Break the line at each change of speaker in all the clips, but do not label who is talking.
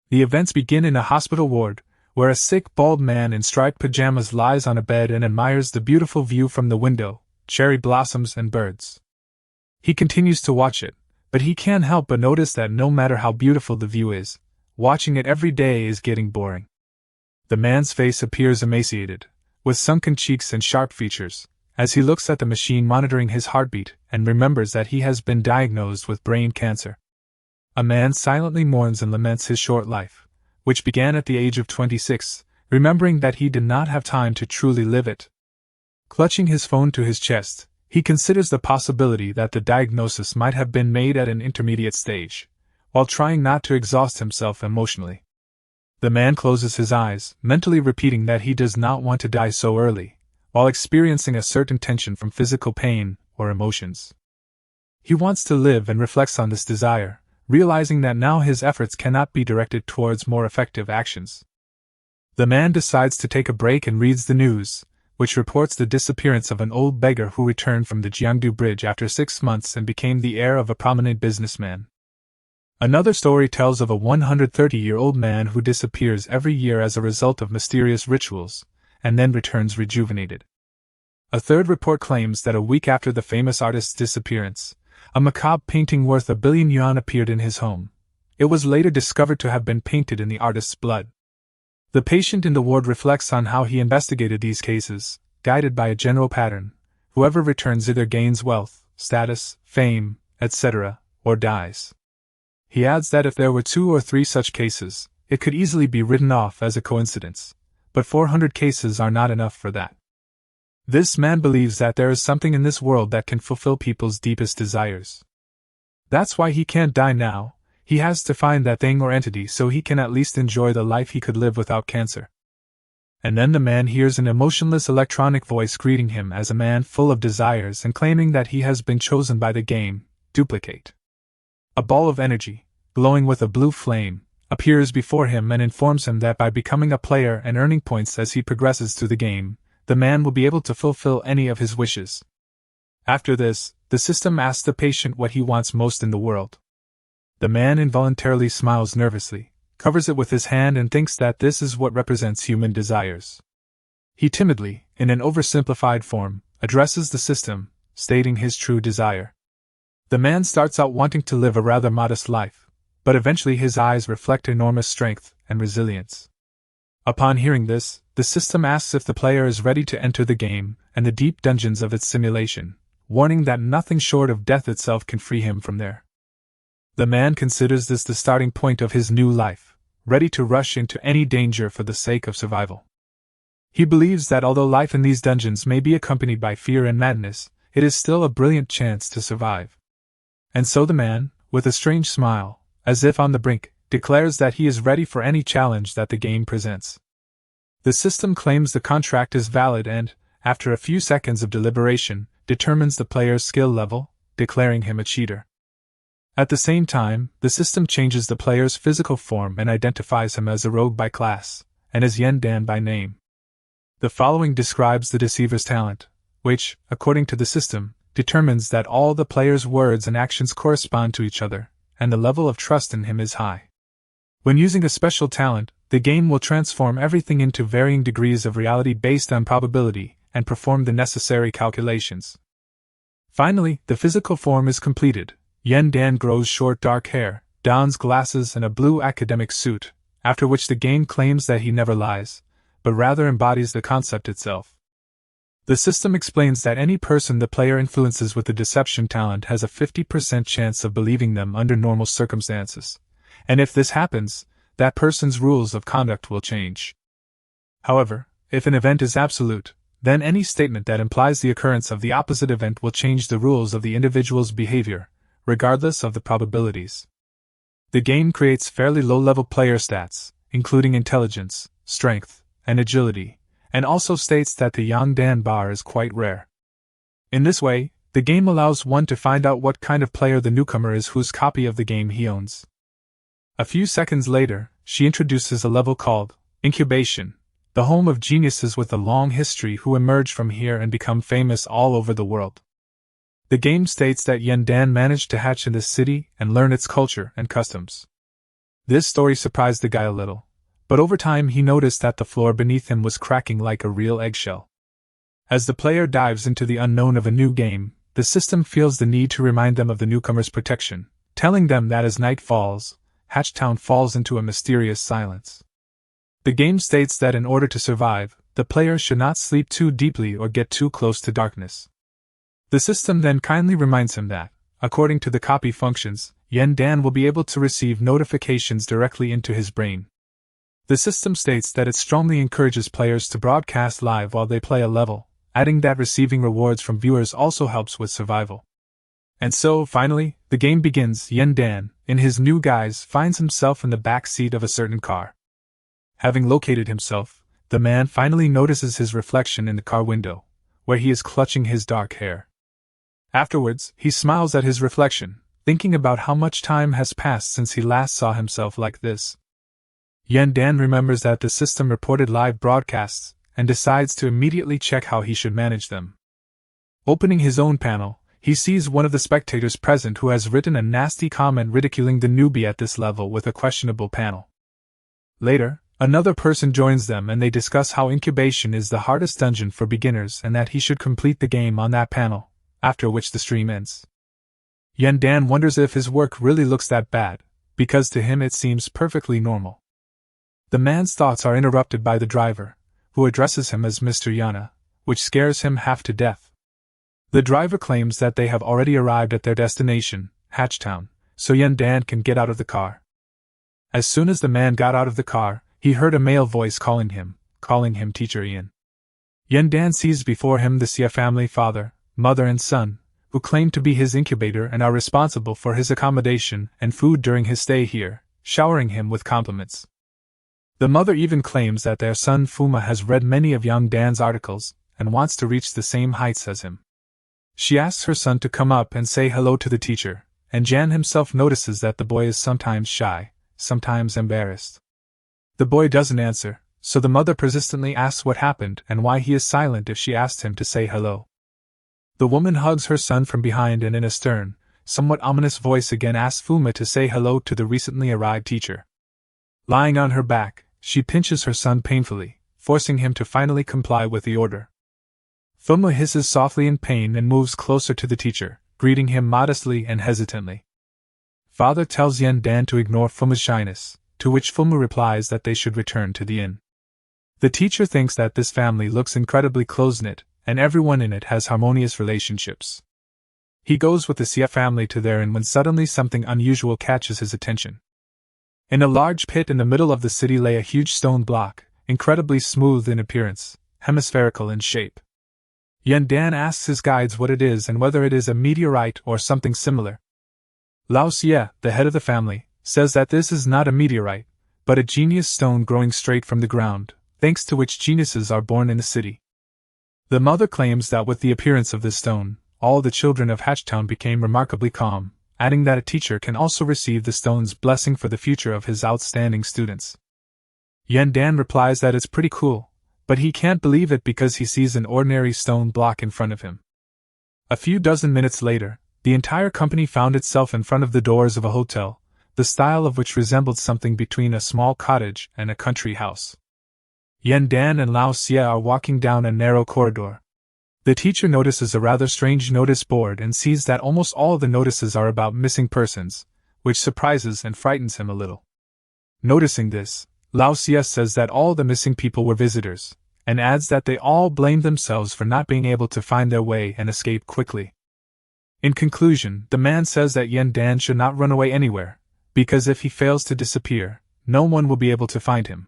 The events begin in a hospital ward, where a sick, bald man in striped pajamas lies on a bed and admires the beautiful view from the window, cherry blossoms and birds. He continues to watch it, but he can't help but notice that no matter how beautiful the view is, watching it every day is getting boring. The man's face appears emaciated, with sunken cheeks and sharp features, as he looks at the machine monitoring his heartbeat and remembers that he has been diagnosed with brain cancer. A man silently mourns and laments his short life, which began at the age of 26, remembering that he did not have time to truly live it. Clutching his phone to his chest, he considers the possibility that the diagnosis might have been made at an intermediate stage, while trying not to exhaust himself emotionally. The man closes his eyes, mentally repeating that he does not want to die so early, while experiencing a certain tension from physical pain or emotions. He wants to live and reflects on this desire, realizing that now his efforts cannot be directed towards more effective actions. The man decides to take a break and reads the news, which reports the disappearance of an old beggar who returned from the Gyeongdu Bridge after 6 months and became the heir of a prominent businessman. Another story tells of a 130-year-old man who disappears every year as a result of mysterious rituals, and then returns rejuvenated. A third report claims that a week after the famous artist's disappearance, a macabre painting worth $1 billion appeared in his home. It was later discovered to have been painted in the artist's blood. The patient in the ward reflects on how he investigated these cases, guided by a general pattern. Whoever returns either gains wealth, status, fame, etc., or dies. He adds that if there were 2 or 3 such cases, it could easily be written off as a coincidence, but 400 cases are not enough for that. This man believes that there is something in this world that can fulfill people's deepest desires. That's why he can't die now. He has to find that thing or entity so he can at least enjoy the life he could live without cancer. And then the man hears an emotionless electronic voice greeting him as a man full of desires and claiming that he has been chosen by the game, Duplicate. A ball of energy, glowing with a blue flame, appears before him and informs him that by becoming a player and earning points as he progresses through the game, the man will be able to fulfill any of his wishes. After this, the system asks the patient what he wants most in the world. The man involuntarily smiles nervously, covers it with his hand and thinks that this is what represents human desires. He timidly, in an oversimplified form, addresses the system, stating his true desire. The man starts out wanting to live a rather modest life, but eventually his eyes reflect enormous strength and resilience. Upon hearing this, the system asks if the player is ready to enter the game and the deep dungeons of its simulation, warning that nothing short of death itself can free him from there. The man considers this the starting point of his new life, ready to rush into any danger for the sake of survival. He believes that although life in these dungeons may be accompanied by fear and madness, it is still a brilliant chance to survive. And so the man, with a strange smile, as if on the brink, declares that he is ready for any challenge that the game presents. The system claims the contract is valid and, after a few seconds of deliberation, determines the player's skill level, declaring him a cheater. At the same time, the system changes the player's physical form and identifies him as a rogue by class, and as Yen Dan by name. The following describes the deceiver's talent, which, according to the system, determines that all the player's words and actions correspond to each other, and the level of trust in him is high. When using a special talent, the game will transform everything into varying degrees of reality based on probability, and perform the necessary calculations. Finally, the physical form is completed. Yen Dan grows short dark hair, dons glasses and a blue academic suit, after which the game claims that he never lies, but rather embodies the concept itself. The system explains that any person the player influences with the deception talent has a 50% chance of believing them under normal circumstances, and if this happens, that person's rules of conduct will change. However, if an event is absolute, then any statement that implies the occurrence of the opposite event will change the rules of the individual's behavior, regardless of the probabilities. The game creates fairly low-level player stats, including intelligence, strength, and agility, and also states that the Yang Dan bar is quite rare. In this way, the game allows one to find out what kind of player the newcomer is whose copy of the game he owns. A few seconds later, she introduces a level called Incubation, the home of geniuses with a long history who emerge from here and become famous all over the world. The game states that Yen Dan managed to hatch in this city and learn its culture and customs. This story surprised the guy a little, but over time he noticed that the floor beneath him was cracking like a real eggshell. As the player dives into the unknown of a new game, the system feels the need to remind them of the newcomer's protection, telling them that as night falls, Hatchtown falls into a mysterious silence. The game states that in order to survive, the player should not sleep too deeply or get too close to darkness. The system then kindly reminds him that, according to the copy functions, Dan will be able to receive notifications directly into his brain. The system states that it strongly encourages players to broadcast live while they play a level, adding that receiving rewards from viewers also helps with survival. And so, finally, the game begins. Dan, in his new guise, finds himself in the back seat of a certain car. Having located himself, the man finally notices his reflection in the car window, where he is clutching his dark hair. Afterwards, he smiles at his reflection, thinking about how much time has passed since he last saw himself like this. Dan remembers that the system reported live broadcasts, and decides to immediately check how he should manage them. Opening his own panel, he sees one of the spectators present who has written a nasty comment ridiculing the newbie at this level with a questionable panel. Later, another person joins them and they discuss how incubation is the hardest dungeon for beginners and that he should complete the game on that panel, after which the stream ends. Dan wonders if his work really looks that bad, because to him it seems perfectly normal. The man's thoughts are interrupted by the driver, who addresses him as Mr. Yana, which scares him half to death. The driver claims that they have already arrived at their destination, Hatchtown, so Dan can get out of the car. As soon as the man got out of the car, he heard a male voice calling him Teacher Ian. Dan sees before him the Sia family, father, mother and son, who claim to be his incubator and are responsible for his accommodation and food during his stay here, showering him with compliments. The mother even claims that their son Fuma has read many of young Dan's articles and wants to reach the same heights as him. She asks her son to come up and say hello to the teacher, and Jan himself notices that the boy is sometimes shy, sometimes embarrassed. The boy doesn't answer, so the mother persistently asks what happened and why he is silent if she asked him to say hello. The woman hugs her son from behind and in a stern, somewhat ominous voice again asks Fuma to say hello to the recently arrived teacher. Lying on her back, she pinches her son painfully, forcing him to finally comply with the order. Fuma hisses softly in pain and moves closer to the teacher, greeting him modestly and hesitantly. Father tells Dan to ignore Fuma's shyness, to which Fuma replies that they should return to the inn. The teacher thinks that this family looks incredibly close-knit, and everyone in it has harmonious relationships. He goes with the Sia family to their inn when suddenly something unusual catches his attention. In a large pit in the middle of the city lay a huge stone block, incredibly smooth in appearance, hemispherical in shape. Dan asks his guides what it is and whether it is a meteorite or something similar. Lao Xie, the head of the family, says that this is not a meteorite, but a genius stone growing straight from the ground, thanks to which geniuses are born in the city. The mother claims that with the appearance of this stone, all the children of Hatchtown became remarkably calm, adding that a teacher can also receive the stone's blessing for the future of his outstanding students. Dan replies that it's pretty cool, but he can't believe it because he sees an ordinary stone block in front of him. A few dozen minutes later, the entire company found itself in front of the doors of a hotel, the style of which resembled something between a small cottage and a country house. Dan and Lao Xie are walking down a narrow corridor. The teacher notices a rather strange notice board and sees that almost all the notices are about missing persons, which surprises and frightens him a little. Noticing this, Lao Xie says that all the missing people were visitors, and adds that they all blame themselves for not being able to find their way and escape quickly. In conclusion, the man says that Dan should not run away anywhere, because if he fails to disappear, no one will be able to find him.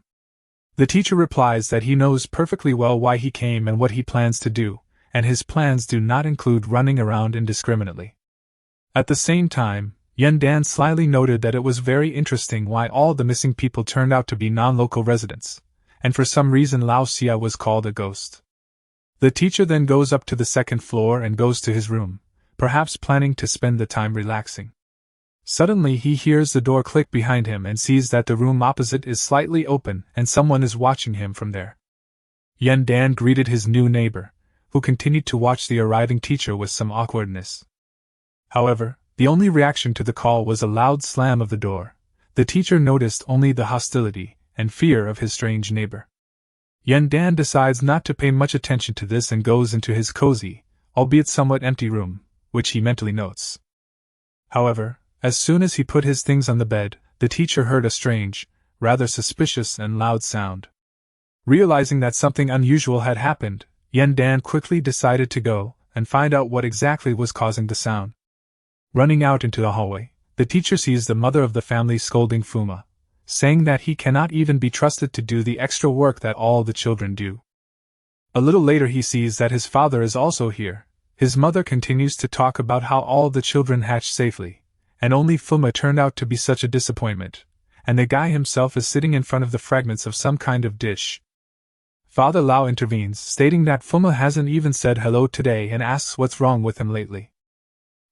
The teacher replies that he knows perfectly well why he came and what he plans to do, and his plans do not include running around indiscriminately. At the same time, Dan slyly noted that it was very interesting why all the missing people turned out to be non-local residents, and for some reason Lao Xie was called a ghost. The teacher then goes up to the second floor and goes to his room, perhaps planning to spend the time relaxing. Suddenly he hears the door click behind him and sees that the room opposite is slightly open and someone is watching him from there. Dan greeted his new neighbor, who continued to watch the arriving teacher with some awkwardness. However, the only reaction to the call was a loud slam of the door, the teacher noticed only the hostility and fear of his strange neighbor. Dan decides not to pay much attention to this and goes into his cozy, albeit somewhat empty room, which he mentally notes. However, as soon as he put his things on the bed, the teacher heard a strange, rather suspicious and loud sound. Realizing that something unusual had happened, Dan quickly decided to go and find out what exactly was causing the sound. Running out into the hallway, the teacher sees the mother of the family scolding Fuma, saying that he cannot even be trusted to do the extra work that all the children do. A little later he sees that his father is also here. His mother continues to talk about how all the children hatched safely, and only Fuma turned out to be such a disappointment, and the guy himself is sitting in front of the fragments of some kind of dish. Father Lao intervenes, stating that Fuma hasn't even said hello today and asks what's wrong with him lately.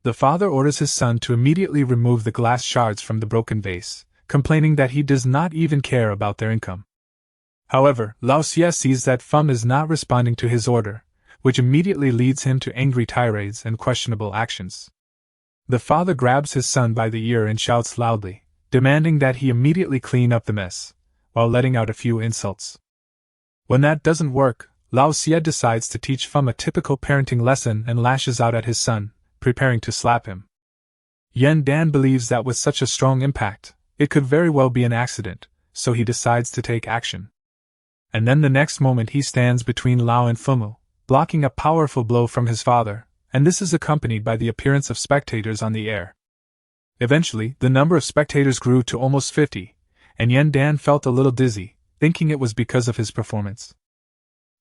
The father orders his son to immediately remove the glass shards from the broken vase, complaining that he does not even care about their income. However, Lao Xie sees that Fum is not responding to his order, which immediately leads him to angry tirades and questionable actions. The father grabs his son by the ear and shouts loudly, demanding that he immediately clean up the mess, while letting out a few insults. When that doesn't work, Lao Xie decides to teach Fum a typical parenting lesson and lashes out at his son, preparing to slap him. Dan believes that with such a strong impact, it could very well be an accident, so he decides to take action. And then the next moment he stands between Lao and Fumu, blocking a powerful blow from his father, and this is accompanied by the appearance of spectators on the air. Eventually, the number of spectators grew to almost 50, and Dan felt a little dizzy, thinking it was because of his performance.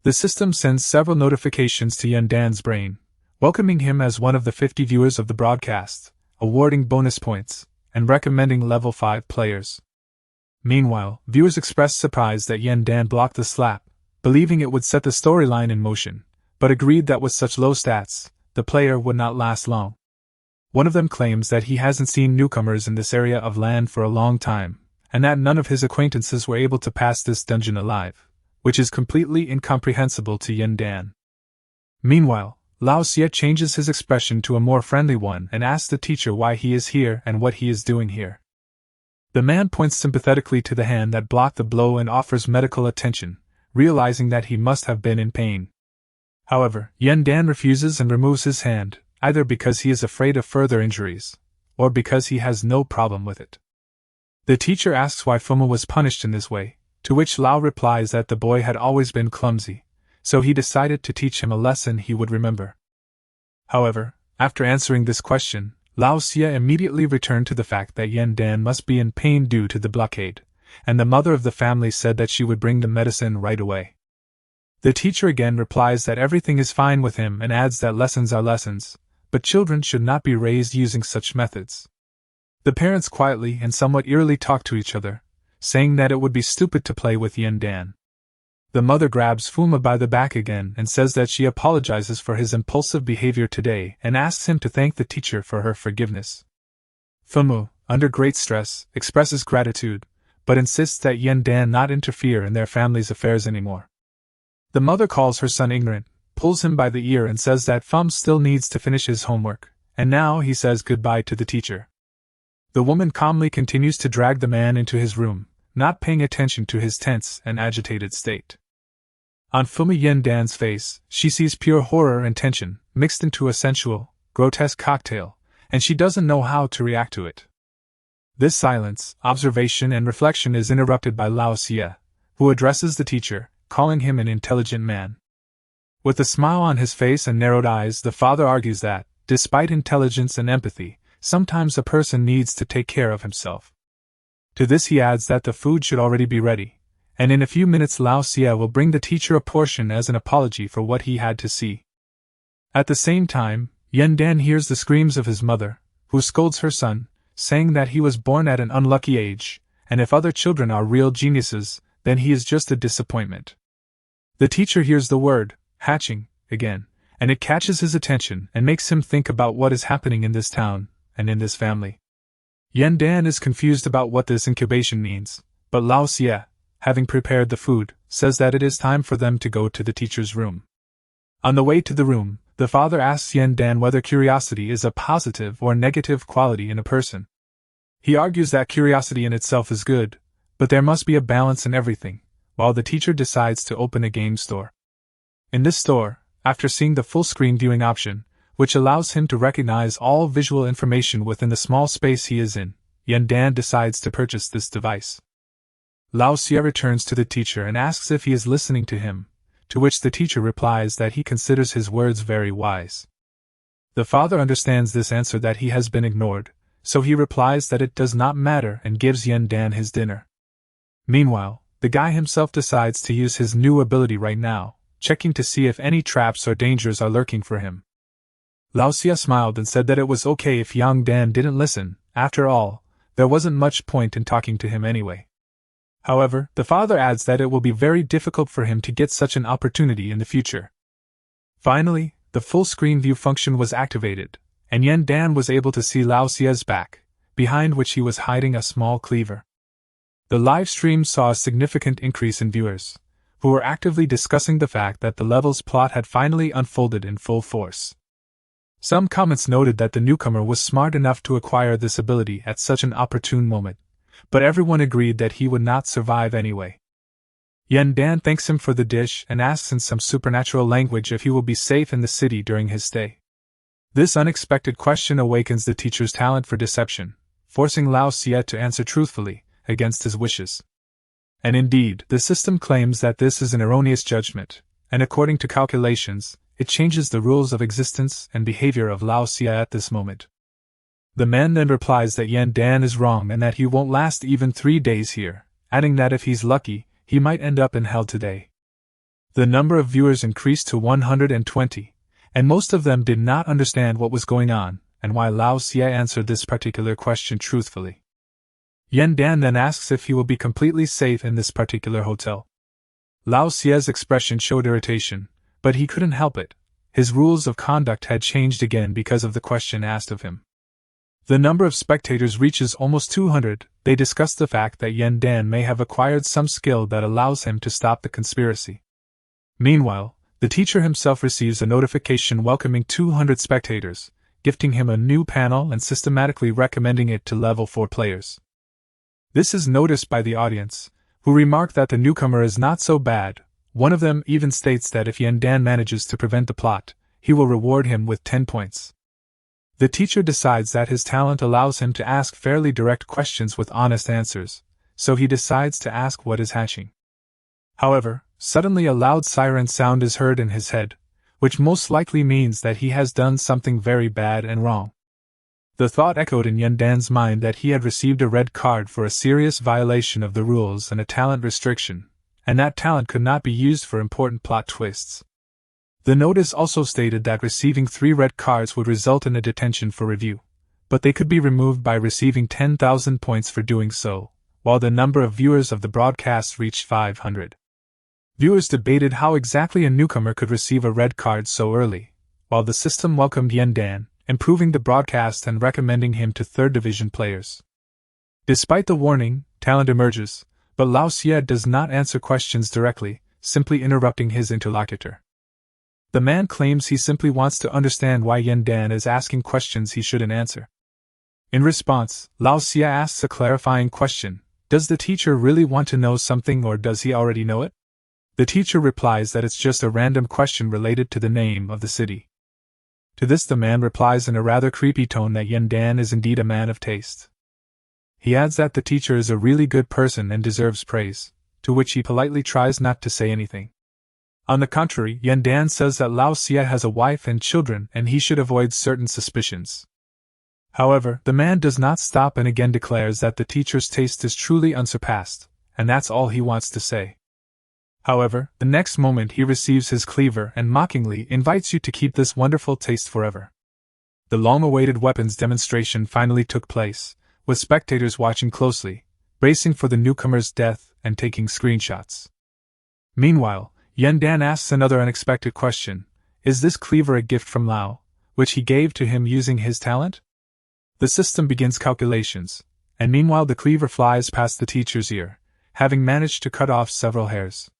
The system sends several notifications to Dan's brain, welcoming him as one of the 50 viewers of the broadcast, awarding bonus points, and recommending level 5 players. Meanwhile, viewers expressed surprise that Dan blocked the slap, believing it would set the storyline in motion, but agreed that with such low stats, the player would not last long. One of them claims that he hasn't seen newcomers in this area of land for a long time, and that none of his acquaintances were able to pass this dungeon alive, which is completely incomprehensible to Dan. Meanwhile, Lao Xie changes his expression to a more friendly one and asks the teacher why he is here and what he is doing here. The man points sympathetically to the hand that blocked the blow and offers medical attention, realizing that he must have been in pain. However, Dan refuses and removes his hand, either because he is afraid of further injuries, or because he has no problem with it. The teacher asks why Fuma was punished in this way, to which Lao replies that the boy had always been clumsy, so he decided to teach him a lesson he would remember. However, after answering this question, Lao Xie immediately returned to the fact that Dan must be in pain due to the blockade, and the mother of the family said that she would bring the medicine right away. The teacher again replies that everything is fine with him and adds that lessons are lessons, but children should not be raised using such methods. The parents quietly and somewhat eerily talk to each other, saying that it would be stupid to play with Dan. The mother grabs Fuma by the back again and says that she apologizes for his impulsive behavior today and asks him to thank the teacher for her forgiveness. Fumu, under great stress, expresses gratitude, but insists that Dan not interfere in their family's affairs anymore. The mother calls her son ignorant, pulls him by the ear and says that Fum still needs to finish his homework, and now he says goodbye to the teacher. The woman calmly continues to drag the man into his room, not paying attention to his tense and agitated state. On Fuma Dan's face, she sees pure horror and tension, mixed into a sensual, grotesque cocktail, and she doesn't know how to react to it. This silence, observation and reflection is interrupted by Lao Xie, who addresses the teacher, calling him an intelligent man. With a smile on his face and narrowed eyes, the father argues that, despite intelligence and empathy, sometimes a person needs to take care of himself. To this he adds that the food should already be ready, and in a few minutes Lao Xie will bring the teacher a portion as an apology for what he had to see. At the same time, Dan hears the screams of his mother, who scolds her son, saying that he was born at an unlucky age, and if other children are real geniuses, then he is just a disappointment. The teacher hears the word, hatching, again, and it catches his attention and makes him think about what is happening in this town, and in this family. Dan is confused about what this incubation means, but Lao Xie, having prepared the food, says that it is time for them to go to the teacher's room. On the way to the room, the father asks Dan whether curiosity is a positive or negative quality in a person. He argues that curiosity in itself is good, but there must be a balance in everything, while the teacher decides to open a game store. In this store, after seeing the full-screen viewing option, which allows him to recognize all visual information within the small space he is in, Dan decides to purchase this device. Lao Xie returns to the teacher and asks if he is listening to him, to which the teacher replies that he considers his words very wise. The father understands this answer that he has been ignored, so he replies that it does not matter and gives Dan his dinner. Meanwhile, the guy himself decides to use his new ability right now, checking to see if any traps or dangers are lurking for him. Lao Xie smiled and said that it was okay if Dan didn't listen. After all, there wasn't much point in talking to him anyway. However, the father adds that it will be very difficult for him to get such an opportunity in the future. Finally, the full-screen view function was activated, and Dan was able to see Lao Xie's back, behind which he was hiding a small cleaver. The live stream saw a significant increase in viewers, who were actively discussing the fact that the level's plot had finally unfolded in full force. Some comments noted that the newcomer was smart enough to acquire this ability at such an opportune moment, but everyone agreed that he would not survive anyway. Dan thanks him for the dish and asks in some supernatural language if he will be safe in the city during his stay. This unexpected question awakens the teacher's talent for deception, forcing Lao Xie to answer truthfully, against his wishes. And indeed, the system claims that this is an erroneous judgment, and according to calculations, it changes the rules of existence and behavior of Lao Xie at this moment. The man then replies that Dan is wrong and that he won't last even 3 days here, adding that if he's lucky, he might end up in hell today. The number of viewers increased to 120, and most of them did not understand what was going on, and why Lao Xie answered this particular question truthfully. Dan then asks if he will be completely safe in this particular hotel. Lao Xie's expression showed irritation, but he couldn't help it. His rules of conduct had changed again because of the question asked of him. The number of spectators reaches almost 200. They discuss the fact that Dan may have acquired some skill that allows him to stop the conspiracy. Meanwhile, the teacher himself receives a notification welcoming 200 spectators, gifting him a new panel and systematically recommending it to level 4 players. This is noticed by the audience, who remark that the newcomer is not so bad. One of them even states that if Dan manages to prevent the plot, he will reward him with 10 points. The teacher decides that his talent allows him to ask fairly direct questions with honest answers, so he decides to ask what is hatching. However, suddenly a loud siren sound is heard in his head, which most likely means that he has done something very bad and wrong. The thought echoed in Dan's mind that he had received a red card for a serious violation of the rules and a talent restriction, and that talent could not be used for important plot twists. The notice also stated that receiving 3 red cards would result in a detention for review, but they could be removed by receiving 10,000 points for doing so, while the number of viewers of the broadcast reached 500. Viewers debated how exactly a newcomer could receive a red card so early, while the system welcomed Dan, improving the broadcast and recommending him to 3rd Division players. Despite the warning, talent emerges, but Lao Xie does not answer questions directly, simply interrupting his interlocutor. The man claims he simply wants to understand why Dan is asking questions he shouldn't answer. In response, Lao Xie asks a clarifying question: does the teacher really want to know something or does he already know it? The teacher replies that it's just a random question related to the name of the city. To this the man replies in a rather creepy tone that Dan is indeed a man of taste. He adds that the teacher is a really good person and deserves praise, to which he politely tries not to say anything. On the contrary, Dan says that Lao Xie has a wife and children and he should avoid certain suspicions. However, the man does not stop and again declares that the teacher's taste is truly unsurpassed, and that's all he wants to say. However, the next moment he receives his cleaver and mockingly invites you to keep this wonderful taste forever. The long-awaited weapons demonstration finally took place, with spectators watching closely, bracing for the newcomer's death and taking screenshots. Meanwhile, Dan asks another unexpected question: is this cleaver a gift from Lao, which he gave to him using his talent? The system begins calculations, and meanwhile the cleaver flies past the teacher's ear, having managed to cut off several hairs.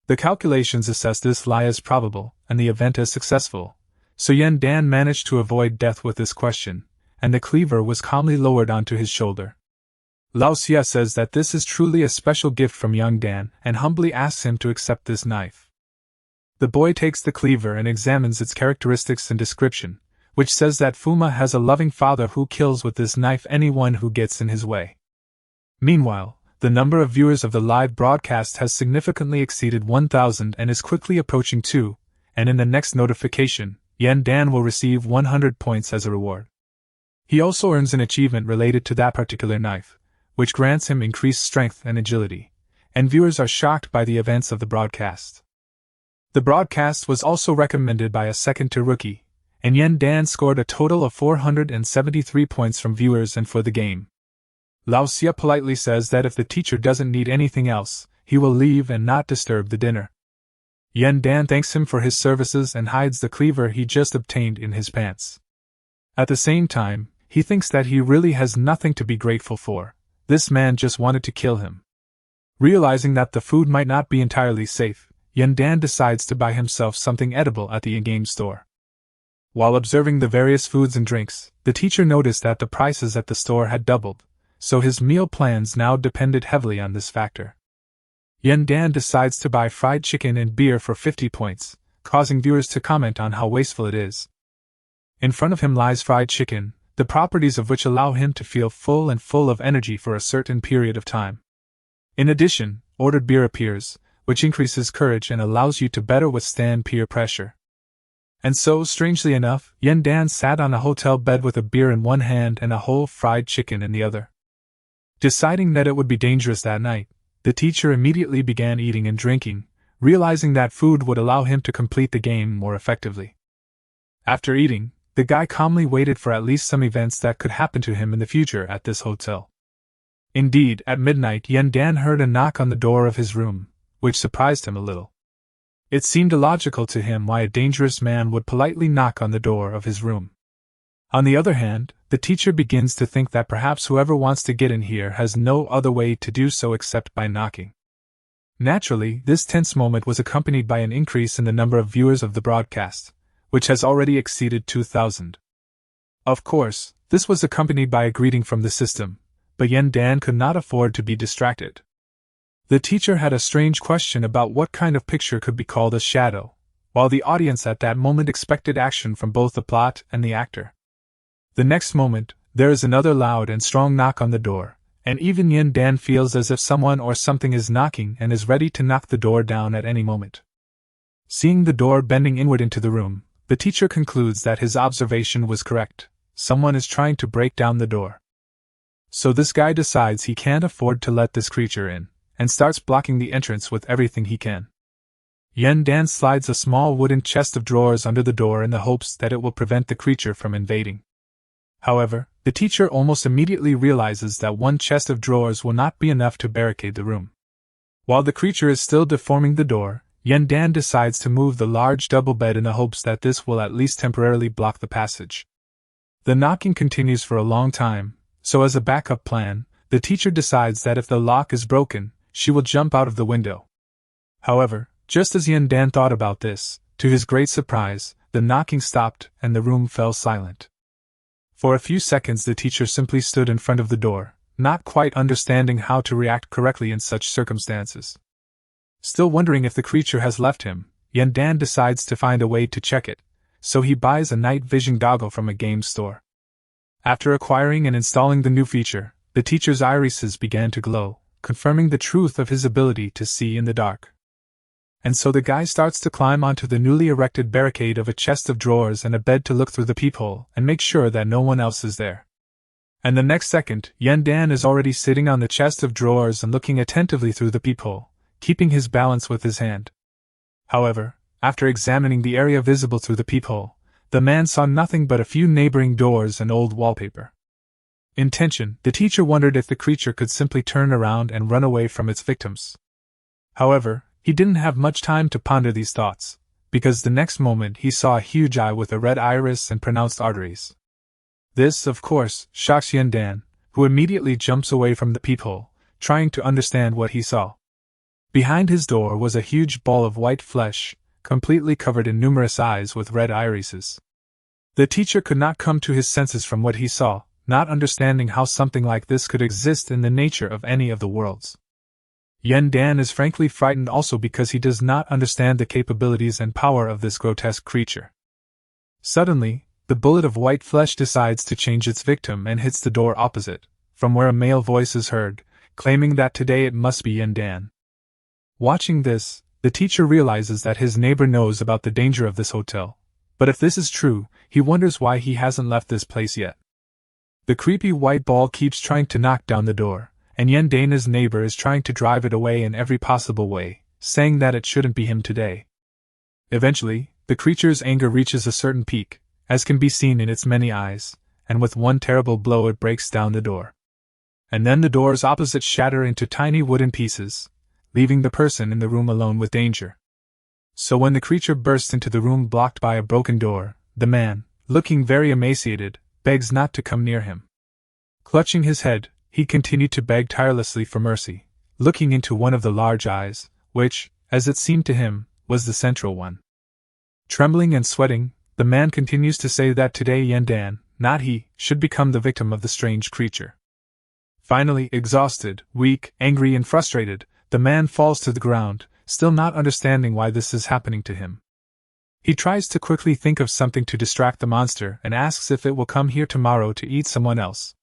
The calculations assess this lie as probable, and the event as successful, so Dan managed to avoid death with this question, and the cleaver was calmly lowered onto his shoulder. Lao Xia says that this is truly a special gift from young Dan and humbly asks him to accept this knife. The boy takes the cleaver and examines its characteristics and description, which says that Fuma has a loving father who kills with this knife anyone who gets in his way. Meanwhile, the number of viewers of the live broadcast has significantly exceeded 1,000 and is quickly approaching 2, and in the next notification, Yan Dan will receive 100 points as a reward. He also earns an achievement related to that particular knife, which grants him increased strength and agility, and viewers are shocked by the events of the broadcast. The broadcast was also recommended by a second-tier rookie, and Yan Dan scored a total of 473 points from viewers and for the game. Lao Xia politely says that if the teacher doesn't need anything else, he will leave and not disturb the dinner. Yan Dan thanks him for his services and hides the cleaver he just obtained in his pants. At the same time, he thinks that he really has nothing to be grateful for. This man just wanted to kill him. Realizing that the food might not be entirely safe, Yan Dan decides to buy himself something edible at the in-game store. While observing the various foods and drinks, the teacher noticed that the prices at the store had doubled, so his meal plans now depended heavily on this factor. Yan Dan decides to buy fried chicken and beer for 50 points, causing viewers to comment on how wasteful it is. In front of him lies fried chicken, the properties of which allow him to feel full and full of energy for a certain period of time. In addition, ordered beer appears, which increases courage and allows you to better withstand peer pressure. And so, strangely enough, Yan Dan sat on a hotel bed with a beer in one hand and a whole fried chicken in the other. Deciding that it would be dangerous that night, the teacher immediately began eating and drinking, realizing that food would allow him to complete the game more effectively. After eating, the guy calmly waited for at least some events that could happen to him in the future at this hotel. Indeed, at midnight Yan Dan heard a knock on the door of his room, which surprised him a little. It seemed illogical to him why a dangerous man would politely knock on the door of his room. On the other hand, the teacher begins to think that perhaps whoever wants to get in here has no other way to do so except by knocking. Naturally, this tense moment was accompanied by an increase in the number of viewers of the broadcast, which has already exceeded 2,000. Of course, this was accompanied by a greeting from the system, but Yan Dan could not afford to be distracted. The teacher had a strange question about what kind of picture could be called a shadow, while the audience at that moment expected action from both the plot and the actor. The next moment, there is another loud and strong knock on the door, and even Yan Dan feels as if someone or something is knocking and is ready to knock the door down at any moment. Seeing the door bending inward into the room, the teacher concludes that his observation was correct. Someone is trying to break down the door. So this guy decides he can't afford to let this creature in, and starts blocking the entrance with everything he can. Yan Dan slides a small wooden chest of drawers under the door in the hopes that it will prevent the creature from invading. However, the teacher almost immediately realizes that one chest of drawers will not be enough to barricade the room. While the creature is still deforming the door, Yan Dan decides to move the large double bed in the hopes that this will at least temporarily block the passage. The knocking continues for a long time, so as a backup plan, the teacher decides that if the lock is broken, she will jump out of the window. However, just as Yan Dan thought about this, to his great surprise, the knocking stopped and the room fell silent. For a few seconds the teacher simply stood in front of the door, not quite understanding how to react correctly in such circumstances. Still wondering if the creature has left him, Yan Dan decides to find a way to check it, so he buys a night vision goggle from a game store. After acquiring and installing the new feature, the teacher's irises began to glow, confirming the truth of his ability to see in the dark. And so the guy starts to climb onto the newly erected barricade of a chest of drawers and a bed to look through the peephole and make sure that no one else is there. And the next second, Yan Dan is already sitting on the chest of drawers and looking attentively through the peephole, keeping his balance with his hand. However, after examining the area visible through the peephole, the man saw nothing but a few neighboring doors and old wallpaper. In tension, the teacher wondered if the creature could simply turn around and run away from its victims. However, he didn't have much time to ponder these thoughts, because the next moment he saw a huge eye with a red iris and pronounced arteries. This, of course, shocks Yan Dan, who immediately jumps away from the peephole, trying to understand what he saw. Behind his door was a huge ball of white flesh, completely covered in numerous eyes with red irises. The teacher could not come to his senses from what he saw, not understanding how something like this could exist in the nature of any of the worlds. Dan is frankly frightened also because he does not understand the capabilities and power of this grotesque creature. Suddenly, the bullet of white flesh decides to change its victim and hits the door opposite, from where a male voice is heard, claiming that today it must be Dan. Watching this, the teacher realizes that his neighbor knows about the danger of this hotel, but if this is true, he wonders why he hasn't left this place yet. The creepy white ball keeps trying to knock down the door, and Dana's neighbor is trying to drive it away in every possible way, saying that it shouldn't be him today. Eventually, the creature's anger reaches a certain peak, as can be seen in its many eyes, and with one terrible blow it breaks down the door. And then the doors opposite shatter into tiny wooden pieces, leaving the person in the room alone with danger. So when the creature bursts into the room blocked by a broken door, the man, looking very emaciated, begs not to come near him. Clutching his head, he continued to beg tirelessly for mercy, looking into one of the large eyes, which, as it seemed to him, was the central one. Trembling and sweating, the man continues to say that today Dan, not he, should become the victim of the strange creature. Finally, exhausted, weak, angry and frustrated, the man falls to the ground, still not understanding why this is happening to him. He tries to quickly think of something to distract the monster and asks if it will come here tomorrow to eat someone else.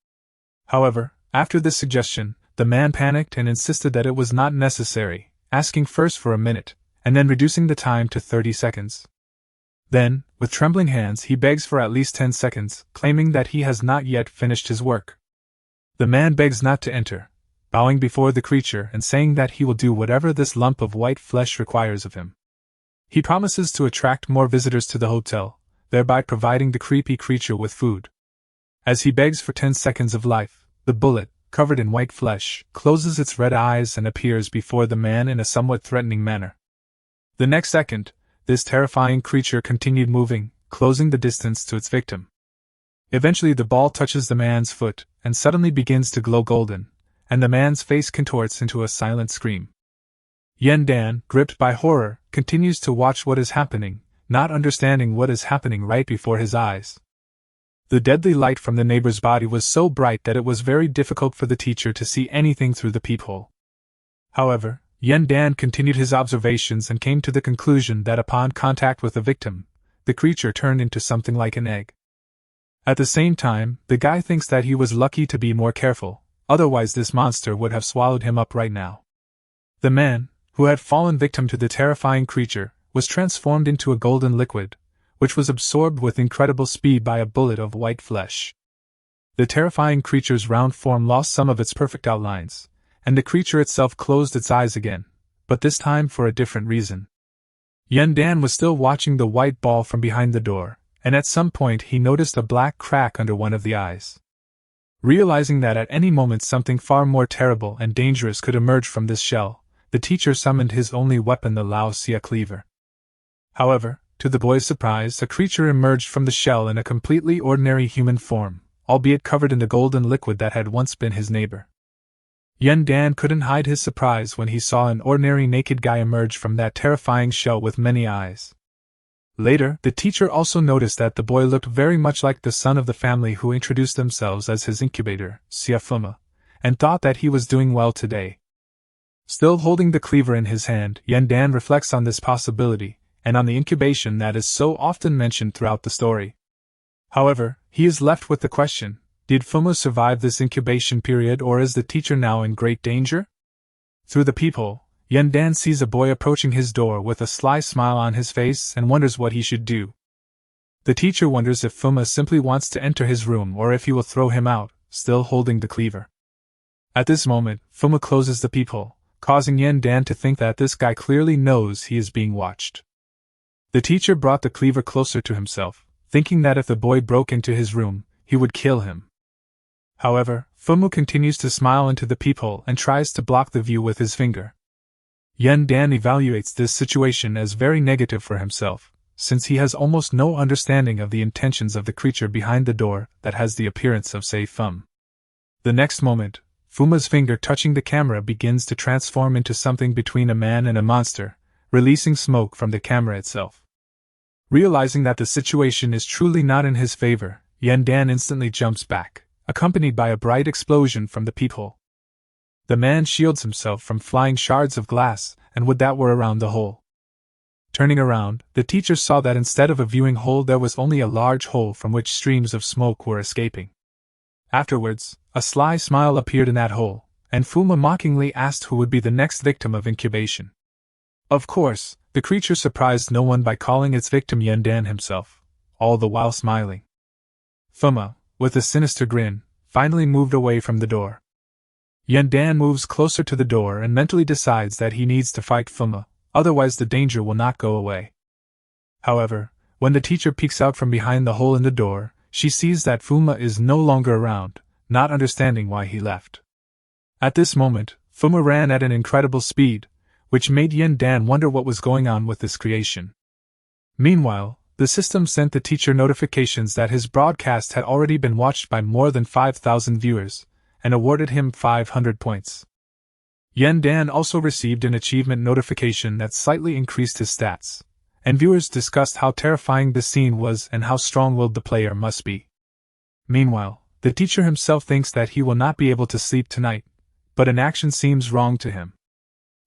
However, after this suggestion, the man panicked and insisted that it was not necessary, asking first for a minute, and then reducing the time to 30 seconds. Then, with trembling hands, he begs for at least 10 seconds, claiming that he has not yet finished his work. The man begs not to enter, bowing before the creature and saying that he will do whatever this lump of white flesh requires of him. He promises to attract more visitors to the hotel, thereby providing the creepy creature with food. As he begs for 10 seconds of life, the bullet, covered in white flesh, closes its red eyes and appears before the man in a somewhat threatening manner. The next second, this terrifying creature continued moving, closing the distance to its victim. Eventually the ball touches the man's foot, and suddenly begins to glow golden, and the man's face contorts into a silent scream. Dan, gripped by horror, continues to watch what is happening, not understanding what is happening right before his eyes. The deadly light from the neighbor's body was so bright that it was very difficult for the teacher to see anything through the peephole. However, Dan continued his observations and came to the conclusion that upon contact with the victim, the creature turned into something like an egg. At the same time, the guy thinks that he was lucky to be more careful, otherwise this monster would have swallowed him up right now. The man, who had fallen victim to the terrifying creature, was transformed into a golden liquid, which was absorbed with incredible speed by a bullet of white flesh. The terrifying creature's round form lost some of its perfect outlines, and the creature itself closed its eyes again, but this time for a different reason. Dan was still watching the white ball from behind the door, and at some point he noticed a black crack under one of the eyes. Realizing that at any moment something far more terrible and dangerous could emerge from this shell, the teacher summoned his only weapon, the Lao-Sia cleaver. However, to the boy's surprise, a creature emerged from the shell in a completely ordinary human form, albeit covered in the golden liquid that had once been his neighbor. Dan couldn't hide his surprise when he saw an ordinary naked guy emerge from that terrifying shell with many eyes. Later, the teacher also noticed that the boy looked very much like the son of the family who introduced themselves as his incubator, Siafuma, and thought that he was doing well today. Still holding the cleaver in his hand, Dan reflects on this possibility, and on the incubation that is so often mentioned throughout the story. However, he is left with the question, did Fuma survive this incubation period, or is the teacher now in great danger? Through the peephole, Dan sees a boy approaching his door with a sly smile on his face and wonders what he should do. The teacher wonders if Fuma simply wants to enter his room or if he will throw him out, still holding the cleaver. At this moment, Fuma closes the peephole, causing Dan to think that this guy clearly knows he is being watched. The teacher brought the cleaver closer to himself, thinking that if the boy broke into his room, he would kill him. However, Fumu continues to smile into the peephole and tries to block the view with his finger. Dan evaluates this situation as very negative for himself, since he has almost no understanding of the intentions of the creature behind the door that has the appearance of Fum. The next moment, Fuma's finger touching the camera begins to transform into something between a man and a monster, releasing smoke from the camera itself. Realizing that the situation is truly not in his favor, Dan instantly jumps back, accompanied by a bright explosion from the peephole. The man shields himself from flying shards of glass, and would that were around the hole. Turning around, the teacher saw that instead of a viewing hole there was only a large hole from which streams of smoke were escaping. Afterwards, a sly smile appeared in that hole, and Fuma mockingly asked who would be the next victim of incubation. Of course, the creature surprised no one by calling its victim Dan himself, all the while smiling. Fuma, with a sinister grin, finally moved away from the door. Dan moves closer to the door and mentally decides that he needs to fight Fuma, otherwise the danger will not go away. However, when the teacher peeks out from behind the hole in the door, she sees that Fuma is no longer around, not understanding why he left. At this moment, Fuma ran at an incredible speed, which made Dan wonder what was going on with this creation. Meanwhile, the system sent the teacher notifications that his broadcast had already been watched by more than 5,000 viewers, and awarded him 500 points. Dan also received an achievement notification that slightly increased his stats, and viewers discussed how terrifying the scene was and how strong-willed the player must be. Meanwhile, the teacher himself thinks that he will not be able to sleep tonight, but an action seems wrong to him.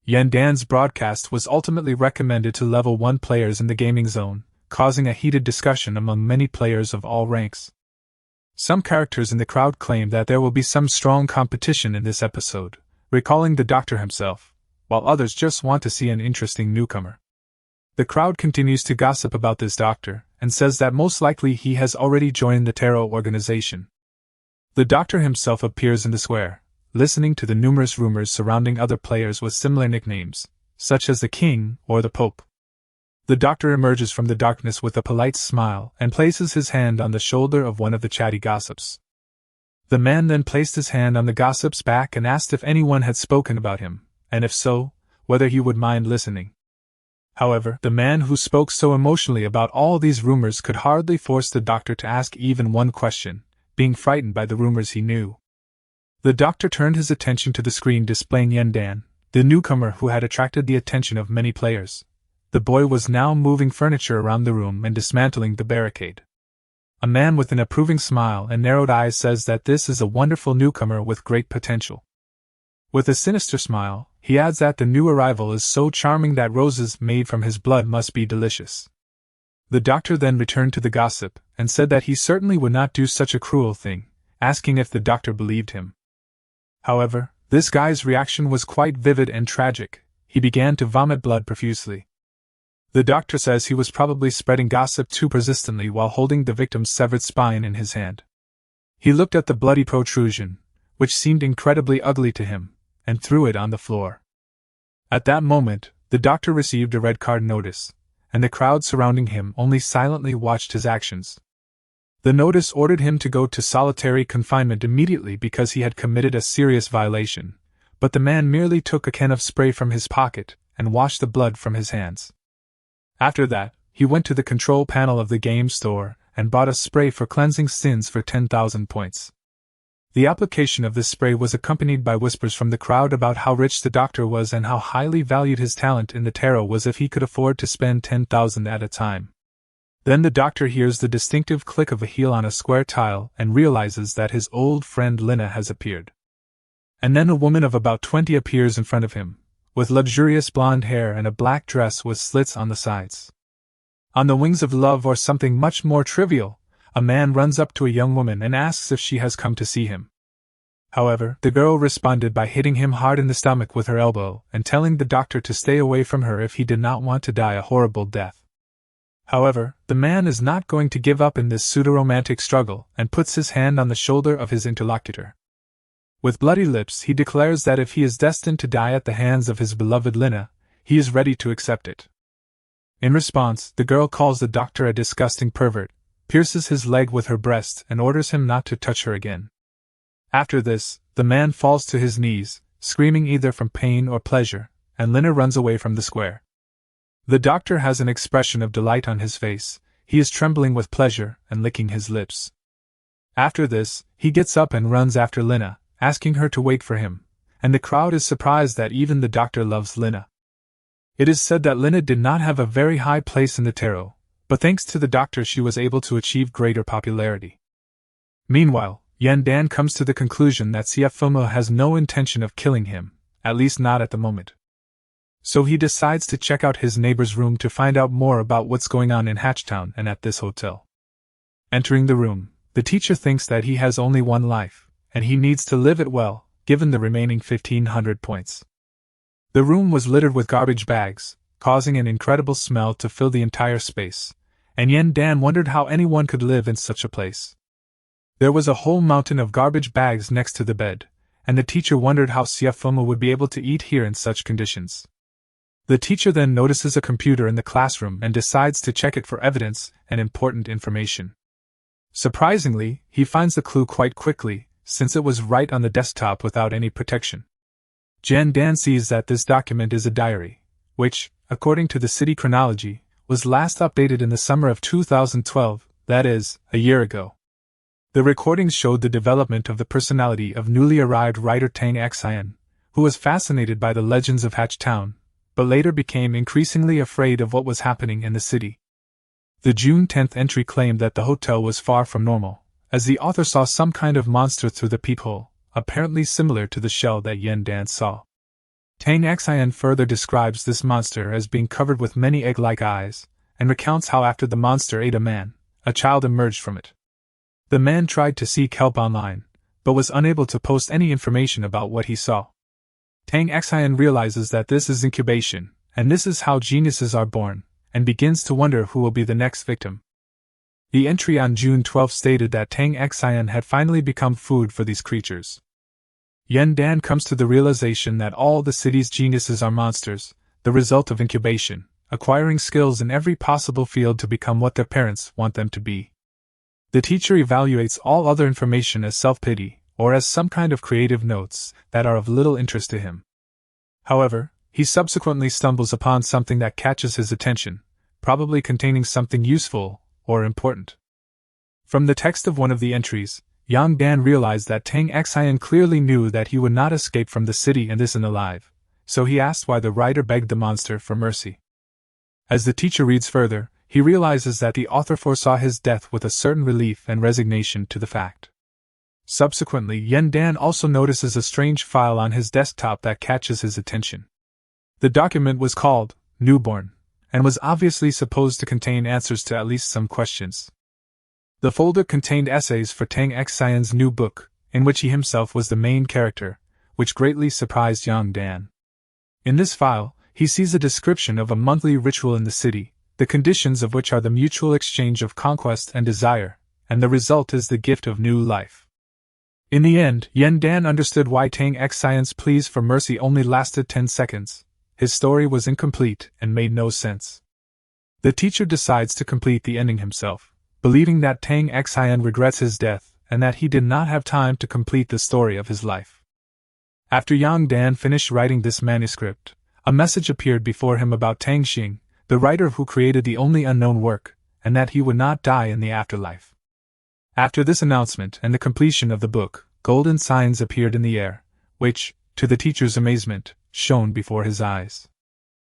Dan's broadcast was ultimately recommended to level 1 players in the gaming zone, causing a heated discussion among many players of all ranks. Some characters in the crowd claim that there will be some strong competition in this episode, recalling the Doctor himself, while others just want to see an interesting newcomer. The crowd continues to gossip about this Doctor, and says that most likely he has already joined the tarot organization. The Doctor himself appears in the square, listening to the numerous rumors surrounding other players with similar nicknames, such as the King or the Pope. The Doctor emerges from the darkness with a polite smile and places his hand on the shoulder of one of the chatty gossips. The man then placed his hand on the gossip's back and asked if anyone had spoken about him, and if so, whether he would mind listening. However, the man who spoke so emotionally about all these rumors could hardly force the Doctor to ask even one question, being frightened by the rumors he knew. The Doctor turned his attention to the screen displaying Dan, the newcomer who had attracted the attention of many players. The boy was now moving furniture around the room and dismantling the barricade. A man with an approving smile and narrowed eyes says that this is a wonderful newcomer with great potential. With a sinister smile, he adds that the new arrival is so charming that roses made from his blood must be delicious. The Doctor then returned to the gossip and said that he certainly would not do such a cruel thing, asking if the Doctor believed him. However, this guy's reaction was quite vivid and tragic. He began to vomit blood profusely. The Doctor says he was probably spreading gossip too persistently while holding the victim's severed spine in his hand. He looked at the bloody protrusion, which seemed incredibly ugly to him, and threw it on the floor. At that moment, the Doctor received a red card notice, and the crowd surrounding him only silently watched his actions. The notice ordered him to go to solitary confinement immediately because he had committed a serious violation, but the man merely took a can of spray from his pocket and washed the blood from his hands. After that, he went to the control panel of the game store and bought a spray for cleansing sins for 10,000 points. The application of this spray was accompanied by whispers from the crowd about how rich the Doctor was and how highly valued his talent in the tarot was if he could afford to spend 10,000 at a time. Then the Doctor hears the distinctive click of a heel on a square tile and realizes that his old friend Lina has appeared. And then a woman of about 20 appears in front of him, with luxurious blonde hair and a black dress with slits on the sides. On the wings of love or something much more trivial, a man runs up to a young woman and asks if she has come to see him. However, the girl responded by hitting him hard in the stomach with her elbow and telling the Doctor to stay away from her if he did not want to die a horrible death. However, the man is not going to give up in this pseudo-romantic struggle and puts his hand on the shoulder of his interlocutor. With bloody lips he declares that if he is destined to die at the hands of his beloved Lina, he is ready to accept it. In response, the girl calls the Doctor a disgusting pervert, pierces his leg with her breast and orders him not to touch her again. After this, the man falls to his knees, screaming either from pain or pleasure, and Lina runs away from the square. The Doctor has an expression of delight on his face. He is trembling with pleasure and licking his lips. After this, he gets up and runs after Lina, asking her to wait for him, and the crowd is surprised that even the Doctor loves Lina. It is said that Lina did not have a very high place in the tarot, but thanks to the doctor she was able to achieve greater popularity. Meanwhile, Yen Dan comes to the conclusion that CF has no intention of killing him, at least not at the moment. So he decides to check out his neighbor's room to find out more about what's going on in Hatchtown and at this hotel. Entering the room, the teacher thinks that he has only one life, and he needs to live it well, given the remaining 1,500 points. The room was littered with garbage bags, causing an incredible smell to fill the entire space, and Yen Dan wondered how anyone could live in such a place. There was a whole mountain of garbage bags next to the bed, and the teacher wondered how CF would be able to eat here in such conditions. The teacher then notices a computer in the classroom and decides to check it for evidence and important information. Surprisingly, he finds the clue quite quickly, since it was right on the desktop without any protection. Yen Dan sees that this document is a diary, which, according to the city chronology, was last updated in the summer of 2012, that is, a year ago. The recordings showed the development of the personality of newly arrived writer Tang Xian, who was fascinated by the legends of Hatchtown, but later became increasingly afraid of what was happening in the city. The June 10th entry claimed that the hotel was far from normal, as the author saw some kind of monster through the peephole, apparently similar to the shell that Yen Dan saw. Tang Xian further describes this monster as being covered with many egg-like eyes, and recounts how after the monster ate a man, a child emerged from it. The man tried to seek help online, but was unable to post any information about what he saw. Tang Xian realizes that this is incubation, and this is how geniuses are born, and begins to wonder who will be the next victim. The entry on June 12 stated that Tang Xian had finally become food for these creatures. Yen Dan comes to the realization that all the city's geniuses are monsters, the result of incubation, acquiring skills in every possible field to become what their parents want them to be. The teacher evaluates all other information as self-pity, or as some kind of creative notes that are of little interest to him. However, he subsequently stumbles upon something that catches his attention, probably containing something useful or important. From the text of one of the entries, Yang Dan realized that Tang Xian clearly knew that he would not escape from the city and this alive, so he asked why the writer begged the monster for mercy. As the teacher reads further, he realizes that the author foresaw his death with a certain relief and resignation to the fact. Subsequently, Yen Dan also notices a strange file on his desktop that catches his attention. The document was called Newborn, and was obviously supposed to contain answers to at least some questions. The folder contained essays for Tang Xian's new book, in which he himself was the main character, which greatly surprised Yang Dan. In this file, he sees a description of a monthly ritual in the city, the conditions of which are the mutual exchange of conquest and desire, and the result is the gift of new life. In the end, Yen Dan understood why Tang Xian's pleas for mercy only lasted 10 seconds. His story was incomplete and made no sense. The teacher decides to complete the ending himself, believing that Tang Xian regrets his death and that he did not have time to complete the story of his life. After Yang Dan finished writing this manuscript, a message appeared before him about Tang Xing, the writer who created the only unknown work, and that he would not die in the afterlife. After this announcement and the completion of the book, golden signs appeared in the air, which, to the teacher's amazement, shone before his eyes.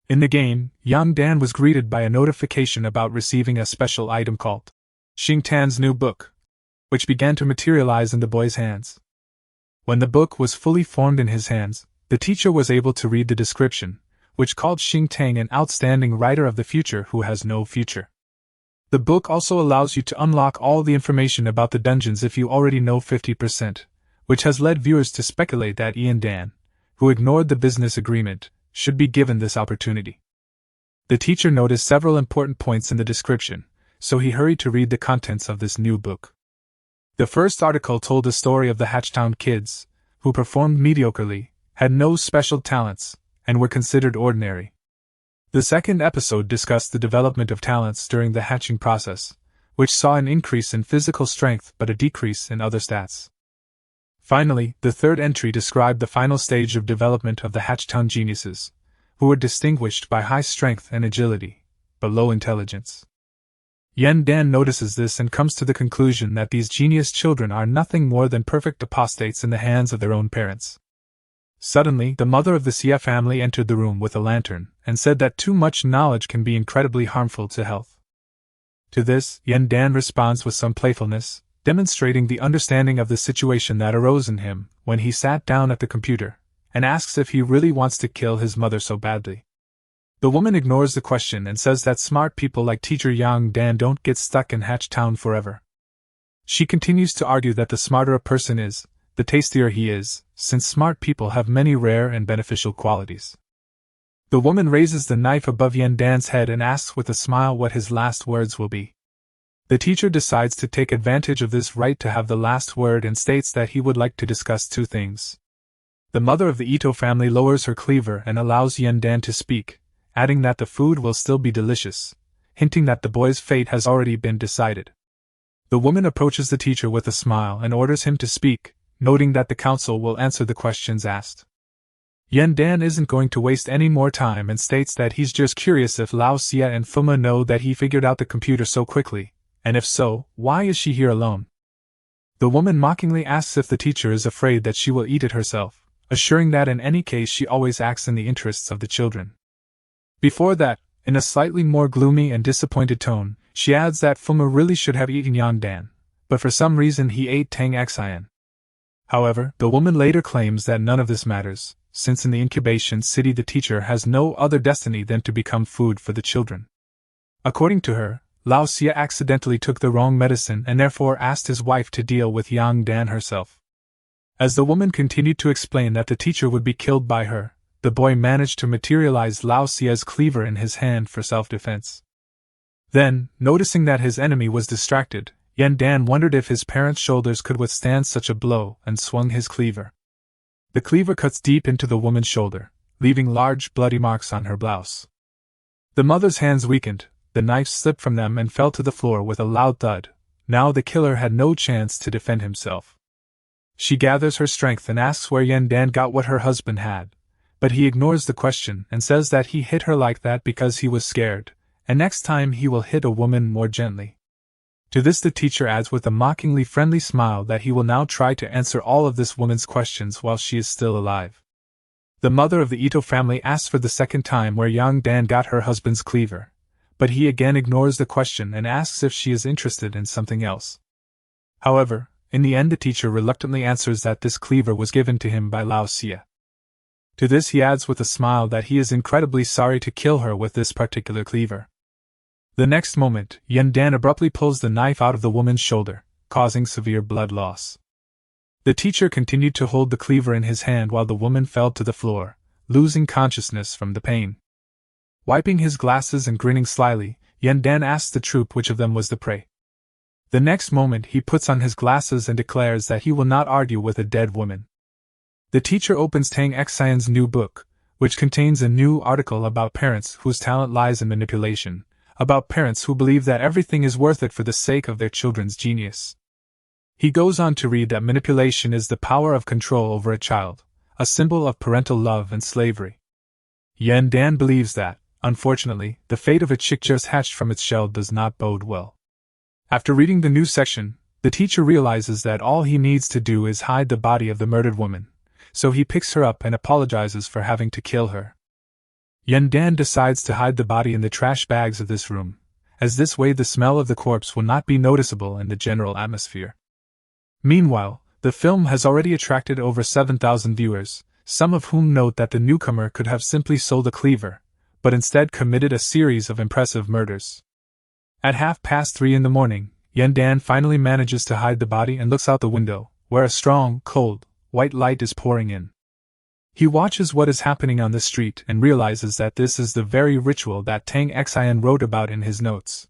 In the game, Yang Dan was greeted by a notification about receiving a special item called Xing Tan's new book, which began to materialize in the boy's hands. When the book was fully formed in his hands, the teacher was able to read the description, which called Xing Tang an outstanding writer of the future who has no future. The book also allows you to unlock all the information about the dungeons if you already know 50%, which has led viewers to speculate that Yen Dan, who ignored the business agreement, should be given this opportunity. The teacher noticed several important points in the description, so he hurried to read the contents of this new book. The first article told the story of the Hatchtown kids, who performed mediocrely, had no special talents, and were considered ordinary. The second episode discussed the development of talents during the hatching process, which saw an increase in physical strength but a decrease in other stats. Finally, the third entry described the final stage of development of the Hatchtown geniuses, who were distinguished by high strength and agility, but low intelligence. Yen Dan notices this and comes to the conclusion that these genius children are nothing more than perfect apostates in the hands of their own parents. Suddenly, the mother of the Xia family entered the room with a lantern and said that too much knowledge can be incredibly harmful to health. To this, Yan Dan responds with some playfulness, demonstrating the understanding of the situation that arose in him when he sat down at the computer, and asks if he really wants to kill his mother so badly. The woman ignores the question and says that smart people like teacher Yang Dan don't get stuck in Hatchtown forever. She continues to argue that the smarter a person is, the tastier he is, since smart people have many rare and beneficial qualities. The woman raises the knife above Yan Dan's head and asks with a smile what his last words will be. The teacher decides to take advantage of this right to have the last word and states that he would like to discuss two things. The mother of the Ito family lowers her cleaver and allows Yan Dan to speak, adding that the food will still be delicious, hinting that the boy's fate has already been decided. The woman approaches the teacher with a smile and orders him to speak, noting that the council will answer the questions asked. Yan Dan isn't going to waste any more time and states that he's just curious if Lao Xia and Fuma know that he figured out the computer so quickly, and if so, why is she here alone? The woman mockingly asks if the teacher is afraid that she will eat it herself, assuring that in any case she always acts in the interests of the children. Before that, in a slightly more gloomy and disappointed tone, she adds that Fuma really should have eaten Yan Dan, but for some reason he ate Tang Xian. However, the woman later claims that none of this matters, since in the incubation city the teacher has no other destiny than to become food for the children. According to her, Lao Xia accidentally took the wrong medicine and therefore asked his wife to deal with Yang Dan herself. As the woman continued to explain that the teacher would be killed by her, the boy managed to materialize Lao Xia's cleaver in his hand for self-defense. Then, noticing that his enemy was distracted, Yan Dan wondered if his parents' shoulders could withstand such a blow and swung his cleaver. The cleaver cuts deep into the woman's shoulder, leaving large bloody marks on her blouse. The mother's hands weakened, the knife slipped from them and fell to the floor with a loud thud. Now the killer had no chance to defend himself. She gathers her strength and asks where Yan Dan got what her husband had, but he ignores the question and says that he hit her like that because he was scared, and next time he will hit a woman more gently. To this the teacher adds with a mockingly friendly smile that he will now try to answer all of this woman's questions while she is still alive. The mother of the Ito family asks for the second time where Yang Dan got her husband's cleaver, but he again ignores the question and asks if she is interested in something else. However, in the end the teacher reluctantly answers that this cleaver was given to him by Lao Xia. To this he adds with a smile that he is incredibly sorry to kill her with this particular cleaver. The next moment, Yan Dan abruptly pulls the knife out of the woman's shoulder, causing severe blood loss. The teacher continued to hold the cleaver in his hand while the woman fell to the floor, losing consciousness from the pain. Wiping his glasses and grinning slyly, Yan Dan asks the troop which of them was the prey. The next moment he puts on his glasses and declares that he will not argue with a dead woman. The teacher opens Tang Xian's new book, which contains a new article about parents whose talent lies in manipulation, about parents who believe that everything is worth it for the sake of their children's genius. He goes on to read that manipulation is the power of control over a child, a symbol of parental love and slavery. Yan Dan believes that, unfortunately, the fate of a chick just hatched from its shell does not bode well. After reading the new section, the teacher realizes that all he needs to do is hide the body of the murdered woman, so he picks her up and apologizes for having to kill her. Yan Dan decides to hide the body in the trash bags of this room, as this way the smell of the corpse will not be noticeable in the general atmosphere. Meanwhile, the film has already attracted over 7,000 viewers, some of whom note that the newcomer could have simply sold a cleaver, but instead committed a series of impressive murders. At 3:30 in the morning, Yan Dan finally manages to hide the body and looks out the window, where a strong, cold, white light is pouring in. He watches what is happening on the street and realizes that this is the very ritual that Tang Xian wrote about in his notes.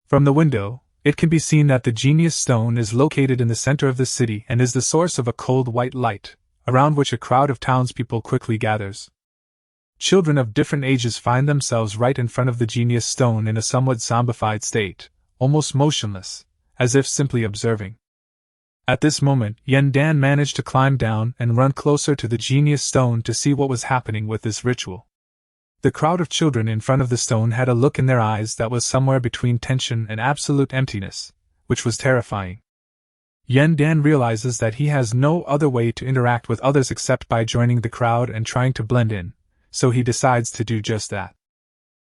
From the window, it can be seen that the genius stone is located in the center of the city and is the source of a cold white light, around which a crowd of townspeople quickly gathers. Children of different ages find themselves right in front of the genius stone in a somewhat zombified state, almost motionless, as if simply observing. At this moment, Yan Dan managed to climb down and run closer to the genius stone to see what was happening with this ritual. The crowd of children in front of the stone had a look in their eyes that was somewhere between tension and absolute emptiness, which was terrifying. Yan Dan realizes that he has no other way to interact with others except by joining the crowd and trying to blend in, so he decides to do just that.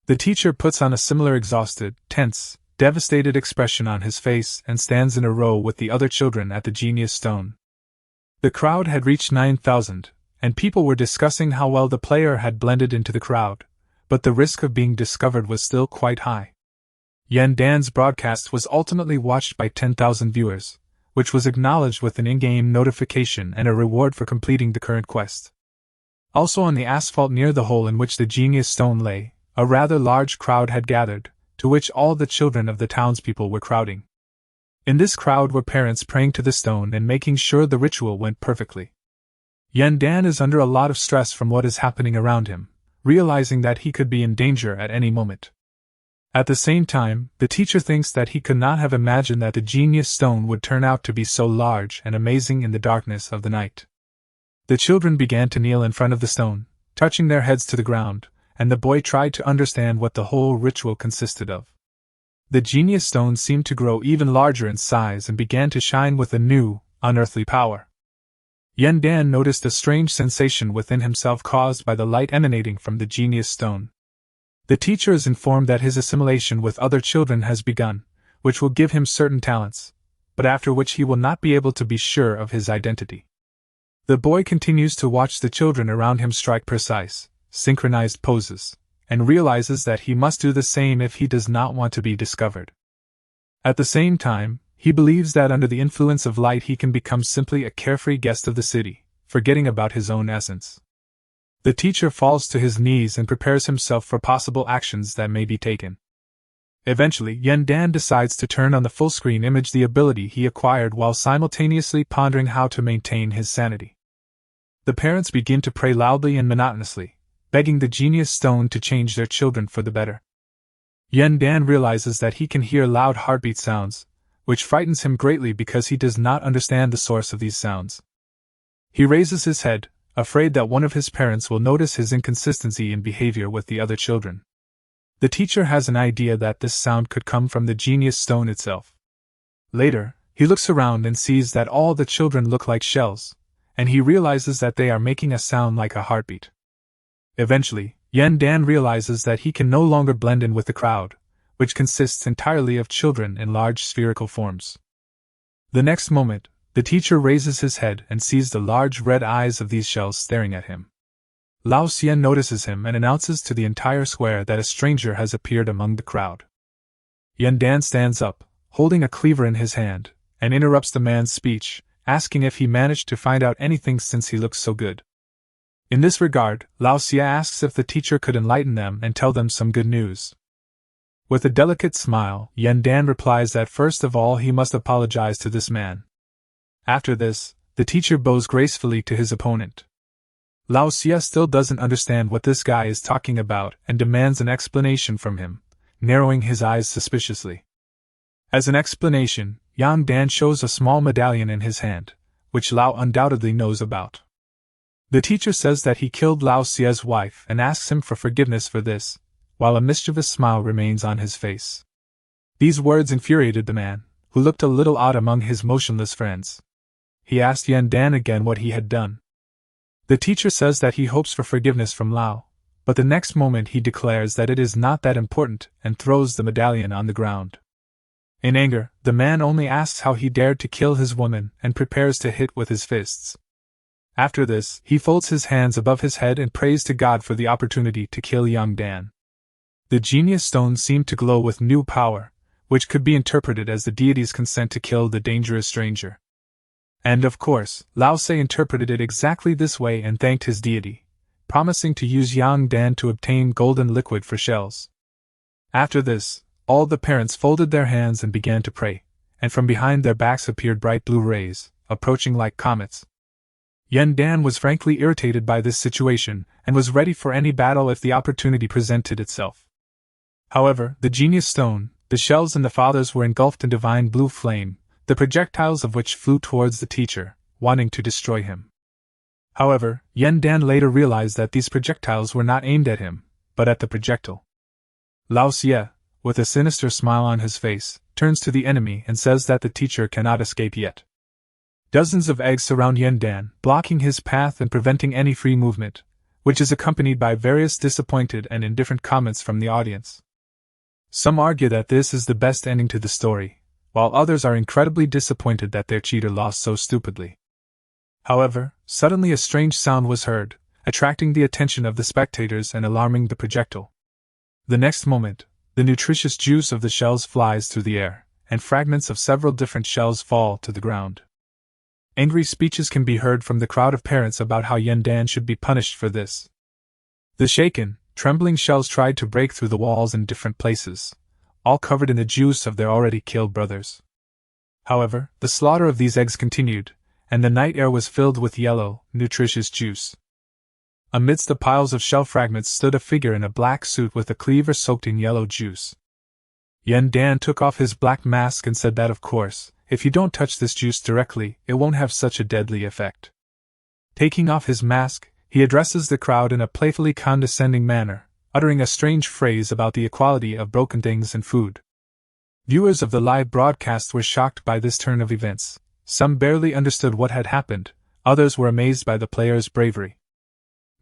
The teacher puts on a similar exhausted, tense, devastated expression on his face and stands in a row with the other children at the genius stone. The crowd had reached 9,000, and people were discussing how well the player had blended into the crowd, but the risk of being discovered was still quite high. Yan Dan's broadcast was ultimately watched by 10,000 viewers, which was acknowledged with an in-game notification and a reward for completing the current quest. Also on the asphalt near the hole in which the genius stone lay, a rather large crowd had gathered, to which all the children of the townspeople were crowding. In this crowd were parents praying to the stone and making sure the ritual went perfectly. Yan Dan is under a lot of stress from what is happening around him, realizing that he could be in danger at any moment. At the same time, the teacher thinks that he could not have imagined that the genius stone would turn out to be so large and amazing in the darkness of the night. The children began to kneel in front of the stone, touching their heads to the ground, and the boy tried to understand what the whole ritual consisted of. The genius stone seemed to grow even larger in size and began to shine with a new, unearthly power. Yan Dan noticed a strange sensation within himself caused by the light emanating from the genius stone. The teacher is informed that his assimilation with other children has begun, which will give him certain talents, but after which he will not be able to be sure of his identity. The boy continues to watch the children around him strike precise, synchronized poses, and realizes that he must do the same if he does not want to be discovered. At the same time, he believes that under the influence of light he can become simply a carefree guest of the city, forgetting about his own essence. The teacher falls to his knees and prepares himself for possible actions that may be taken. Eventually, Yan Dan decides to turn on the full-screen image, the ability he acquired while simultaneously pondering how to maintain his sanity. The parents begin to pray loudly and monotonously, begging the genius stone to change their children for the better. Yan Dan realizes that he can hear loud heartbeat sounds, which frightens him greatly because he does not understand the source of these sounds. He raises his head, afraid that one of his parents will notice his inconsistency in behavior with the other children. The teacher has an idea that this sound could come from the genius stone itself. Later, he looks around and sees that all the children look like shells, and he realizes that they are making a sound like a heartbeat. Eventually, Yan Dan realizes that he can no longer blend in with the crowd, which consists entirely of children in large spherical forms. The next moment, the teacher raises his head and sees the large red eyes of these shells staring at him. Lao Xian notices him and announces to the entire square that a stranger has appeared among the crowd. Yan Dan stands up, holding a cleaver in his hand, and interrupts the man's speech, asking if he managed to find out anything since he looks so good. In this regard, Lao Xia asks if the teacher could enlighten them and tell them some good news. With a delicate smile, Yan Dan replies that first of all he must apologize to this man. After this, the teacher bows gracefully to his opponent. Lao Xia still doesn't understand what this guy is talking about and demands an explanation from him, narrowing his eyes suspiciously. As an explanation, Yan Dan shows a small medallion in his hand, which Lao undoubtedly knows about. The teacher says that he killed Lao Xia's wife and asks him for forgiveness for this, while a mischievous smile remains on his face. These words infuriated the man, who looked a little odd among his motionless friends. He asked Yan Dan again what he had done. The teacher says that he hopes for forgiveness from Lao, but the next moment he declares that it is not that important and throws the medallion on the ground. In anger, the man only asks how he dared to kill his woman and prepares to hit with his fists. After this, he folds his hands above his head and prays to God for the opportunity to kill Yan Dan. The genius stone seemed to glow with new power, which could be interpreted as the deity's consent to kill the dangerous stranger. And of course, Lao Tse interpreted it exactly this way and thanked his deity, promising to use Yan Dan to obtain golden liquid for shells. After this, all the parents folded their hands and began to pray, and from behind their backs appeared bright blue rays, approaching like comets. Yan Dan was frankly irritated by this situation, and was ready for any battle if the opportunity presented itself. However, the genius stone, the shells and the fathers were engulfed in divine blue flame, the projectiles of which flew towards the teacher, wanting to destroy him. However, Yan Dan later realized that these projectiles were not aimed at him, but at the projectile. Lao Xie, with a sinister smile on his face, turns to the enemy and says that the teacher cannot escape yet. Dozens of eggs surround Yan Dan, blocking his path and preventing any free movement, which is accompanied by various disappointed and indifferent comments from the audience. Some argue that this is the best ending to the story, while others are incredibly disappointed that their cheater lost so stupidly. However, suddenly a strange sound was heard, attracting the attention of the spectators and alarming the projectile. The next moment, the nutritious juice of the shells flies through the air, and fragments of several different shells fall to the ground. Angry speeches can be heard from the crowd of parents about how Yandan should be punished for this. The shaken, trembling shells tried to break through the walls in different places, all covered in the juice of their already killed brothers. However, the slaughter of these eggs continued, and the night air was filled with yellow, nutritious juice. Amidst the piles of shell fragments stood a figure in a black suit with a cleaver soaked in yellow juice. Yandan took off his black mask and said that of course, if you don't touch this juice directly, it won't have such a deadly effect. Taking off his mask, he addresses the crowd in a playfully condescending manner, uttering a strange phrase about the equality of broken things and food. Viewers of the live broadcast were shocked by this turn of events. Some barely understood what had happened, others were amazed by the player's bravery.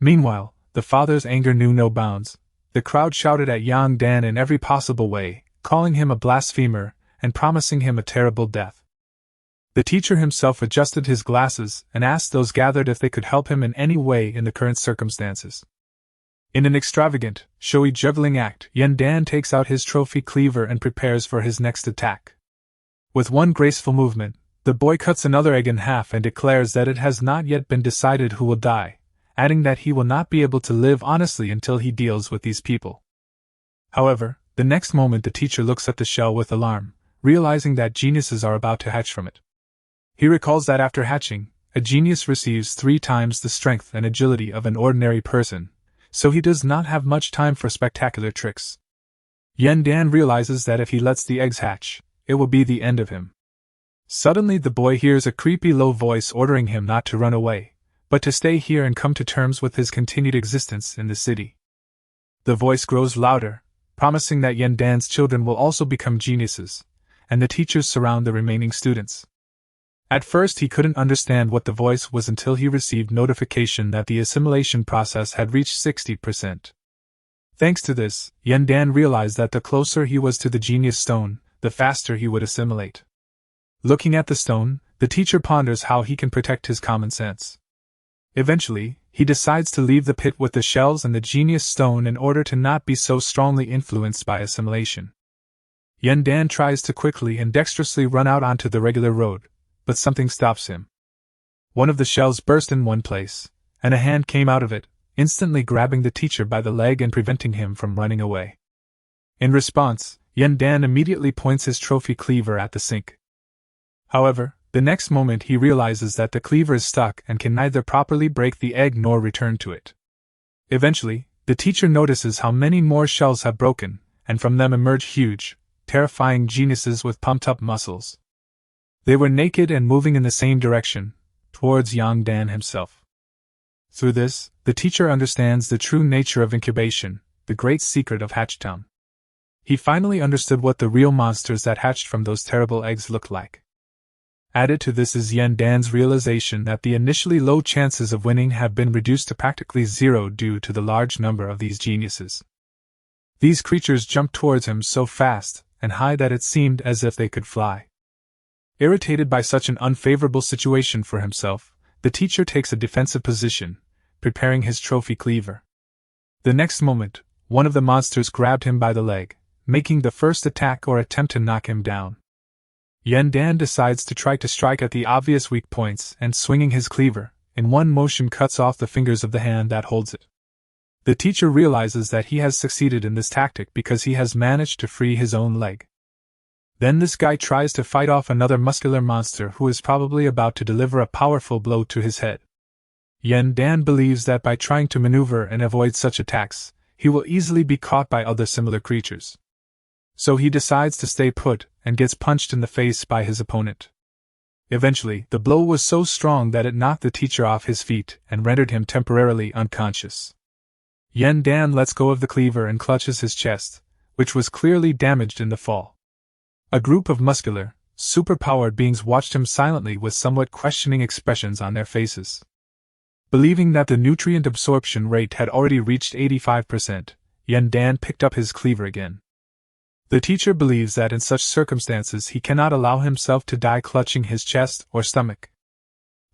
Meanwhile, the father's anger knew no bounds. The crowd shouted at Yang Dan in every possible way, calling him a blasphemer, and promising him a terrible death. The teacher himself adjusted his glasses and asked those gathered if they could help him in any way in the current circumstances. In an extravagant, showy juggling act, Yandan takes out his trophy cleaver and prepares for his next attack. With one graceful movement, the boy cuts another egg in half and declares that it has not yet been decided who will die, adding that he will not be able to live honestly until he deals with these people. However, the next moment the teacher looks at the shell with alarm, realizing that geniuses are about to hatch from it. He recalls that after hatching, a genius receives 3 times the strength and agility of an ordinary person, so he does not have much time for spectacular tricks. Yandan realizes that if he lets the eggs hatch, it will be the end of him. Suddenly the boy hears a creepy low voice ordering him not to run away, but to stay here and come to terms with his continued existence in the city. The voice grows louder, promising that Yandan's children will also become geniuses, and the teachers surround the remaining students. At first he couldn't understand what the voice was until he received notification that the assimilation process had reached 60%. Thanks to this, Yandan realized that the closer he was to the genius stone, the faster he would assimilate. Looking at the stone, the teacher ponders how he can protect his common sense. Eventually, he decides to leave the pit with the shells and the genius stone in order to not be so strongly influenced by assimilation. Yandan tries to quickly and dexterously run out onto the regular road, but something stops him. One of the shells burst in one place, and a hand came out of it, instantly grabbing the teacher by the leg and preventing him from running away. In response, Yandan immediately points his trophy cleaver at the sink. However, the next moment he realizes that the cleaver is stuck and can neither properly break the egg nor return to it. Eventually, the teacher notices how many more shells have broken, and from them emerge huge, terrifying geniuses with pumped-up muscles. They were naked and moving in the same direction, towards Yang Dan himself. Through this, the teacher understands the true nature of incubation, the great secret of Hatchtown. He finally understood what the real monsters that hatched from those terrible eggs looked like. Added to this is Yandan's realization that the initially low chances of winning have been reduced to practically zero due to the large number of these geniuses. These creatures jumped towards him so fast and high that it seemed as if they could fly. Irritated by such an unfavorable situation for himself, the teacher takes a defensive position, preparing his trophy cleaver. The next moment, one of the monsters grabbed him by the leg, making the first attack or attempt to knock him down. Yandan decides to try to strike at the obvious weak points and, swinging his cleaver, in one motion cuts off the fingers of the hand that holds it. The teacher realizes that he has succeeded in this tactic because he has managed to free his own leg. Then this guy tries to fight off another muscular monster who is probably about to deliver a powerful blow to his head. Yandan believes that by trying to maneuver and avoid such attacks, he will easily be caught by other similar creatures. So he decides to stay put and gets punched in the face by his opponent. Eventually, the blow was so strong that it knocked the teacher off his feet and rendered him temporarily unconscious. Yandan lets go of the cleaver and clutches his chest, which was clearly damaged in the fall. A group of muscular, superpowered beings watched him silently with somewhat questioning expressions on their faces. Believing that the nutrient absorption rate had already reached 85%, Yandan picked up his cleaver again. The teacher believes that in such circumstances he cannot allow himself to die clutching his chest or stomach.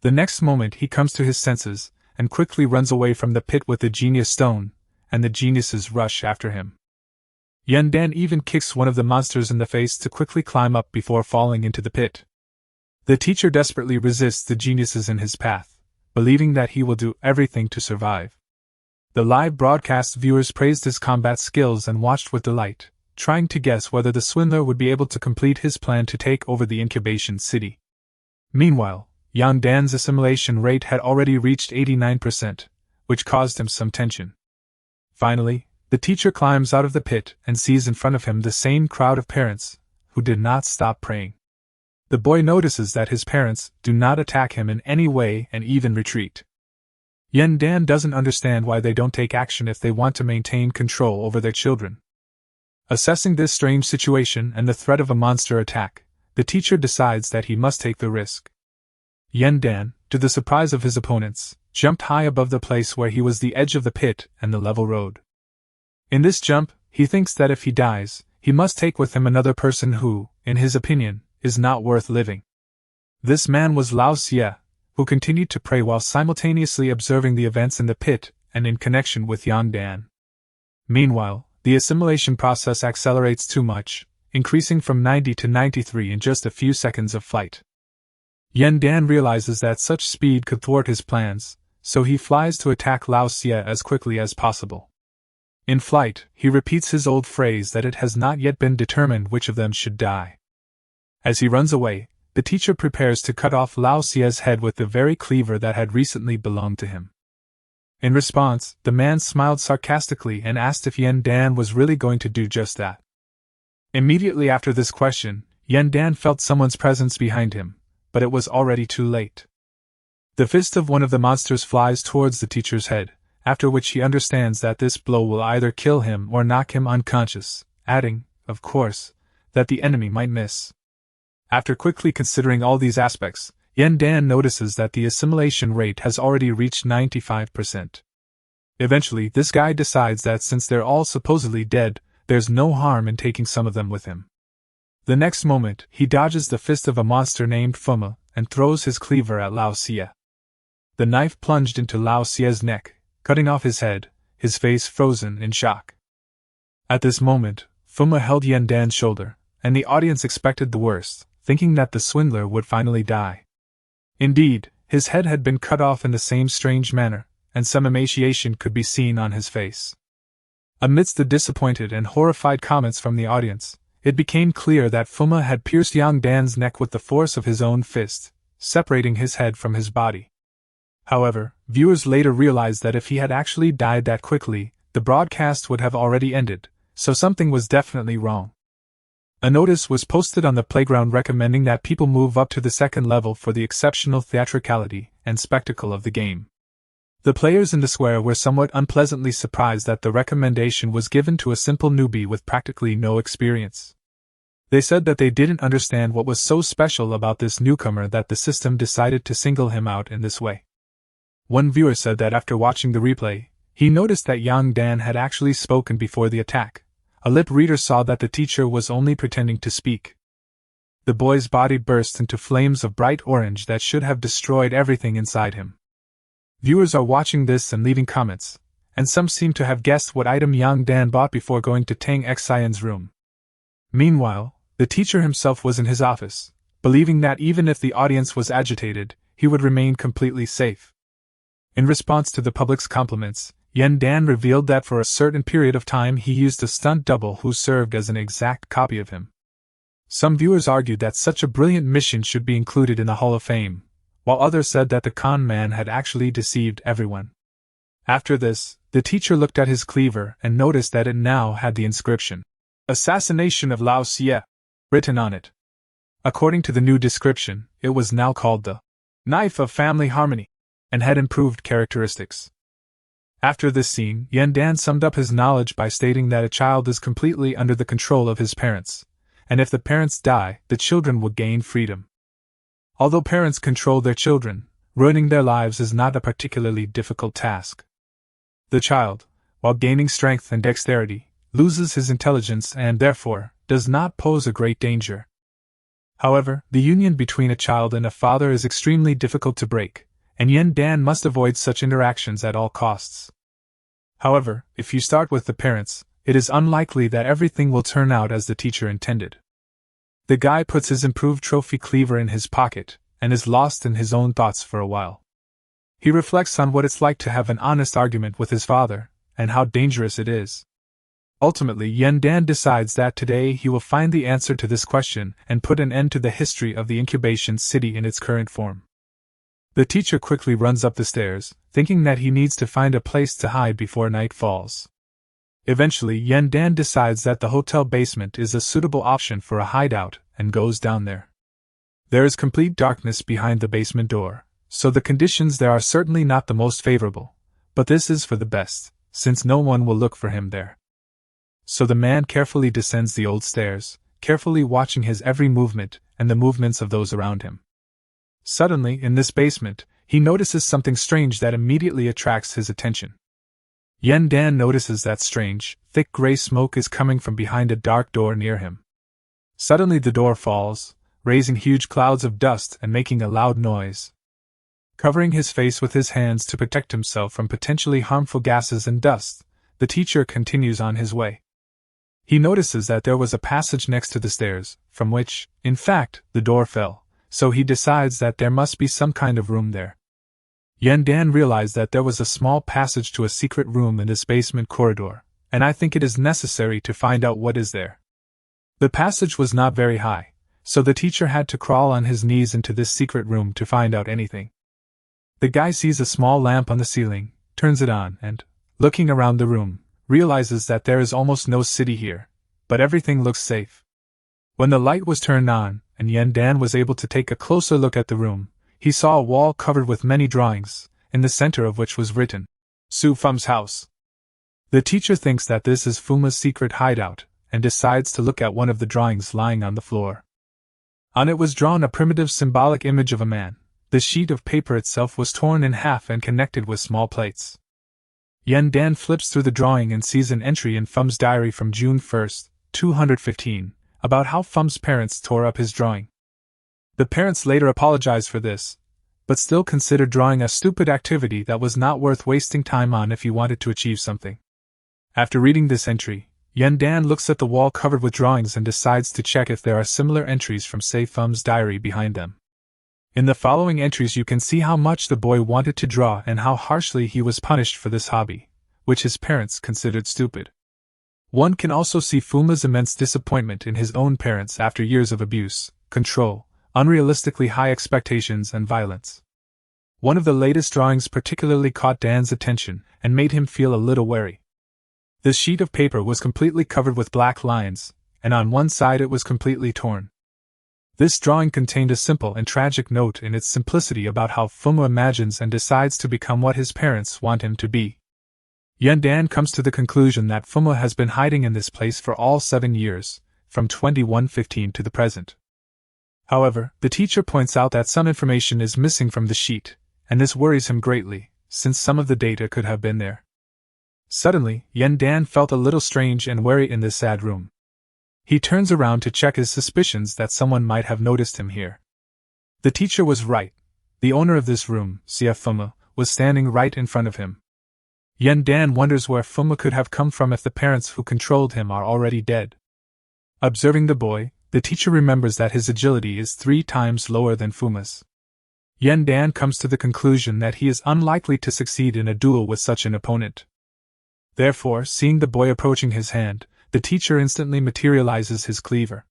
The next moment he comes to his senses, and quickly runs away from the pit with the genius stone, and the geniuses rush after him. Yundan even kicks one of the monsters in the face to quickly climb up before falling into the pit. The teacher desperately resists the geniuses in his path, believing that he will do everything to survive. The live broadcast viewers praised his combat skills and watched with delight, trying to guess whether the swindler would be able to complete his plan to take over the incubation city. Meanwhile, Yundan's assimilation rate had already reached 89%, which caused him some tension. Finally, the teacher climbs out of the pit and sees in front of him the same crowd of parents, who did not stop praying. The boy notices that his parents do not attack him in any way and even retreat. Yundan doesn't understand why they don't take action if they want to maintain control over their children. Assessing this strange situation and the threat of a monster attack, the teacher decides that he must take the risk. Yundan, to the surprise of his opponents, jumped high above the place where he was the edge of the pit and the level road. In this jump, he thinks that if he dies, he must take with him another person who, in his opinion, is not worth living. This man was Lao Xie, who continued to pray while simultaneously observing the events in the pit and in connection with Yundan. Meanwhile, the assimilation process accelerates too much, increasing from 90 to 93 in just a few seconds of flight. Yundan realizes that such speed could thwart his plans, so he flies to attack Lao Xie as quickly as possible. In flight, he repeats his old phrase that it has not yet been determined which of them should die. As he runs away, the teacher prepares to cut off Lao Xie's head with the very cleaver that had recently belonged to him. In response, the man smiled sarcastically and asked if Yundan was really going to do just that. Immediately after this question, Yundan felt someone's presence behind him, but it was already too late. The fist of one of the monsters flies towards the teacher's head, after which he understands that this blow will either kill him or knock him unconscious, adding, of course, that the enemy might miss. After quickly considering all these aspects, Yundan notices that the assimilation rate has already reached 95%. Eventually, this guy decides that since they're all supposedly dead, there's no harm in taking some of them with him. The next moment, he dodges the fist of a monster named Fuma and throws his cleaver at Lao Xie. The knife plunged into Lao Xie's neck, cutting off his head, his face frozen in shock. At this moment, Fuma held Yundan's shoulder, and the audience expected the worst, thinking that the swindler would finally die. Indeed, his head had been cut off in the same strange manner, and some emaciation could be seen on his face. Amidst the disappointed and horrified comments from the audience, it became clear that Fuma had pierced Yundan's neck with the force of his own fist, separating his head from his body. However, viewers later realized that if he had actually died that quickly, the broadcast would have already ended, so something was definitely wrong. A notice was posted on the playground recommending that people move up to the second level for the exceptional theatricality and spectacle of the game. The players in the square were somewhat unpleasantly surprised that the recommendation was given to a simple newbie with practically no experience. They said that they didn't understand what was so special about this newcomer that the system decided to single him out in this way. One viewer said that after watching the replay, he noticed that Yundan had actually spoken before the attack. A lip reader saw that the teacher was only pretending to speak. The boy's body burst into flames of bright orange that should have destroyed everything inside him. Viewers are watching this and leaving comments, and some seem to have guessed what item Yundan bought before going to Tang Xian's room. Meanwhile, the teacher himself was in his office, believing that even if the audience was agitated, he would remain completely safe. In response to the public's compliments, Yundan revealed that for a certain period of time he used a stunt double who served as an exact copy of him. Some viewers argued that such a brilliant mission should be included in the Hall of Fame, while others said that the con man had actually deceived everyone. After this, the teacher looked at his cleaver and noticed that it now had the inscription, "Assassination of Lao Xie," written on it. According to the new description, it was now called the Knife of Family Harmony, and had improved characteristics. After this scene, Yundan summed up his knowledge by stating that a child is completely under the control of his parents, and if the parents die, the children will gain freedom. Although parents control their children, ruining their lives is not a particularly difficult task. The child, while gaining strength and dexterity, loses his intelligence and, therefore, does not pose a great danger. However, the union between a child and a father is extremely difficult to break, and Yen Dan must avoid such interactions at all costs. However, if you start with the parents, it is unlikely that everything will turn out as the teacher intended. The guy puts his improved trophy cleaver in his pocket, and is lost in his own thoughts for a while. He reflects on what it's like to have an honest argument with his father, and how dangerous it is. Ultimately, Yen Dan decides that today he will find the answer to this question and put an end to the history of the incubation city in its current form. The teacher quickly runs up the stairs, thinking that he needs to find a place to hide before night falls. Eventually, Yen Dan decides that the hotel basement is a suitable option for a hideout and goes down there. There is complete darkness behind the basement door, so the conditions there are certainly not the most favorable, but this is for the best, since no one will look for him there. So the man carefully descends the old stairs, carefully watching his every movement and the movements of those around him. Suddenly, in this basement, he notices something strange that immediately attracts his attention. Yen Dan notices that strange, thick gray smoke is coming from behind a dark door near him. Suddenly the door falls, raising huge clouds of dust and making a loud noise. Covering his face with his hands to protect himself from potentially harmful gases and dust, the teacher continues on his way. He notices that there was a passage next to the stairs, from which, in fact, the door fell, so he decides that there must be some kind of room there. Yen Dan realized that there was a small passage to a secret room in this basement corridor, and I think it is necessary to find out what is there. The passage was not very high, so the teacher had to crawl on his knees into this secret room to find out anything. The guy sees a small lamp on the ceiling, turns it on, and, looking around the room, realizes that there is almost no city here, but everything looks safe. When the light was turned on, and Yen Dan was able to take a closer look at the room, he saw a wall covered with many drawings, in the center of which was written, Su Fum's house. The teacher thinks that this is Fuma's secret hideout, and decides to look at one of the drawings lying on the floor. On it was drawn a primitive symbolic image of a man. The sheet of paper itself was torn in half and connected with small plates. Yen Dan flips through the drawing and sees an entry in Fum's diary from June 1, 215, about how Fum's parents tore up his drawing. The parents later apologized for this, but still considered drawing a stupid activity that was not worth wasting time on if you wanted to achieve something. After reading this entry, Yen Dan looks at the wall covered with drawings and decides to check if there are similar entries from say Fum's diary behind them. In the following entries you can see how much the boy wanted to draw and how harshly he was punished for this hobby, which his parents considered stupid. One can also see Fuma's immense disappointment in his own parents after years of abuse, control, unrealistically high expectations and violence. One of the latest drawings particularly caught Dan's attention and made him feel a little wary. The sheet of paper was completely covered with black lines, and on one side it was completely torn. This drawing contained a simple and tragic note in its simplicity about how Fuma imagines and decides to become what his parents want him to be. Yen Dan comes to the conclusion that Fuma has been hiding in this place for all 7 years, from 2115 to the present. However, the teacher points out that some information is missing from the sheet, and this worries him greatly, since some of the data could have been there. Suddenly, Yen Dan felt a little strange and wary in this sad room. He turns around to check his suspicions that someone might have noticed him here. The teacher was right. The owner of this room, CF Fuma, was standing right in front of him. Yen Dan wonders where Fuma could have come from if the parents who controlled him are already dead. Observing the boy, the teacher remembers that his agility is 3 times lower than Fuma's. Yen Dan comes to the conclusion that he is unlikely to succeed in a duel with such an opponent. Therefore, seeing the boy approaching his hand, the teacher instantly materializes his cleaver.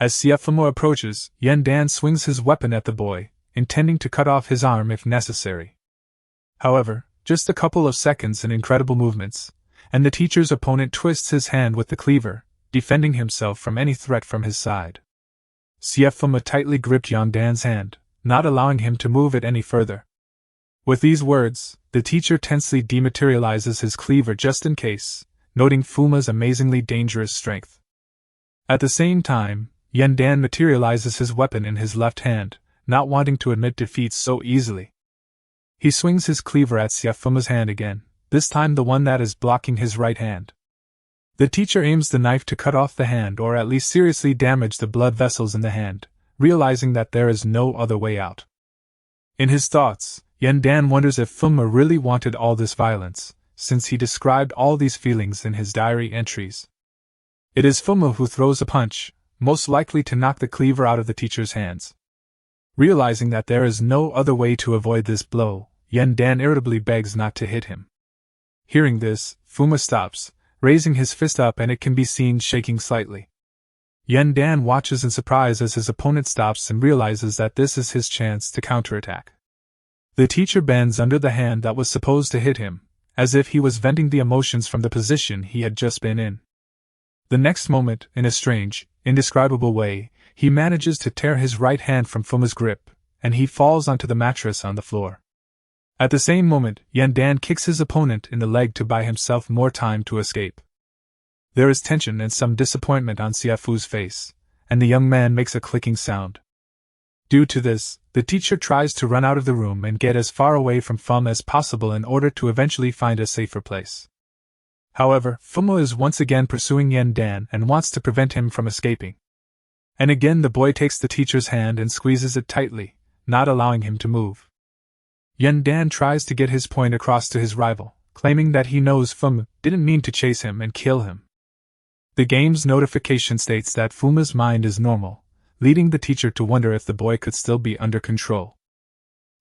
As CF Fuma approaches, Yen Dan swings his weapon at the boy, intending to cut off his arm if necessary. However, just a couple of seconds and incredible movements, and the teacher's opponent twists his hand with the cleaver, defending himself from any threat from his side. CF Fuma tightly gripped Yen Dan's hand, not allowing him to move it any further. With these words, the teacher tensely dematerializes his cleaver just in case, noting Fuma's amazingly dangerous strength. At the same time, Yen Dan materializes his weapon in his left hand, not wanting to admit defeat so easily. He swings his cleaver at CF Fuma's hand again, this time the one that is blocking his right hand. The teacher aims the knife to cut off the hand or at least seriously damage the blood vessels in the hand, realizing that there is no other way out. In his thoughts, Dan wonders if Fuma really wanted all this violence, since he described all these feelings in his diary entries. It is Fuma who throws a punch, most likely to knock the cleaver out of the teacher's hands. Realizing that there is no other way to avoid this blow, Dan irritably begs not to hit him. Hearing this, Fuma stops, raising his fist up, and it can be seen shaking slightly. Dan watches in surprise as his opponent stops and realizes that this is his chance to counterattack. The teacher bends under the hand that was supposed to hit him, as if he was venting the emotions from the position he had just been in. The next moment, in a strange, indescribable way, he manages to tear his right hand from Fuma's grip, and he falls onto the mattress on the floor. At the same moment, Dan kicks his opponent in the leg to buy himself more time to escape. There is tension and some disappointment on Siafu's face, and the young man makes a clicking sound. Due to this, the teacher tries to run out of the room and get as far away from Fuma as possible in order to eventually find a safer place. However, Fuma is once again pursuing Dan and wants to prevent him from escaping. And again the boy takes the teacher's hand and squeezes it tightly, not allowing him to move. Dan tries to get his point across to his rival, claiming that he knows Fuma didn't mean to chase him and kill him. The game's notification states that Fuma's mind is normal, leading the teacher to wonder if the boy could still be under control.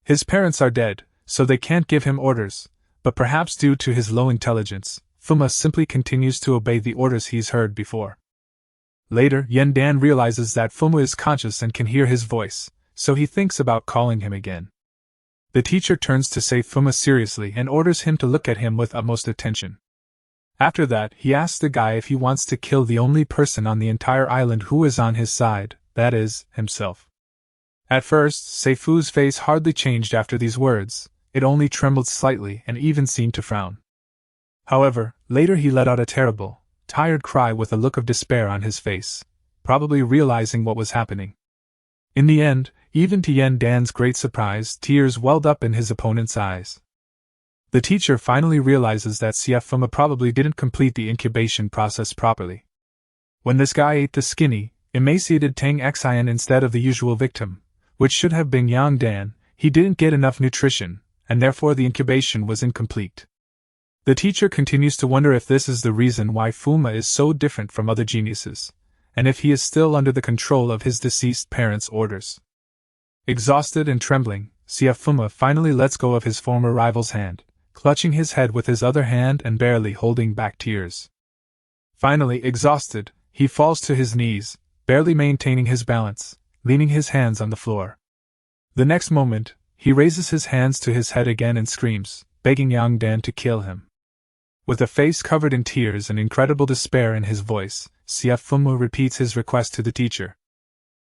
His parents are dead, so they can't give him orders, but perhaps due to his low intelligence, Fuma simply continues to obey the orders he's heard before. Later, Dan realizes that Fuma is conscious and can hear his voice, so he thinks about calling him again. The teacher turns to say Fuma seriously and orders him to look at him with utmost attention. After that, he asks the guy if he wants to kill the only person on the entire island who is on his side, that is, himself. At first, Seifu's face hardly changed after these words, it only trembled slightly and even seemed to frown. However, later he let out a terrible, tired cry with a look of despair on his face, probably realizing what was happening. In the end, even to Dan's great surprise, tears welled up in his opponent's eyes. The teacher finally realizes that Fuma probably didn't complete the incubation process properly. When this guy ate the skinny, emaciated Tang Xian instead of the usual victim, which should have been Yang Dan, he didn't get enough nutrition, and therefore the incubation was incomplete. The teacher continues to wonder if this is the reason why Fuma is so different from other geniuses, and if he is still under the control of his deceased parents' orders. Exhausted and trembling, Fuma finally lets go of his former rival's hand, clutching his head with his other hand and barely holding back tears. Finally exhausted, he falls to his knees, barely maintaining his balance, leaning his hands on the floor. The next moment, he raises his hands to his head again and screams, begging Yang Dan to kill him. With a face covered in tears and incredible despair in his voice, Fuma repeats his request to the teacher.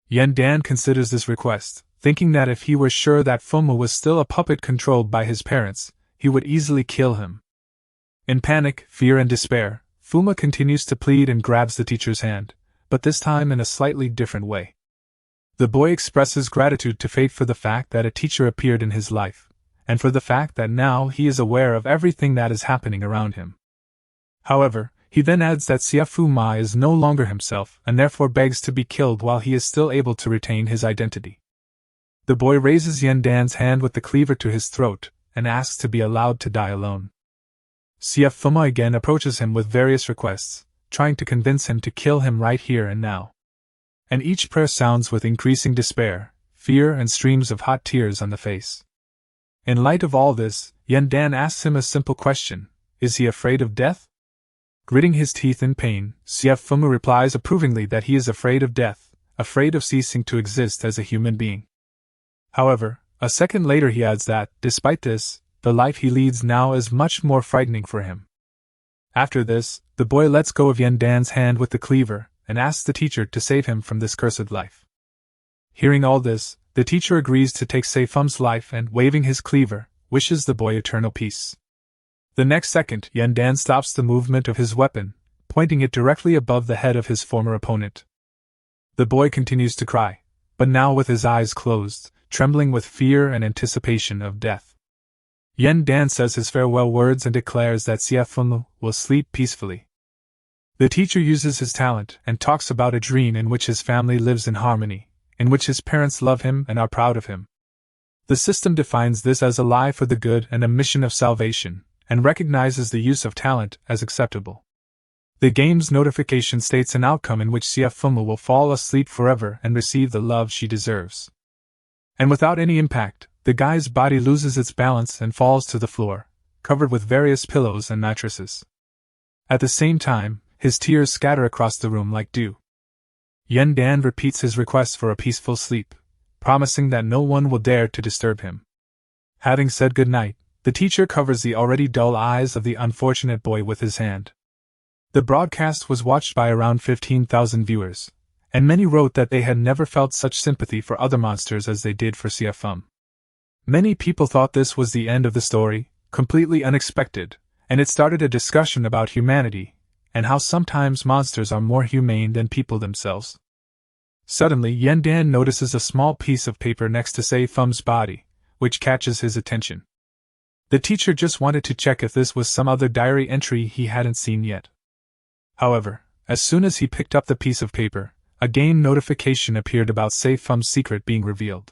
Dan considers this request, thinking that if he were sure that Fuma was still a puppet controlled by his parents, he would easily kill him. In panic, fear and despair, Fuma continues to plead and grabs the teacher's hand, but this time in a slightly different way. The boy expresses gratitude to fate for the fact that a teacher appeared in his life, and for the fact that now he is aware of everything that is happening around him. However, he then adds that Fuma is no longer himself and therefore begs to be killed while he is still able to retain his identity. The boy raises Dan's hand with the cleaver to his throat and asks to be allowed to die alone. Fuma again approaches him with various requests, trying to convince him to kill him right here and now. And each prayer sounds with increasing despair, fear and streams of hot tears on the face. In light of all this, Dan asks him a simple question: is he afraid of death? Gritting his teeth in pain, Fuma replies approvingly that he is afraid of death, afraid of ceasing to exist as a human being. However, a second later he adds that, despite this, the life he leads now is much more frightening for him. After this, the boy lets go of Dan's hand with the cleaver, and asks the teacher to save him from this cursed life. Hearing all this, the teacher agrees to take Seifu's life and, waving his cleaver, wishes the boy eternal peace. The next second, Dan stops the movement of his weapon, pointing it directly above the head of his former opponent. The boy continues to cry, but now with his eyes closed, trembling with fear and anticipation of death. Dan says his farewell words and declares that Fuma will sleep peacefully. The teacher uses his talent and talks about a dream in which his family lives in harmony, in which his parents love him and are proud of him. The system defines this as a lie for the good and a mission of salvation, and recognizes the use of talent as acceptable. The game's notification states an outcome in which Siafuma will fall asleep forever and receive the love she deserves. And without any impact, the guy's body loses its balance and falls to the floor, covered with various pillows and mattresses. At the same time, his tears scatter across the room like dew. Yen Dan repeats his request for a peaceful sleep, promising that no one will dare to disturb him. Having said good night, the teacher covers the already dull eyes of the unfortunate boy with his hand. The broadcast was watched by around 15,000 viewers, and many wrote that they had never felt such sympathy for other monsters as they did for Siafum. Many people thought this was the end of the story, completely unexpected, and it started a discussion about humanity, and how sometimes monsters are more humane than people themselves. Suddenly Yen Dan notices a small piece of paper next to Sei Fum's body, which catches his attention. The teacher just wanted to check if this was some other diary entry he hadn't seen yet. However, as soon as he picked up the piece of paper, a game notification appeared about Sei Fum's secret being revealed.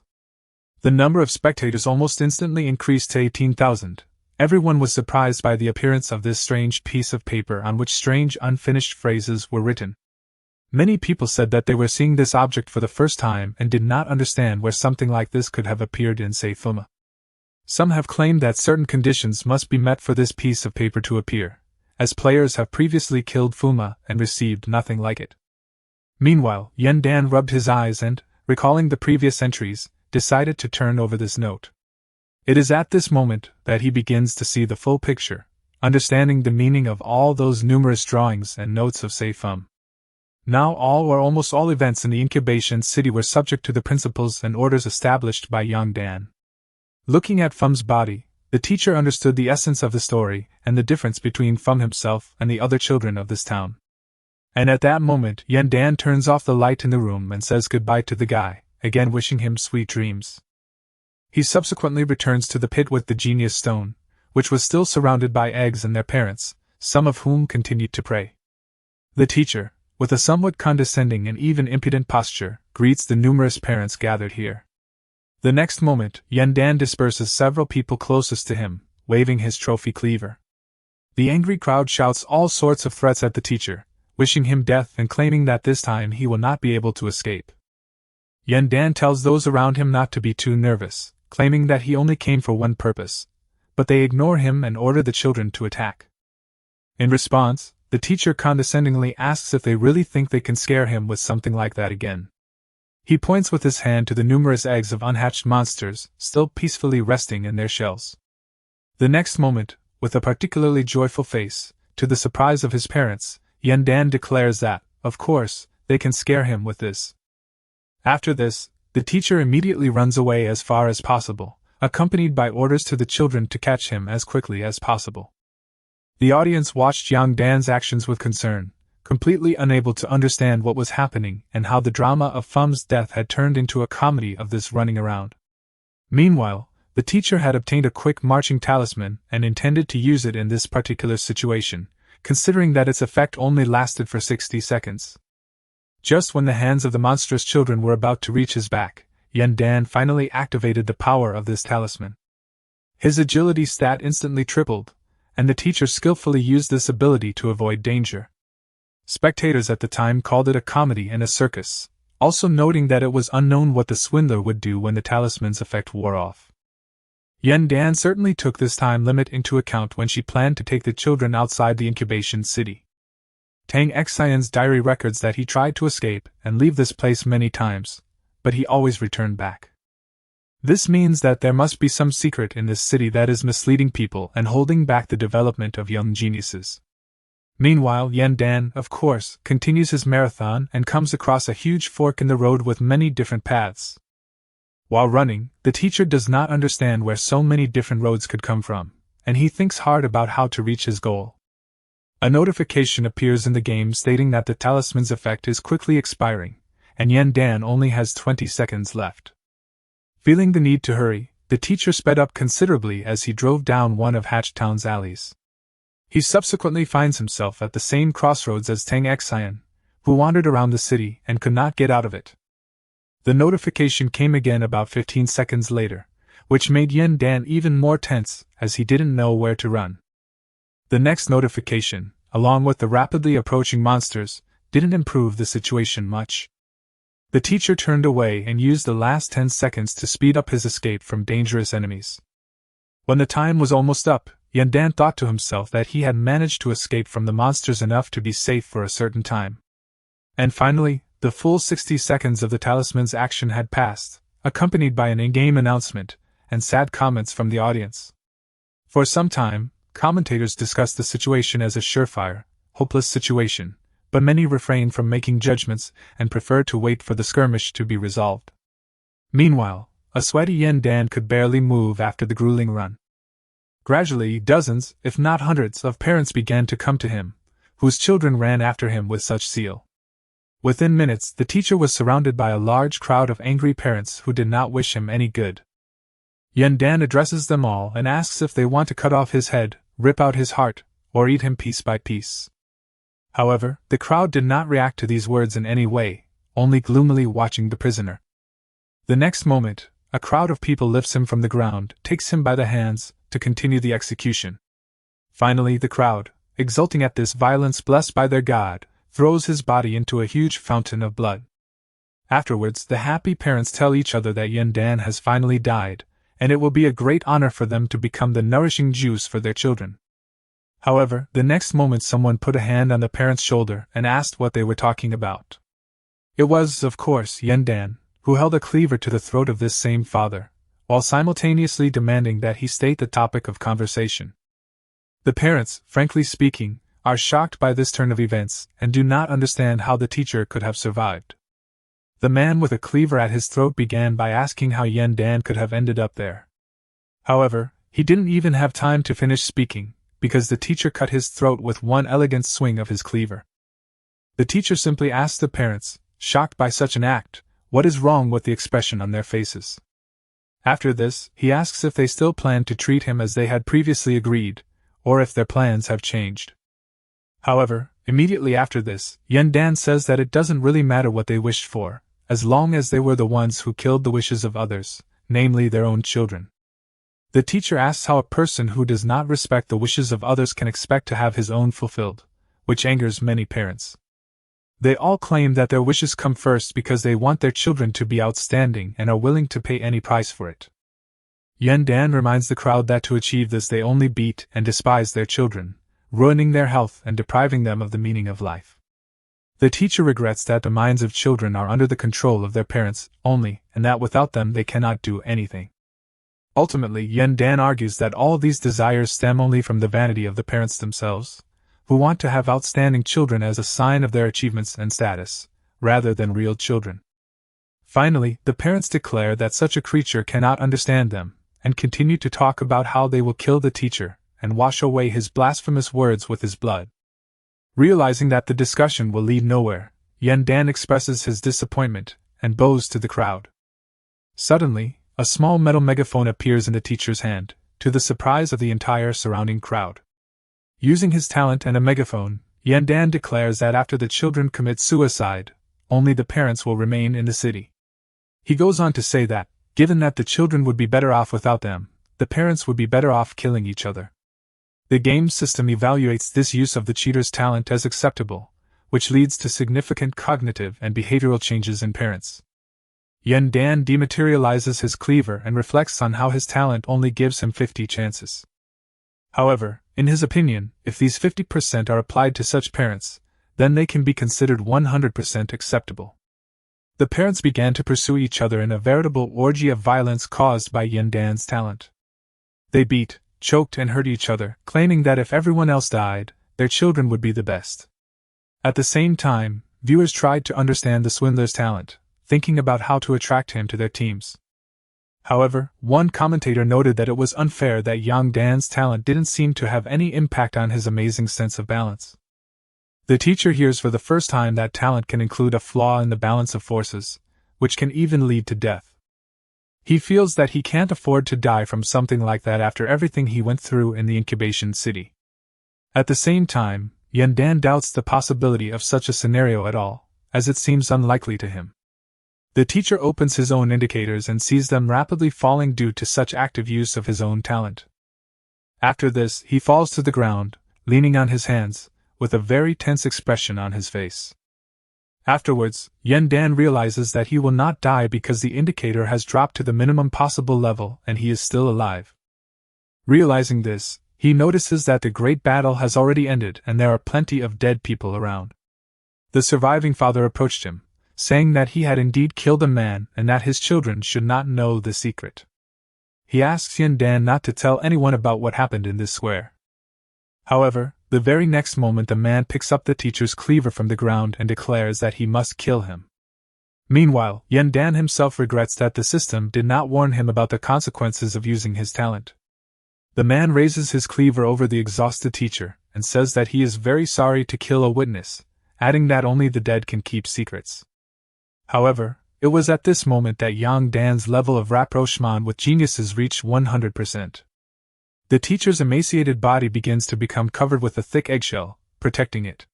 The number of spectators almost instantly increased to 18,000. Everyone was surprised by the appearance of this strange piece of paper on which strange unfinished phrases were written. Many people said that they were seeing this object for the first time and did not understand where something like this could have appeared in Seifuma. Some have claimed that certain conditions must be met for this piece of paper to appear, as players have previously killed Fuma and received nothing like it. Meanwhile, Yen Dan rubbed his eyes and, recalling the previous entries, decided to turn over this note. It is at this moment that he begins to see the full picture, understanding the meaning of all those numerous drawings and notes of Seifum. Now all or almost all events in the incubation city were subject to the principles and orders established by Yang Dan. Looking at Fum's body, the teacher understood the essence of the story and the difference between Fum himself and the other children of this town. And at that moment Yen Dan turns off the light in the room and says goodbye to the guy, again wishing him sweet dreams. He subsequently returns to the pit with the genius stone, which was still surrounded by eggs and their parents, some of whom continued to pray. The teacher, with a somewhat condescending and even impudent posture, greets the numerous parents gathered here. The next moment, Yen Dan disperses several people closest to him, waving his trophy cleaver. The angry crowd shouts all sorts of threats at the teacher, wishing him death and claiming that this time he will not be able to escape. Yen Dan tells those around him not to be too nervous, claiming that he only came for one purpose, but they ignore him and order the children to attack. In response, the teacher condescendingly asks if they really think they can scare him with something like that again. He points with his hand to the numerous eggs of unhatched monsters, still peacefully resting in their shells. The next moment, with a particularly joyful face, to the surprise of his parents, Yen Dan declares that, of course, they can scare him with this. After this, the teacher immediately runs away as far as possible, accompanied by orders to the children to catch him as quickly as possible. The audience watched Yang Dan's actions with concern, completely unable to understand what was happening and how the drama of Fum's death had turned into a comedy of this running around. Meanwhile, the teacher had obtained a quick marching talisman and intended to use it in this particular situation, considering that its effect only lasted for 60 seconds. Just when the hands of the monstrous children were about to reach his back, Yen Dan finally activated the power of this talisman. His agility stat instantly tripled, and the teacher skillfully used this ability to avoid danger. Spectators at the time called it a comedy and a circus, also noting that it was unknown what the swindler would do when the talisman's effect wore off. Yen Dan certainly took this time limit into account when she planned to take the children outside the incubation city. Tang Xian's diary records that he tried to escape and leave this place many times, but he always returned back. This means that there must be some secret in this city that is misleading people and holding back the development of young geniuses. Meanwhile, Yen Dan, of course, continues his marathon and comes across a huge fork in the road with many different paths. While running, the teacher does not understand where so many different roads could come from, and he thinks hard about how to reach his goal. A notification appears in the game stating that the talisman's effect is quickly expiring, and Yen Dan only has 20 seconds left. Feeling the need to hurry, the teacher sped up considerably as he drove down one of Hatchtown's alleys. He subsequently finds himself at the same crossroads as Tang Xian, who wandered around the city and could not get out of it. The notification came again about 15 seconds later, which made Yan Dan even more tense as he didn't know where to run. The next notification, along with the rapidly approaching monsters, didn't improve the situation much. The teacher turned away and used the last 10 seconds to speed up his escape from dangerous enemies. When the time was almost up, Yan Dan thought to himself that he had managed to escape from the monsters enough to be safe for a certain time. And finally, the full 60 seconds of the talisman's action had passed, accompanied by an in-game announcement and sad comments from the audience. For some time, commentators discussed the situation as a surefire, hopeless situation, but many refrained from making judgments and preferred to wait for the skirmish to be resolved. Meanwhile, a sweaty Yan Dan could barely move after the grueling run. Gradually, dozens, if not hundreds, of parents began to come to him, whose children ran after him with such zeal. Within minutes, the teacher was surrounded by a large crowd of angry parents who did not wish him any good. Yan Dan addresses them all and asks if they want to cut off his head, rip out his heart, or eat him piece by piece. However, the crowd did not react to these words in any way, only gloomily watching the prisoner. The next moment, a crowd of people lifts him from the ground, takes him by the hands, to continue the execution. Finally, the crowd, exulting at this violence blessed by their god, throws his body into a huge fountain of blood. Afterwards, the happy parents tell each other that Yan Dan has finally died, and it will be a great honor for them to become the nourishing juice for their children. However, the next moment someone put a hand on the parents' shoulder and asked what they were talking about. It was, of course, Yan Dan, who held a cleaver to the throat of this same father, while simultaneously demanding that he state the topic of conversation. The parents, frankly speaking, are shocked by this turn of events and do not understand how the teacher could have survived. The man with a cleaver at his throat began by asking how Yan Dan could have ended up there. However, he didn't even have time to finish speaking, because the teacher cut his throat with one elegant swing of his cleaver. The teacher simply asked the parents, shocked by such an act, what is wrong with the expression on their faces. After this, he asks if they still plan to treat him as they had previously agreed, or if their plans have changed. However, immediately after this, Yan Dan says that it doesn't really matter what they wished for, as long as they were the ones who killed the wishes of others, namely their own children. The teacher asks how a person who does not respect the wishes of others can expect to have his own fulfilled, which angers many parents. They all claim that their wishes come first because they want their children to be outstanding and are willing to pay any price for it. Yan Dan reminds the crowd that to achieve this they only beat and despise their children, ruining their health and depriving them of the meaning of life. The teacher regrets that the minds of children are under the control of their parents only, and that without them they cannot do anything. Ultimately, Yan Dan argues that all these desires stem only from the vanity of the parents themselves, who want to have outstanding children as a sign of their achievements and status, rather than real children. Finally, the parents declare that such a creature cannot understand them, and continue to talk about how they will kill the teacher and wash away his blasphemous words with his blood. Realizing that the discussion will lead nowhere, Yan Dan expresses his disappointment and bows to the crowd. Suddenly, a small metal megaphone appears in the teacher's hand, to the surprise of the entire surrounding crowd. Using his talent and a megaphone, Yan Dan declares that after the children commit suicide, only the parents will remain in the city. He goes on to say that, given that the children would be better off without them, the parents would be better off killing each other. The game system evaluates this use of the cheater's talent as acceptable, which leads to significant cognitive and behavioral changes in parents. Yan Dan dematerializes his cleaver and reflects on how his talent only gives him 50 chances. However, in his opinion, if these 50% are applied to such parents, then they can be considered 100% acceptable. The parents began to pursue each other in a veritable orgy of violence caused by Yan Dan's talent. They beat, choked and hurt each other, claiming that if everyone else died, their children would be the best. At the same time, viewers tried to understand the swindler's talent, thinking about how to attract him to their teams. However, one commentator noted that it was unfair that Yang Dan's talent didn't seem to have any impact on his amazing sense of balance. The teacher hears for the first time that talent can include a flaw in the balance of forces, which can even lead to death. He feels that he can't afford to die from something like that after everything he went through in the incubation city. At the same time, Yandan doubts the possibility of such a scenario at all, as it seems unlikely to him. The teacher opens his own indicators and sees them rapidly falling due to such active use of his own talent. After this, he falls to the ground, leaning on his hands, with a very tense expression on his face. Afterwards, Yandan realizes that he will not die because the indicator has dropped to the minimum possible level and he is still alive. Realizing this, he notices that the great battle has already ended and there are plenty of dead people around. The surviving father approached him, saying that he had indeed killed a man and that his children should not know the secret. He asks Yandan not to tell anyone about what happened in this square. However, the very next moment the man picks up the teacher's cleaver from the ground and declares that he must kill him. Meanwhile, Yandan himself regrets that the system did not warn him about the consequences of using his talent. The man raises his cleaver over the exhausted teacher and says that he is very sorry to kill a witness, adding that only the dead can keep secrets. However, it was at this moment that Yang Dan's level of rapprochement with geniuses reached 100%. The teacher's emaciated body begins to become covered with a thick eggshell, protecting it.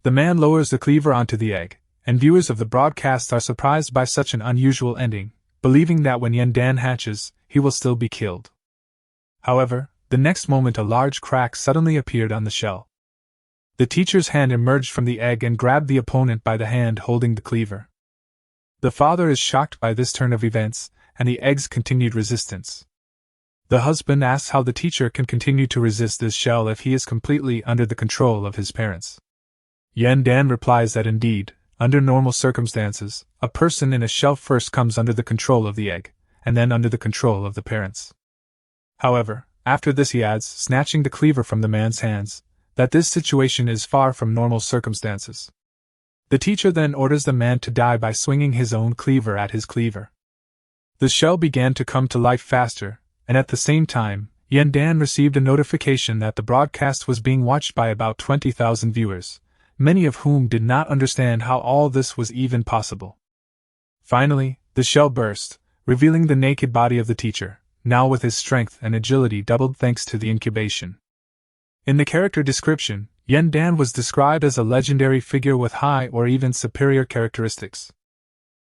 The man lowers the cleaver onto the egg, and viewers of the broadcast are surprised by such an unusual ending, believing that when Yandan hatches, he will still be killed. However, the next moment a large crack suddenly appeared on the shell. The teacher's hand emerged from the egg and grabbed the opponent by the hand holding the cleaver. The father is shocked by this turn of events, and the egg's continued resistance. The husband asks how the teacher can continue to resist this shell if he is completely under the control of his parents. Yandan replies that indeed, under normal circumstances, a person in a shell first comes under the control of the egg, and then under the control of the parents. However, after this he adds, snatching the cleaver from the man's hands, that this situation is far from normal circumstances. The teacher then orders the man to die by swinging his own cleaver at his cleaver. The shell began to come to life faster, and at the same time, Yandan received a notification that the broadcast was being watched by about 20,000 viewers, many of whom did not understand how all this was even possible. Finally, the shell burst, revealing the naked body of the teacher, now with his strength and agility doubled thanks to the incubation. In the character description, Yandan was described as a legendary figure with high or even superior characteristics.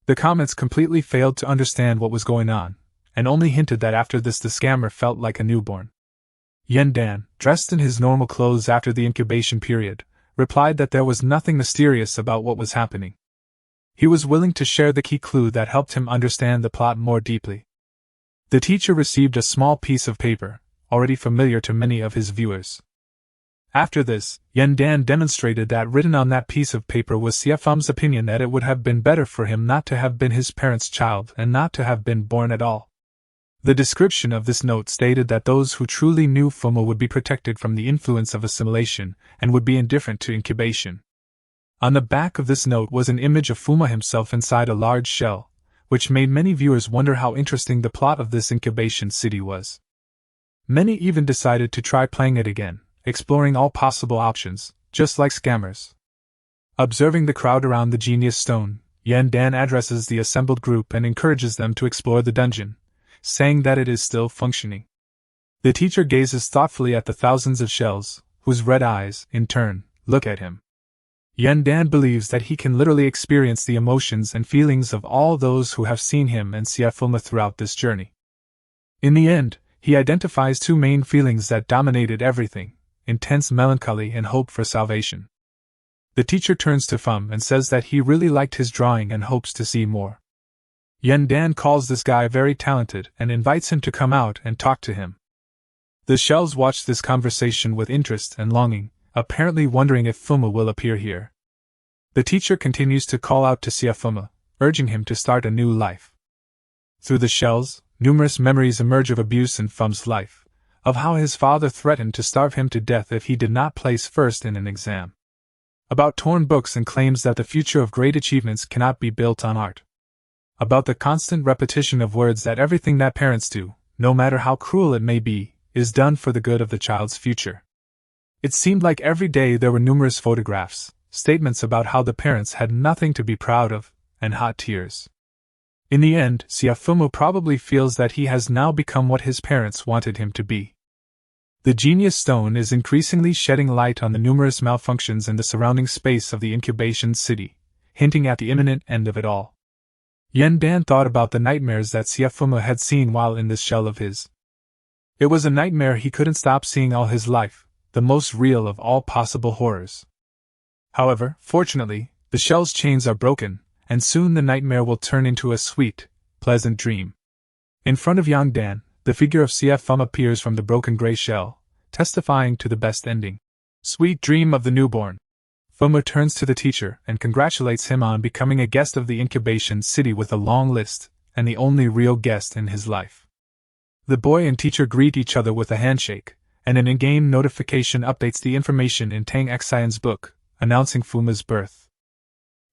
The comments completely failed to understand what was going on, and only hinted that after this the scammer felt like a newborn. Yandan, dressed in his normal clothes after the incubation period, replied that there was nothing mysterious about what was happening. He was willing to share the key clue that helped him understand the plot more deeply. The teacher received a small piece of paper, already familiar to many of his viewers. After this, Yandan demonstrated that written on that piece of paper was Siafum's opinion that it would have been better for him not to have been his parents' child and not to have been born at all. The description of this note stated that those who truly knew Fuma would be protected from the influence of assimilation and would be indifferent to incubation. On the back of this note was an image of Fuma himself inside a large shell, which made many viewers wonder how interesting the plot of this incubation city was. Many even decided to try playing it again, exploring all possible options, just like scammers. Observing the crowd around the Genius Stone, Yandan addresses the assembled group and encourages them to explore the dungeon, saying that it is still functioning. The teacher gazes thoughtfully at the thousands of shells, whose red eyes, in turn, look at him. Yandan believes that he can literally experience the emotions and feelings of all those who have seen him and Siafuma throughout this journey. In the end, he identifies two main feelings that dominated everything: intense melancholy and hope for salvation. The teacher turns to Fum and says that he really liked his drawing and hopes to see more. Yandan calls this guy very talented and invites him to come out and talk to him. The shells watch this conversation with interest and longing, apparently wondering if Fuma will appear here. The teacher continues to call out to Siafuma, urging him to start a new life. Through the shells, numerous memories emerge of abuse in Fum's life, of how his father threatened to starve him to death if he did not place first in an exam. About torn books and claims that the future of great achievements cannot be built on art. About the constant repetition of words that everything that parents do, no matter how cruel it may be, is done for the good of the child's future. It seemed like every day there were numerous photographs, statements about how the parents had nothing to be proud of, and hot tears. In the end, Siafuma probably feels that he has now become what his parents wanted him to be. The genius stone is increasingly shedding light on the numerous malfunctions in the surrounding space of the incubation city, hinting at the imminent end of it all. Dan thought about the nightmares that Fuma had seen while in this shell of his. It was a nightmare he couldn't stop seeing all his life, the most real of all possible horrors. However, fortunately, the shell's chains are broken, and soon the nightmare will turn into a sweet, pleasant dream. In front of Dan, the figure of Fuma appears from the broken gray shell, testifying to the best ending. Sweet dream of the newborn. Fuma turns to the teacher and congratulates him on becoming a guest of the incubation city with a long list, and the only real guest in his life. The boy and teacher greet each other with a handshake, and an in-game notification updates the information in Tang Xian's book, announcing Fuma's birth.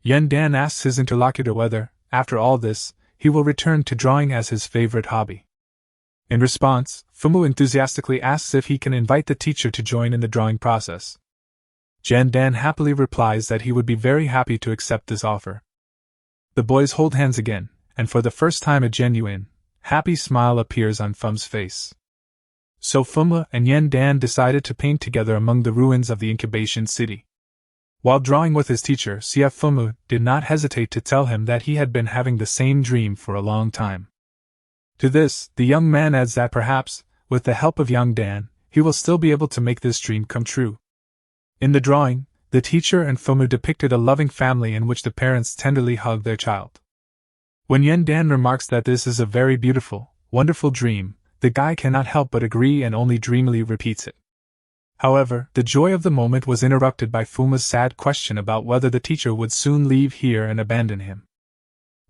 Dan asks his interlocutor whether, after all this, he will return to drawing as his favorite hobby. In response, Fuma enthusiastically asks if he can invite the teacher to join in the drawing process. Dan happily replies that he would be very happy to accept this offer. The boys hold hands again, and for the first time a genuine, happy smile appears on Fuma's face. So Fuma and Dan decided to paint together among the ruins of the incubation city. While drawing with his teacher, Fuma did not hesitate to tell him that he had been having the same dream for a long time. To this, the young man adds that perhaps, with the help of Dan, he will still be able to make this dream come true. In the drawing, the teacher and Fuma depicted a loving family in which the parents tenderly hug their child. When Dan remarks that this is a very beautiful, wonderful dream, the guy cannot help but agree and only dreamily repeats it. However, the joy of the moment was interrupted by Fuma's sad question about whether the teacher would soon leave here and abandon him.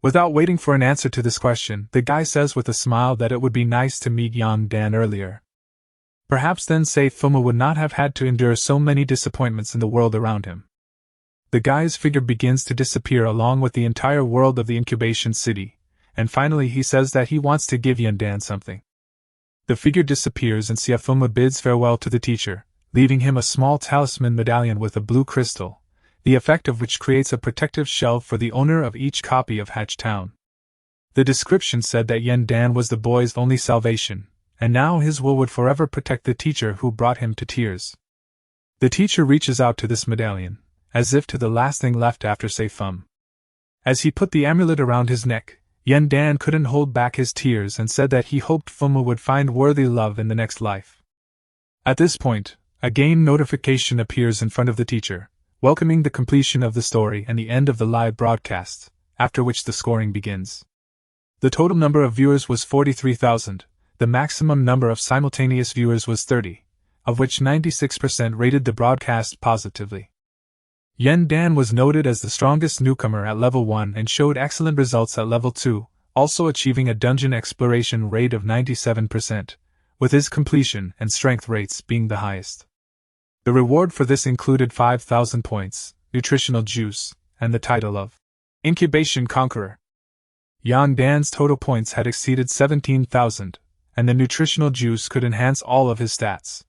Without waiting for an answer to this question, the guy says with a smile that it would be nice to meet Dan earlier. Perhaps then Fuma would not have had to endure so many disappointments in the world around him. The guy's figure begins to disappear along with the entire world of the incubation city, and finally he says that he wants to give Dan something. The figure disappears and Fuma bids farewell to the teacher, leaving him a small talisman medallion with a blue crystal, the effect of which creates a protective shell for the owner of each copy of Hatch Town. The description said that Dan was the boy's only salvation, and now his will would forever protect the teacher who brought him to tears. The teacher reaches out to this medallion, as if to the last thing left after Fuma. As he put the amulet around his neck, Dan couldn't hold back his tears and said that he hoped Fuma would find worthy love in the next life. At this point, a game notification appears in front of the teacher, welcoming the completion of the story and the end of the live broadcast, after which the scoring begins. The total number of viewers was 43,000, the maximum number of simultaneous viewers was 30, of which 96% rated the broadcast positively. Dan was noted as the strongest newcomer at level 1 and showed excellent results at level 2, also achieving a dungeon exploration rate of 97%, with his completion and strength rates being the highest. The reward for this included 5,000 points, nutritional juice, and the title of Incubation Conqueror. Dan's total points had exceeded 17,000, and the nutritional juice could enhance all of his stats.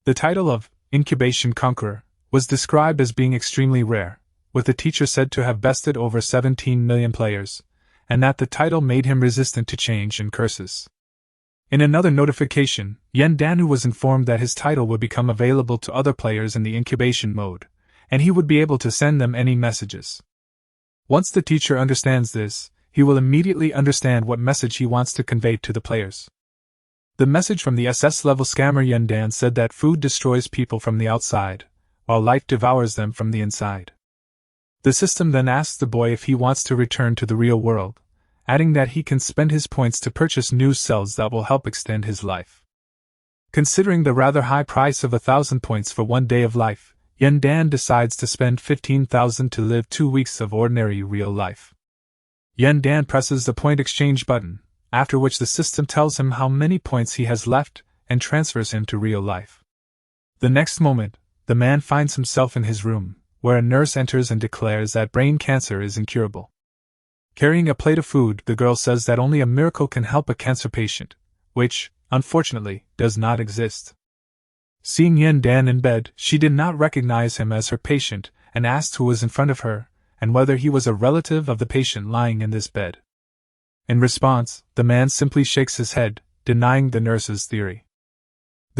The title of Incubation Conqueror was described as being extremely rare, with the teacher said to have bested over 17 million players, and that the title made him resistant to change and curses. In another notification, Dan was informed that his title would become available to other players in the incubation mode, and he would be able to send them any messages. Once the teacher understands this, he will immediately understand what message he wants to convey to the players. The message from the SS-level scammer Dan said that food destroys people from the outside, while life devours them from the inside. The system then asks the boy if he wants to return to the real world, adding that he can spend his points to purchase new cells that will help extend his life. Considering the rather high price of 1,000 points for 1 day of life, Dan decides to spend 15,000 to live 2 weeks of ordinary real life. Dan presses the point exchange button, after which the system tells him how many points he has left and transfers him to real life. The next moment, the man finds himself in his room, where a nurse enters and declares that brain cancer is incurable. Carrying a plate of food, the girl says that only a miracle can help a cancer patient, which, unfortunately, does not exist. Seeing Dan in bed, she did not recognize him as her patient and asked who was in front of her, and whether he was a relative of the patient lying in this bed. In response, the man simply shakes his head, denying the nurse's theory.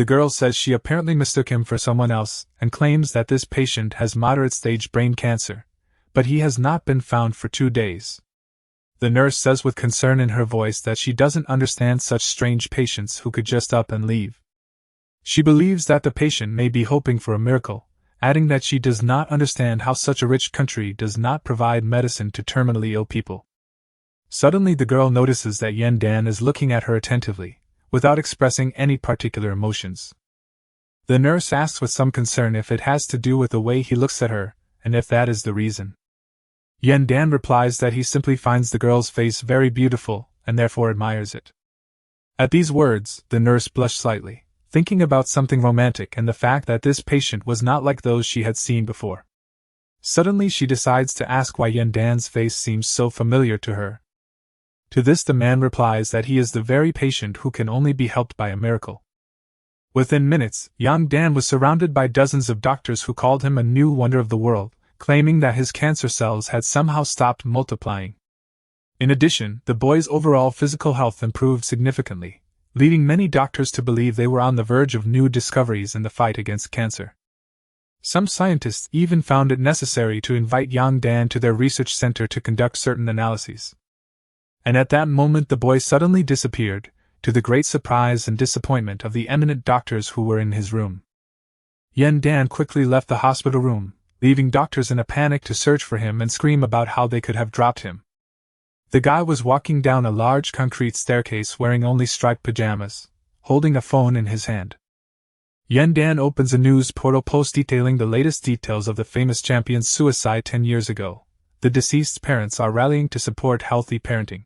The girl says she apparently mistook him for someone else and claims that this patient has moderate stage brain cancer, but he has not been found for 2 days. The nurse says with concern in her voice that she doesn't understand such strange patients who could just up and leave. She believes that the patient may be hoping for a miracle, adding that she does not understand how such a rich country does not provide medicine to terminally ill people. Suddenly the girl notices that Yen Dan is looking at her attentively, without expressing any particular emotions. The nurse asks with some concern if it has to do with the way he looks at her, and if that is the reason. Yen Dan replies that he simply finds the girl's face very beautiful, and therefore admires it. At these words, the nurse blushed slightly, thinking about something romantic and the fact that this patient was not like those she had seen before. Suddenly she decides to ask why Yen Dan's face seems so familiar to her. To this the man replies that he is the very patient who can only be helped by a miracle. Within minutes, Yang Dan was surrounded by dozens of doctors who called him a new wonder of the world, claiming that his cancer cells had somehow stopped multiplying. In addition, the boy's overall physical health improved significantly, leading many doctors to believe they were on the verge of new discoveries in the fight against cancer. Some scientists even found it necessary to invite Yang Dan to their research center to conduct certain analyses. And at that moment the boy suddenly disappeared, to the great surprise and disappointment of the eminent doctors who were in his room. Yen Dan quickly left the hospital room, leaving doctors in a panic to search for him and scream about how they could have dropped him. The guy was walking down a large concrete staircase wearing only striped pajamas, holding a phone in his hand. Yen Dan opens a news portal post detailing the latest details of the famous champion's suicide 10 years ago. The deceased's parents are rallying to support healthy parenting.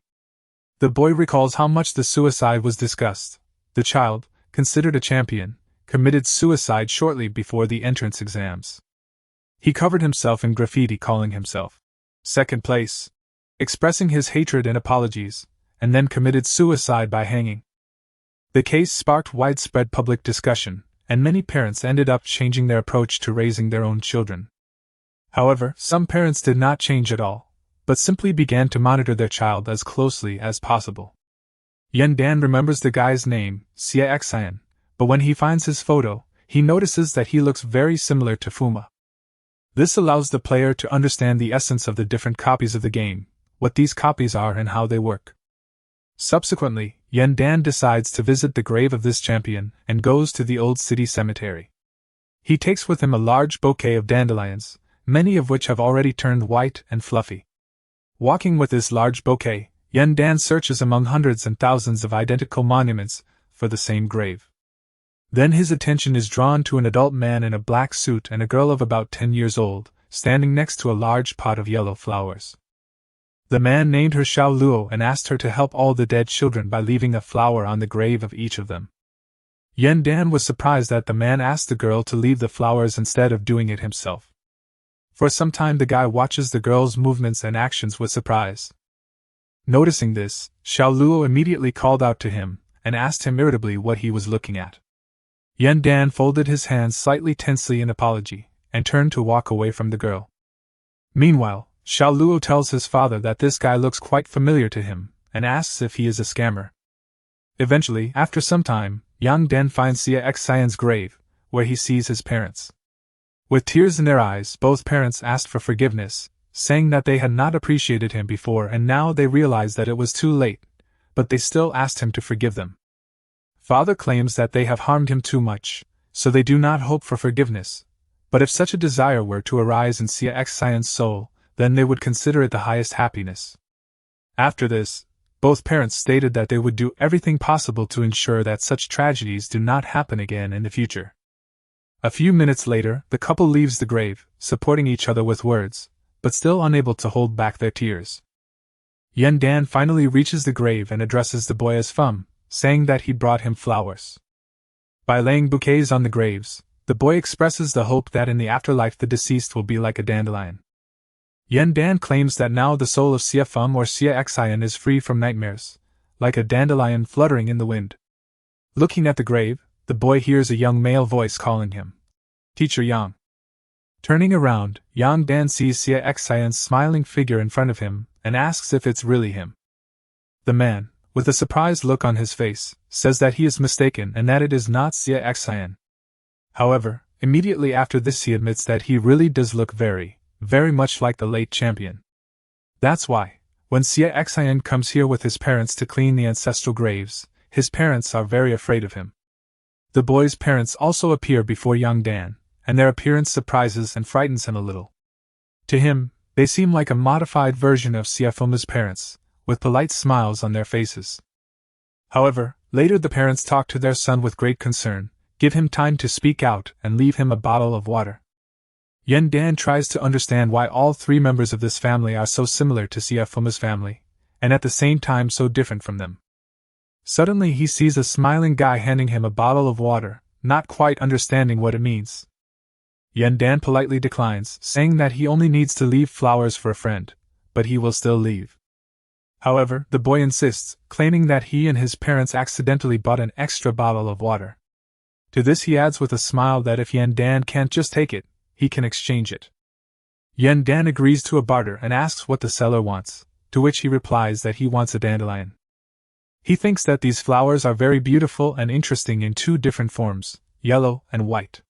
The boy recalls how much the suicide was discussed. The child, considered a champion, committed suicide shortly before the entrance exams. He covered himself in graffiti calling himself second place, expressing his hatred and apologies, and then committed suicide by hanging. The case sparked widespread public discussion, and many parents ended up changing their approach to raising their own children. However, some parents did not change at all, but simply began to monitor their child as closely as possible. Yen Dan remembers the guy's name, Xie Xian, but when he finds his photo, he notices that he looks very similar to Fuma. This allows the player to understand the essence of the different copies of the game, what these copies are and how they work. Subsequently, Yen Dan decides to visit the grave of this champion and goes to the old city cemetery. He takes with him a large bouquet of dandelions, many of which have already turned white and fluffy. Walking with this large bouquet, Yen Dan searches among hundreds and thousands of identical monuments for the same grave. Then his attention is drawn to an adult man in a black suit and a girl of about 10 years old, standing next to a large pot of yellow flowers. The man named her Xiao Luo and asked her to help all the dead children by leaving a flower on the grave of each of them. Yen Dan was surprised that the man asked the girl to leave the flowers instead of doing it himself. For some time the guy watches the girl's movements and actions with surprise. Noticing this, Xiao Luo immediately called out to him, and asked him irritably what he was looking at. Yen Dan folded his hands slightly tensely in apology, and turned to walk away from the girl. Meanwhile, Xiao Luo tells his father that this guy looks quite familiar to him, and asks if he is a scammer. Eventually, after some time, Yang Dan finds Xie Xian's grave, where he sees his parents. With tears in their eyes, both parents asked for forgiveness, saying that they had not appreciated him before and now they realized that it was too late, but they still asked him to forgive them. Father claims that they have harmed him too much, so they do not hope for forgiveness, but if such a desire were to arise in Xie Xian's soul, then they would consider it the highest happiness. After this, both parents stated that they would do everything possible to ensure that such tragedies do not happen again in the future. A few minutes later, the couple leaves the grave, supporting each other with words, but still unable to hold back their tears. Yen Dan finally reaches the grave and addresses the boy as Fum, saying that he brought him flowers. By laying bouquets on the graves, the boy expresses the hope that in the afterlife the deceased will be like a dandelion. Yen Dan claims that now the soul of Xie Fum or Xie Xian is free from nightmares, like a dandelion fluttering in the wind. Looking at the grave, the boy hears a young male voice calling him, Teacher Yang. Turning around, Yang Dan sees Xie Xian's smiling figure in front of him, and asks if it's really him. The man, with a surprised look on his face, says that he is mistaken and that it is not Xie. However, immediately after this he admits that he really does look very, very much like the late champion. That's why, when Xie comes here with his parents to clean the ancestral graves, his parents are very afraid of him. The boy's parents also appear before young Dan, and their appearance surprises and frightens him a little. To him, they seem like a modified version of Siafuma's parents, with polite smiles on their faces. However, later the parents talk to their son with great concern, give him time to speak out, and leave him a bottle of water. Yen Dan tries to understand why all three members of this family are so similar to Siafuma's family, and at the same time so different from them. Suddenly he sees a smiling guy handing him a bottle of water, not quite understanding what it means. Yen Dan politely declines, saying that he only needs to leave flowers for a friend, but he will still leave. However, the boy insists, claiming that he and his parents accidentally bought an extra bottle of water. To this he adds with a smile that if Yen Dan can't just take it, he can exchange it. Yen Dan agrees to a barter and asks what the seller wants, to which he replies that he wants a dandelion. He thinks that these flowers are very beautiful and interesting in two different forms, yellow and white.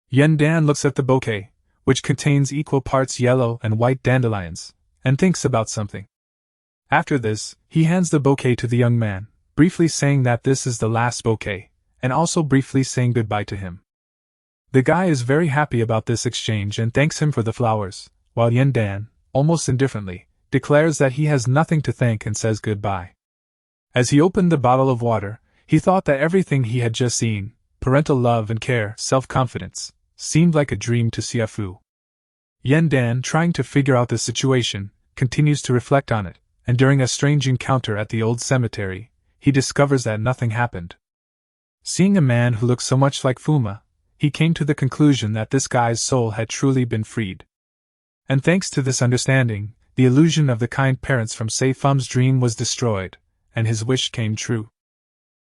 Yen Dan looks at the bouquet, which contains equal parts yellow and white dandelions, and thinks about something. After this, he hands the bouquet to the young man, briefly saying that this is the last bouquet, and also briefly saying goodbye to him. The guy is very happy about this exchange and thanks him for the flowers, while Yen Dan, almost indifferently, declares that he has nothing to thank and says goodbye. As he opened the bottle of water, he thought that everything he had just seen, parental love and care, self-confidence, seemed like a dream to Siafu. Yen Dan, trying to figure out the situation, continues to reflect on it, and during a strange encounter at the old cemetery, he discovers that nothing happened. Seeing a man who looked so much like Fuma, he came to the conclusion that this guy's soul had truly been freed. And thanks to this understanding, the illusion of the kind parents from Sei Fum's dream was destroyed, and his wish came true.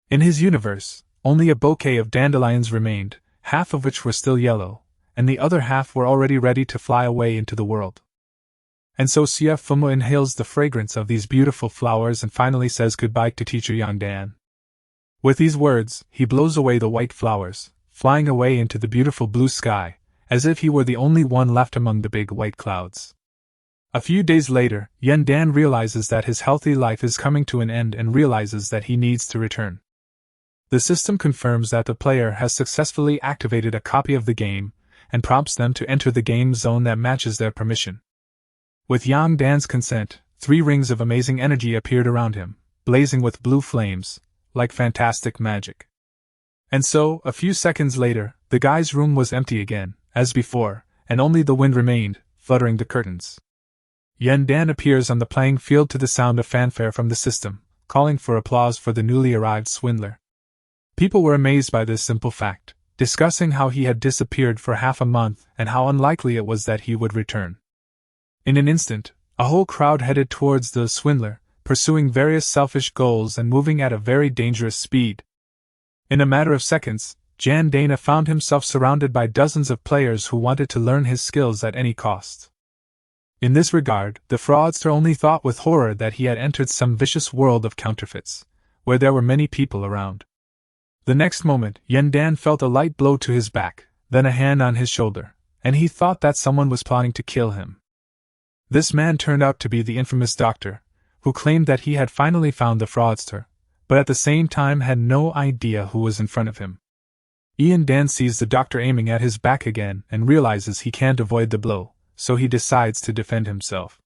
In his universe, only a bouquet of dandelions remained, half of which were still yellow, and the other half were already ready to fly away into the world. And so Siafumo inhales the fragrance of these beautiful flowers and finally says goodbye to teacher Yang Dan. With these words, he blows away the white flowers, flying away into the beautiful blue sky, as if he were the only one left among the big white clouds. A few days later, Yen Dan realizes that his healthy life is coming to an end and realizes that he needs to return. The system confirms that the player has successfully activated a copy of the game, and prompts them to enter the game zone that matches their permission. With Yang Dan's consent, 3 rings of amazing energy appeared around him, blazing with blue flames, like fantastic magic. And so, a few seconds later, the guy's room was empty again, as before, and only the wind remained, fluttering the curtains. Yen Dan appears on the playing field to the sound of fanfare from the system, calling for applause for the newly arrived swindler. People were amazed by this simple fact, discussing how he had disappeared for half a month and how unlikely it was that he would return. In an instant, a whole crowd headed towards the swindler, pursuing various selfish goals and moving at a very dangerous speed. In a matter of seconds, Jan Dana found himself surrounded by dozens of players who wanted to learn his skills at any cost. In this regard, the fraudster only thought with horror that he had entered some vicious world of counterfeits, where there were many people around. The next moment, Yen Dan felt a light blow to his back, then a hand on his shoulder, and he thought that someone was plotting to kill him. This man turned out to be the infamous doctor, who claimed that he had finally found the fraudster, but at the same time had no idea who was in front of him. Yen Dan sees the doctor aiming at his back again and realizes he can't avoid the blow, so he decides to defend himself.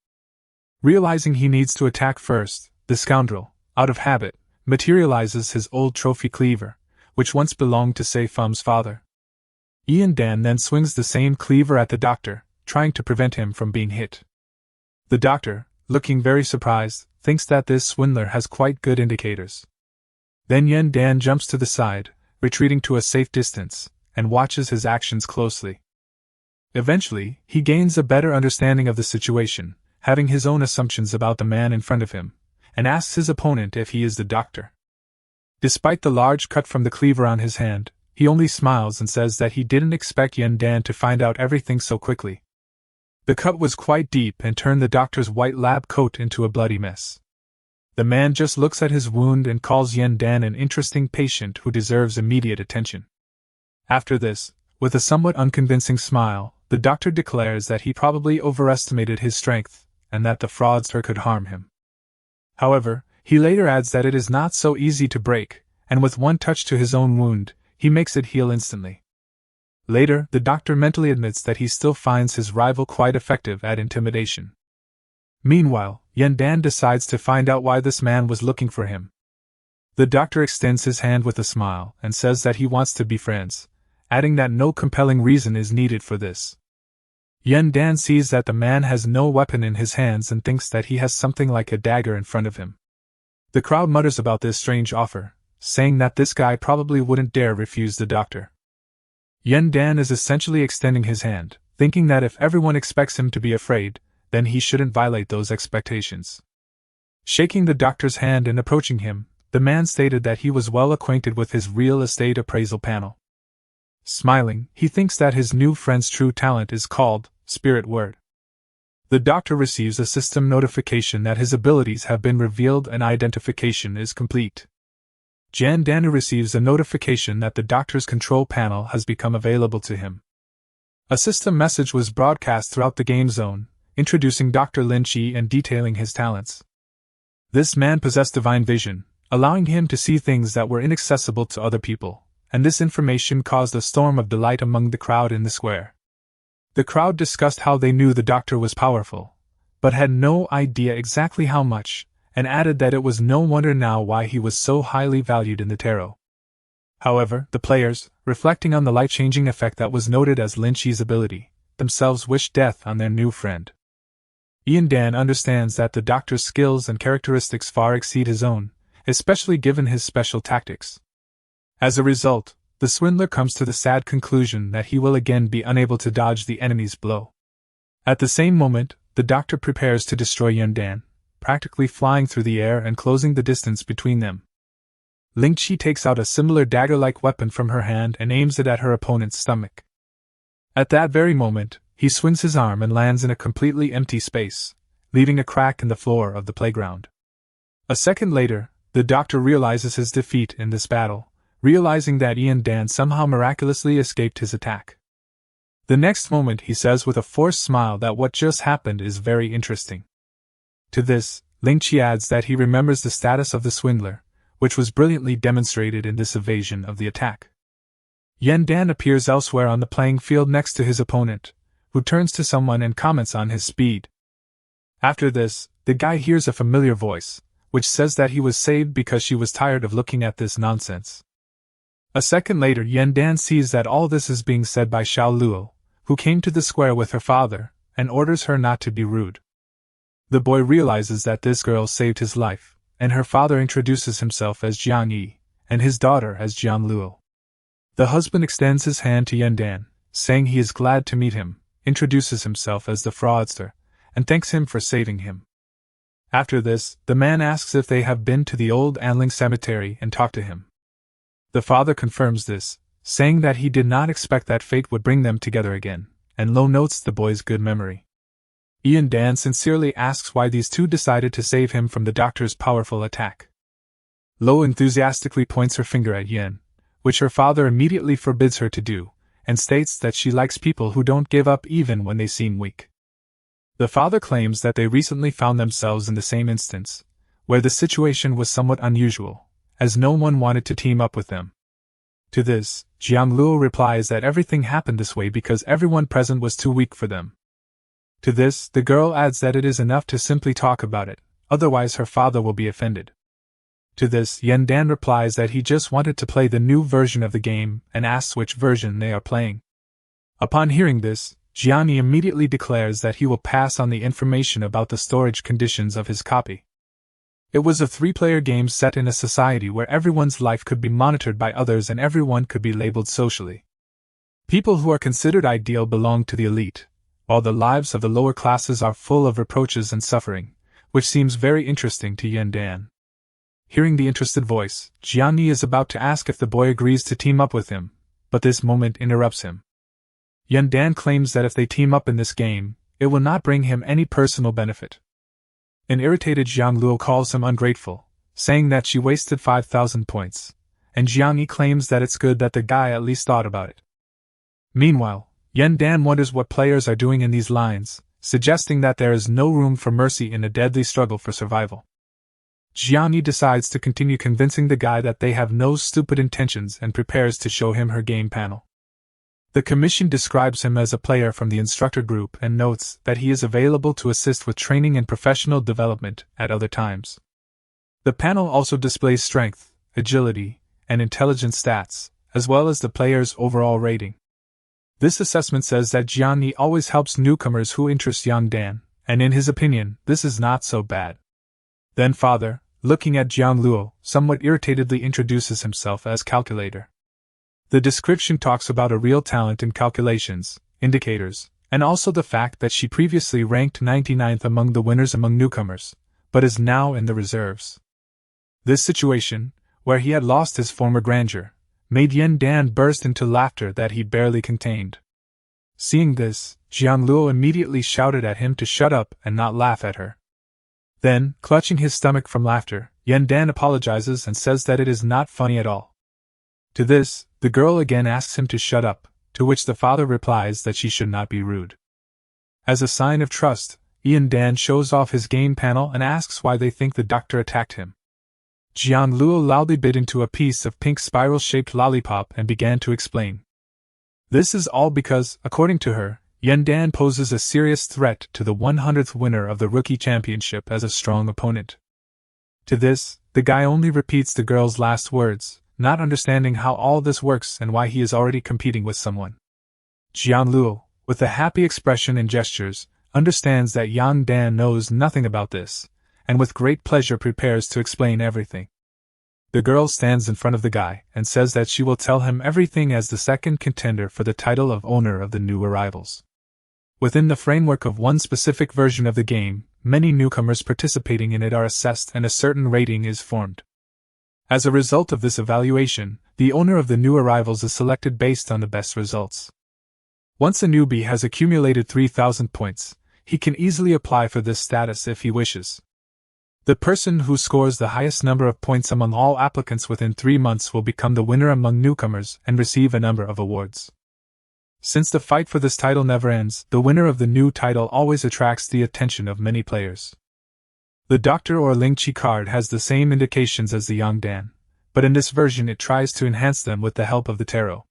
Realizing he needs to attack first, the scoundrel, out of habit, materializes his old trophy cleaver, which once belonged to Sei Fum's father. Yen Dan then swings the same cleaver at the doctor, trying to prevent him from being hit. The doctor, looking very surprised, thinks that this swindler has quite good indicators. Then Yen Dan jumps to the side, retreating to a safe distance, and watches his actions closely. Eventually, he gains a better understanding of the situation, having his own assumptions about the man in front of him, and asks his opponent if he is the doctor. Despite the large cut from the cleaver on his hand, he only smiles and says that he didn't expect Yen Dan to find out everything so quickly. The cut was quite deep and turned the doctor's white lab coat into a bloody mess. The man just looks at his wound and calls Yen Dan an interesting patient who deserves immediate attention. After this, with a somewhat unconvincing smile, the doctor declares that he probably overestimated his strength, and that the fraudster could harm him. However, he later adds that it is not so easy to break, and with one touch to his own wound, he makes it heal instantly. Later, the doctor mentally admits that he still finds his rival quite effective at intimidation. Meanwhile, Yen Dan decides to find out why this man was looking for him. The doctor extends his hand with a smile and says that he wants to be friends, adding that no compelling reason is needed for this. Yen Dan sees that the man has no weapon in his hands and thinks that he has something like a dagger in front of him. The crowd mutters about this strange offer, saying that this guy probably wouldn't dare refuse the doctor. Yen Dan is essentially extending his hand, thinking that if everyone expects him to be afraid, then he shouldn't violate those expectations. Shaking the doctor's hand and approaching him, the man stated that he was well acquainted with his real estate appraisal panel. Smiling, he thinks that his new friend's true talent is called spirit word. The doctor receives a system notification that his abilities have been revealed and identification is complete. Yen Dan receives a notification that the doctor's control panel has become available to him. A system message was broadcast throughout the game zone, introducing Dr. Lin Chi and detailing his talents. This man possessed divine vision, allowing him to see things that were inaccessible to other people, and this information caused a storm of delight among the crowd in the square. The crowd discussed how they knew the doctor was powerful, but had no idea exactly how much, and added that it was no wonder now why he was so highly valued in the tarot. However, the players, reflecting on the life-changing effect that was noted as Lin Chi's ability, themselves wished death on their new friend. Yen Dan understands that the doctor's skills and characteristics far exceed his own, especially given his special tactics. As a result, the swindler comes to the sad conclusion that he will again be unable to dodge the enemy's blow. At the same moment, the doctor prepares to destroy Yen Dan, practically flying through the air and closing the distance between them. Ling Chi takes out a similar dagger-like weapon from her hand and aims it at her opponent's stomach. At that very moment, he swings his arm and lands in a completely empty space, leaving a crack in the floor of the playground. A second later, the doctor realizes his defeat in this battle, realizing that Yen Dan somehow miraculously escaped his attack. The next moment he says with a forced smile that what just happened is very interesting. To this, Ling Chi adds that he remembers the status of the swindler, which was brilliantly demonstrated in this evasion of the attack. Yen Dan appears elsewhere on the playing field next to his opponent, who turns to someone and comments on his speed. After this, the guy hears a familiar voice, which says that he was saved because she was tired of looking at this nonsense. A second later, Yen Dan sees that all this is being said by Xiao Luo, who came to the square with her father, and orders her not to be rude. The boy realizes that this girl saved his life, and her father introduces himself as Jiang Yi, and his daughter as Jiang Luo. The husband extends his hand to Yen Dan, saying he is glad to meet him, introduces himself as the fraudster, and thanks him for saving him. After this, the man asks if they have been to the old Anling cemetery and talked to him. The father confirms this, saying that he did not expect that fate would bring them together again, and Lo notes the boy's good memory. Yen Dan sincerely asks why these two decided to save him from the doctor's powerful attack. Lo enthusiastically points her finger at Yen, which her father immediately forbids her to do, and states that she likes people who don't give up even when they seem weak. The father claims that they recently found themselves in the same instance, where the situation was somewhat unusual, as no one wanted to team up with them. To this, Jiang Luo replies that everything happened this way because everyone present was too weak for them. To this, the girl adds that it is enough to simply talk about it, otherwise her father will be offended. To this, Yen Dan replies that he just wanted to play the new version of the game and asks which version they are playing. Upon hearing this, Jiang Yi immediately declares that he will pass on the information about the storage conditions of his copy. It was a 3-player game set in a society where everyone's life could be monitored by others and everyone could be labeled socially. People who are considered ideal belong to the elite, while the lives of the lower classes are full of reproaches and suffering, which seems very interesting to Yen Dan. Hearing the interested voice, Jiang Yi is about to ask if the boy agrees to team up with him, but this moment interrupts him. Yen Dan claims that if they team up in this game, it will not bring him any personal benefit. An irritated Jiang Luo calls him ungrateful, saying that she wasted 5,000 points, and Jiang Yi claims that it's good that the guy at least thought about it. Meanwhile, Yan Dan wonders what players are doing in these lines, suggesting that there is no room for mercy in a deadly struggle for survival. Jiang Yi decides to continue convincing the guy that they have no stupid intentions and prepares to show him her game panel. The commission describes him as a player from the instructor group and notes that he is available to assist with training and professional development at other times. The panel also displays strength, agility, and intelligence stats, as well as the player's overall rating. This assessment says that Jiang Yi always helps newcomers who interest Yang Dan, and in his opinion, this is not so bad. Then Father, looking at Jiang Luo, somewhat irritatedly introduces himself as Calculator. The description talks about a real talent in calculations, indicators, and also the fact that she previously ranked 99th among the winners among newcomers, but is now in the reserves. This situation, where he had lost his former grandeur, made Yan Dan burst into laughter that he barely contained. Seeing this, Jiang Luo immediately shouted at him to shut up and not laugh at her. Then, clutching his stomach from laughter, Yan Dan apologizes and says that it is not funny at all. To this, the girl again asks him to shut up, to which the father replies that she should not be rude. As a sign of trust, Yan Dan shows off his game panel and asks why they think the doctor attacked him. Jiang Luo loudly bit into a piece of pink spiral-shaped lollipop and began to explain. This is all because, according to her, Yan Dan poses a serious threat to the 100th winner of the Rookie Championship as a strong opponent. To this, the guy only repeats the girl's last words, not understanding how all this works and why he is already competing with someone. Jiang Luo, with a happy expression and gestures, understands that Yang Dan knows nothing about this, and with great pleasure prepares to explain everything. The girl stands in front of the guy and says that she will tell him everything as the second contender for the title of owner of the new arrivals. Within the framework of one specific version of the game, many newcomers participating in it are assessed and a certain rating is formed. As a result of this evaluation, the owner of the new arrivals is selected based on the best results. Once a newbie has accumulated 3,000 points, he can easily apply for this status if he wishes. The person who scores the highest number of points among all applicants within 3 months will become the winner among newcomers and receive a number of awards. Since the fight for this title never ends, the winner of the new title always attracts the attention of many players. The Doctor or Ling Chi card has the same indications as the Yang Dan, but in this version it tries to enhance them with the help of the tarot.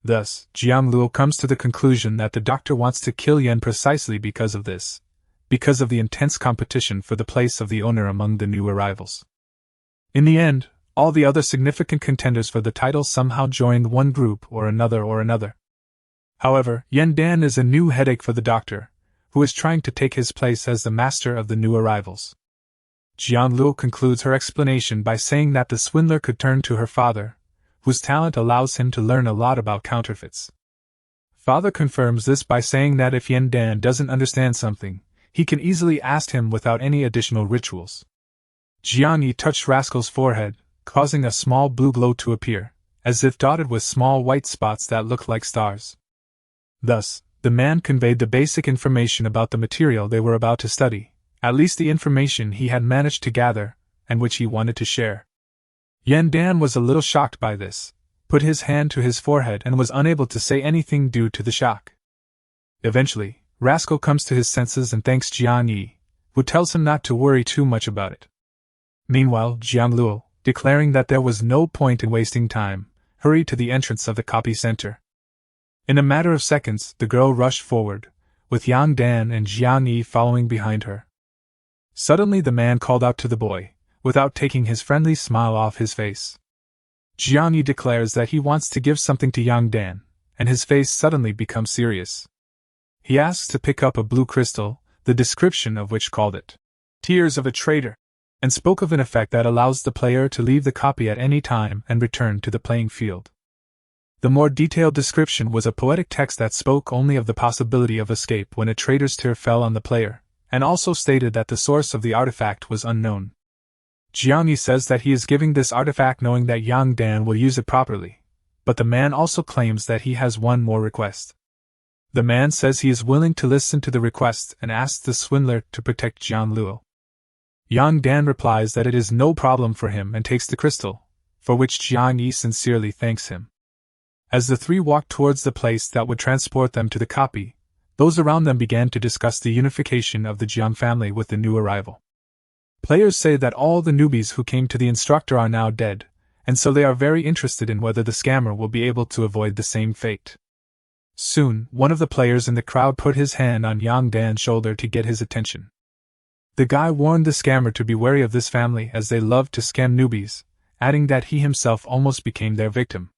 Thus, Jiang Luo comes to the conclusion that the Doctor wants to kill Yan precisely because of this, because of the intense competition for the place of the owner among the new arrivals. In the end, all the other significant contenders for the title somehow joined one group or another. However, Yan Dan is a new headache for the Doctor, who is trying to take his place as the master of the new arrivals. Jiang Luo concludes her explanation by saying that the swindler could turn to her father, whose talent allows him to learn a lot about counterfeits. Father confirms this by saying that if Yan Dan doesn't understand something, he can easily ask him without any additional rituals. Jiang Yi touched Rascal's forehead, causing a small blue glow to appear, as if dotted with small white spots that looked like stars. Thus, the man conveyed the basic information about the material they were about to study, at least the information he had managed to gather, and which he wanted to share. Yan Dan was a little shocked by this, put his hand to his forehead and was unable to say anything due to the shock. Eventually, Rascal comes to his senses and thanks Jiang Yi, who tells him not to worry too much about it. Meanwhile, Jiang Luo, declaring that there was no point in wasting time, hurried to the entrance of the copy center. In a matter of seconds, the girl rushed forward, with Yang Dan and Jiang Yi following behind her. Suddenly the man called out to the boy, without taking his friendly smile off his face. Jiang Yi declares that he wants to give something to Yang Dan, and his face suddenly becomes serious. He asks to pick up a blue crystal, the description of which called it "Tears of a Traitor," and spoke of an effect that allows the player to leave the copy at any time and return to the playing field. The more detailed description was a poetic text that spoke only of the possibility of escape when a traitor's tear fell on the player, and also stated that the source of the artifact was unknown. Jiang Yi says that he is giving this artifact knowing that Yang Dan will use it properly, but the man also claims that he has one more request. The man says he is willing to listen to the request and asks the swindler to protect Jiang Luo. Yang Dan replies that it is no problem for him and takes the crystal, for which Jiang Yi sincerely thanks him. As the three walked towards the place that would transport them to the copy, those around them began to discuss the unification of the Jiang family with the new arrival. Players say that all the newbies who came to the instructor are now dead, and so they are very interested in whether the scammer will be able to avoid the same fate. Soon, one of the players in the crowd put his hand on Yang Dan's shoulder to get his attention. The guy warned the scammer to be wary of this family as they loved to scam newbies, adding that he himself almost became their victim.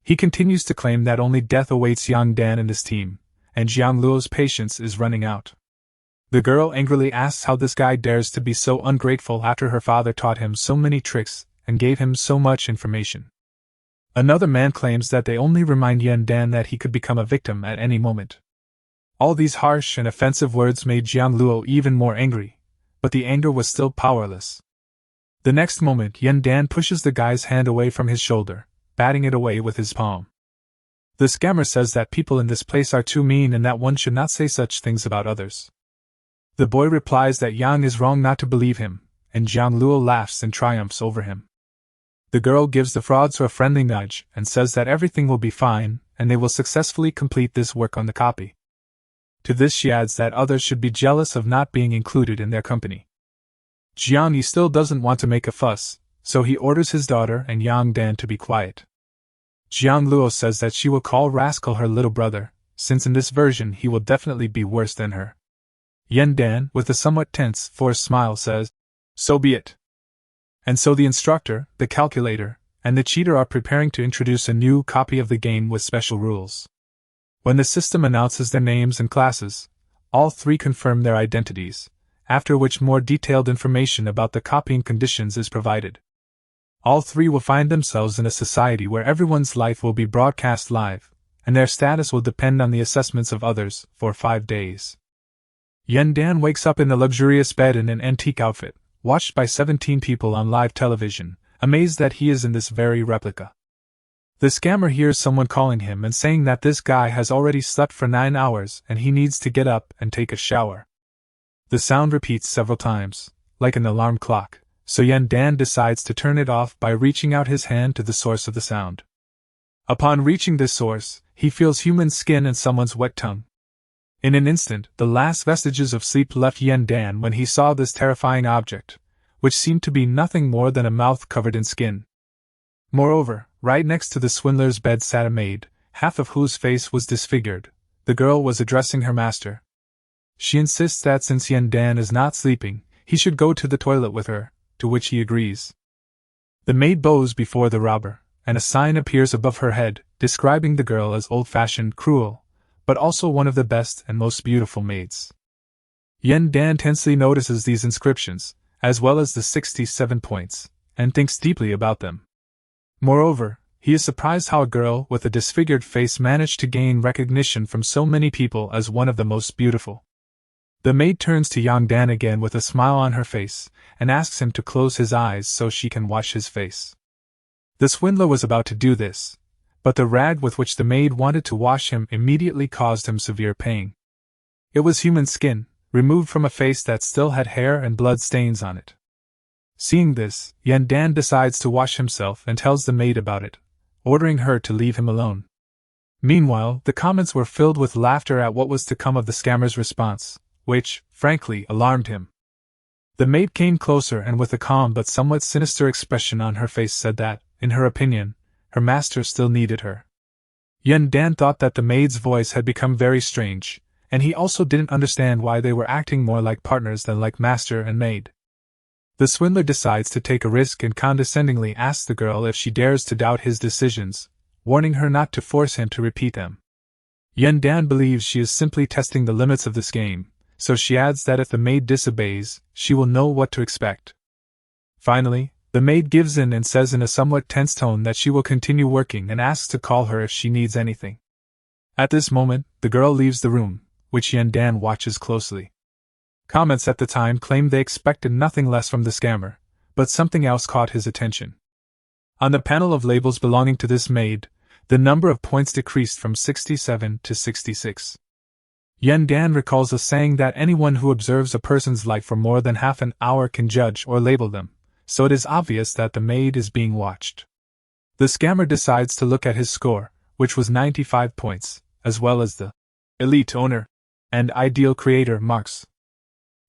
He continues to claim that only death awaits Yang Dan and his team, and Jiang Luo's patience is running out. The girl angrily asks how this guy dares to be so ungrateful after her father taught him so many tricks and gave him so much information. Another man claims that they only remind Yan Dan that he could become a victim at any moment. All these harsh and offensive words made Jiang Luo even more angry, but the anger was still powerless. The next moment Yan Dan pushes the guy's hand away from his shoulder, batting it away with his palm. The scammer says that people in this place are too mean and that one should not say such things about others. The boy replies that Yang is wrong not to believe him, and Jiang Luo laughs and triumphs over him. The girl gives the frauds a friendly nudge and says that everything will be fine and they will successfully complete this work on the copy. To this she adds that others should be jealous of not being included in their company. Jiang Yi still doesn't want to make a fuss, so he orders his daughter and Yang Dan to be quiet. Jiang Luo says that she will call Rascal her little brother, since in this version he will definitely be worse than her. Yan Dan, with a somewhat tense, forced smile, says, "So be it." And so the instructor, the calculator, and the cheater are preparing to introduce a new copy of the game with special rules. When the system announces their names and classes, all three confirm their identities, after which more detailed information about the copying conditions is provided. All three will find themselves in a society where everyone's life will be broadcast live, and their status will depend on the assessments of others for 5 days. Yan Dan wakes up in the luxurious bed in an antique outfit, watched by 17 people on live television, amazed that he is in this very replica. The scammer hears someone calling him and saying that this guy has already slept for 9 hours and he needs to get up and take a shower. The sound repeats several times, like an alarm clock, so Yan Dan decides to turn it off by reaching out his hand to the source of the sound. Upon reaching this source, he feels human skin and someone's wet tongue. In an instant, the last vestiges of sleep left Yan Dan when he saw this terrifying object, which seemed to be nothing more than a mouth covered in skin. Moreover, right next to the swindler's bed sat a maid, half of whose face was disfigured. The girl was addressing her master. She insists that since Yan Dan is not sleeping, he should go to the toilet with her, to which he agrees. The maid bows before the robber, and a sign appears above her head, describing the girl as old-fashioned, cruel, but also one of the best and most beautiful maids. Yan Dan tensely notices these inscriptions, as well as the 67 points, and thinks deeply about them. Moreover, he is surprised how a girl with a disfigured face managed to gain recognition from so many people as one of the most beautiful. The maid turns to Yang Dan again with a smile on her face, and asks him to close his eyes so she can wash his face. The swindler was about to do this, but the rag with which the maid wanted to wash him immediately caused him severe pain. It was human skin, removed from a face that still had hair and blood stains on it. Seeing this, Yan Dan decides to wash himself and tells the maid about it, ordering her to leave him alone. Meanwhile, the comments were filled with laughter at what was to come of the scammer's response, which, frankly, alarmed him. The maid came closer and with a calm but somewhat sinister expression on her face said that, in her opinion, her master still needed her. Yan Dan thought that the maid's voice had become very strange, and he also didn't understand why they were acting more like partners than like master and maid. The swindler decides to take a risk and condescendingly asks the girl if she dares to doubt his decisions, warning her not to force him to repeat them. Yan Dan believes she is simply testing the limits of this game, so she adds that if the maid disobeys, she will know what to expect. Finally, the maid gives in and says in a somewhat tense tone that she will continue working and asks to call her if she needs anything. At this moment, the girl leaves the room, which Yan Dan watches closely. Comments at the time claimed they expected nothing less from the scammer, but something else caught his attention. On the panel of labels belonging to this maid, the number of points decreased from 67 to 66. Yen Dan recalls a saying that anyone who observes a person's life for more than half an hour can judge or label them, so it is obvious that the maid is being watched. The scammer decides to look at his score, which was 95 points, as well as the elite owner and ideal creator marks.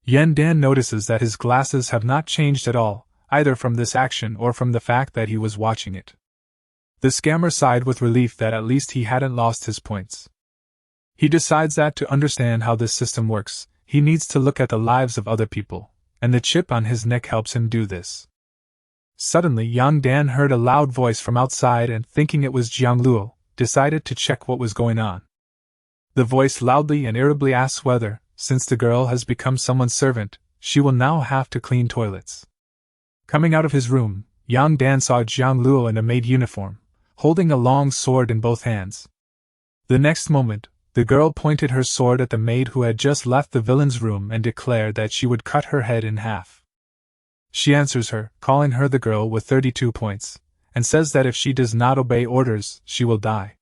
Yen Dan notices that his glasses have not changed at all, either from this action or from the fact that he was watching it. The scammer sighed with relief that at least he hadn't lost his points. He decides that to understand how this system works, he needs to look at the lives of other people, and the chip on his neck helps him do this. Suddenly Yang Dan heard a loud voice from outside and, thinking it was Jiang Luo, decided to check what was going on. The voice loudly and irritably asks whether, since the girl has become someone's servant, she will now have to clean toilets. Coming out of his room, Yang Dan saw Jiang Luo in a maid uniform, holding a long sword in both hands. The next moment, the girl pointed her sword at the maid who had just left the villain's room and declared that she would cut her head in half. She answers her, calling her the girl with 32 points, and says that if she does not obey orders, she will die.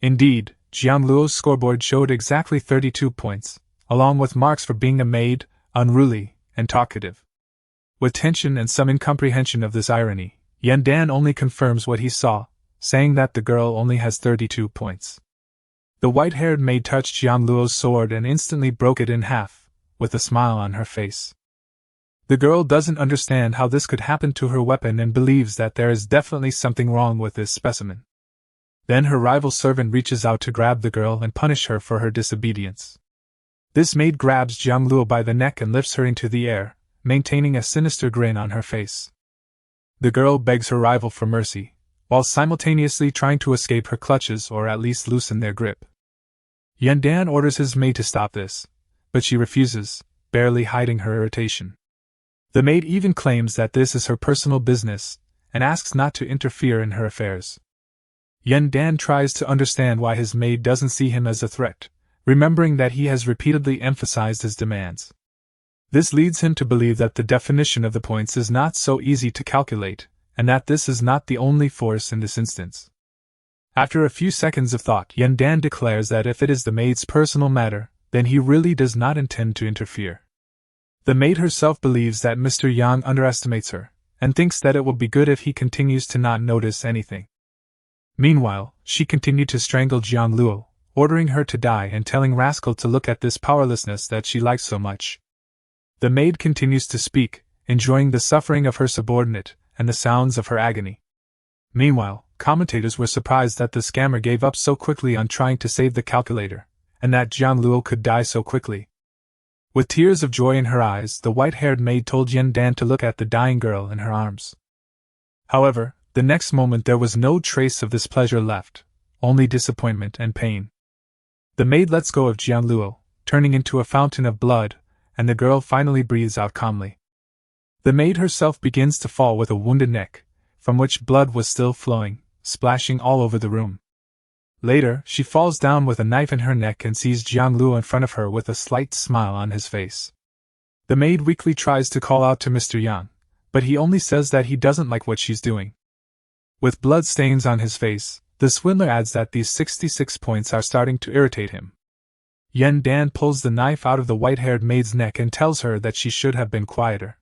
Indeed, Jiang Luo's scoreboard showed exactly 32 points, along with marks for being a maid, unruly, and talkative. With tension and some incomprehension of this irony, Yen Dan only confirms what he saw, saying that the girl only has 32 points. The white-haired maid touched Jiang Luo's sword and instantly broke it in half, with a smile on her face. The girl doesn't understand how this could happen to her weapon and believes that there is definitely something wrong with this specimen. Then her rival servant reaches out to grab the girl and punish her for her disobedience. This maid grabs Jiang Luo by the neck and lifts her into the air, maintaining a sinister grin on her face. The girl begs her rival for mercy, while simultaneously trying to escape her clutches or at least loosen their grip. Yen Dan orders his maid to stop this, but she refuses, barely hiding her irritation. The maid even claims that this is her personal business, and asks not to interfere in her affairs. Yen Dan tries to understand why his maid doesn't see him as a threat, remembering that he has repeatedly emphasized his demands. This leads him to believe that the definition of the points is not so easy to calculate, and that this is not the only force in this instance. After a few seconds of thought, Yen Dan declares that if it is the maid's personal matter, then he really does not intend to interfere. The maid herself believes that Mr. Yang underestimates her, and thinks that it will be good if he continues to not notice anything. Meanwhile, she continued to strangle Jiang Luo, ordering her to die and telling Rascal to look at this powerlessness that she likes so much. The maid continues to speak, enjoying the suffering of her subordinate, and the sounds of her agony. Meanwhile, commentators were surprised that the scammer gave up so quickly on trying to save the calculator, and that Jiang Luo could die so quickly. With tears of joy in her eyes, the white-haired maid told Yen Dan to look at the dying girl in her arms. However, the next moment there was no trace of this pleasure left, only disappointment and pain. The maid lets go of Jiang Luo, turning into a fountain of blood, and the girl finally breathes out calmly. The maid herself begins to fall with a wounded neck, from which blood was still flowing, splashing all over the room. Later, she falls down with a knife in her neck and sees Jiang Luo in front of her with a slight smile on his face. The maid weakly tries to call out to Mr. Yang, but he only says that he doesn't like what she's doing. With blood stains on his face, the swindler adds that these 66 points are starting to irritate him. Yen Dan pulls the knife out of the white-haired maid's neck and tells her that she should have been quieter.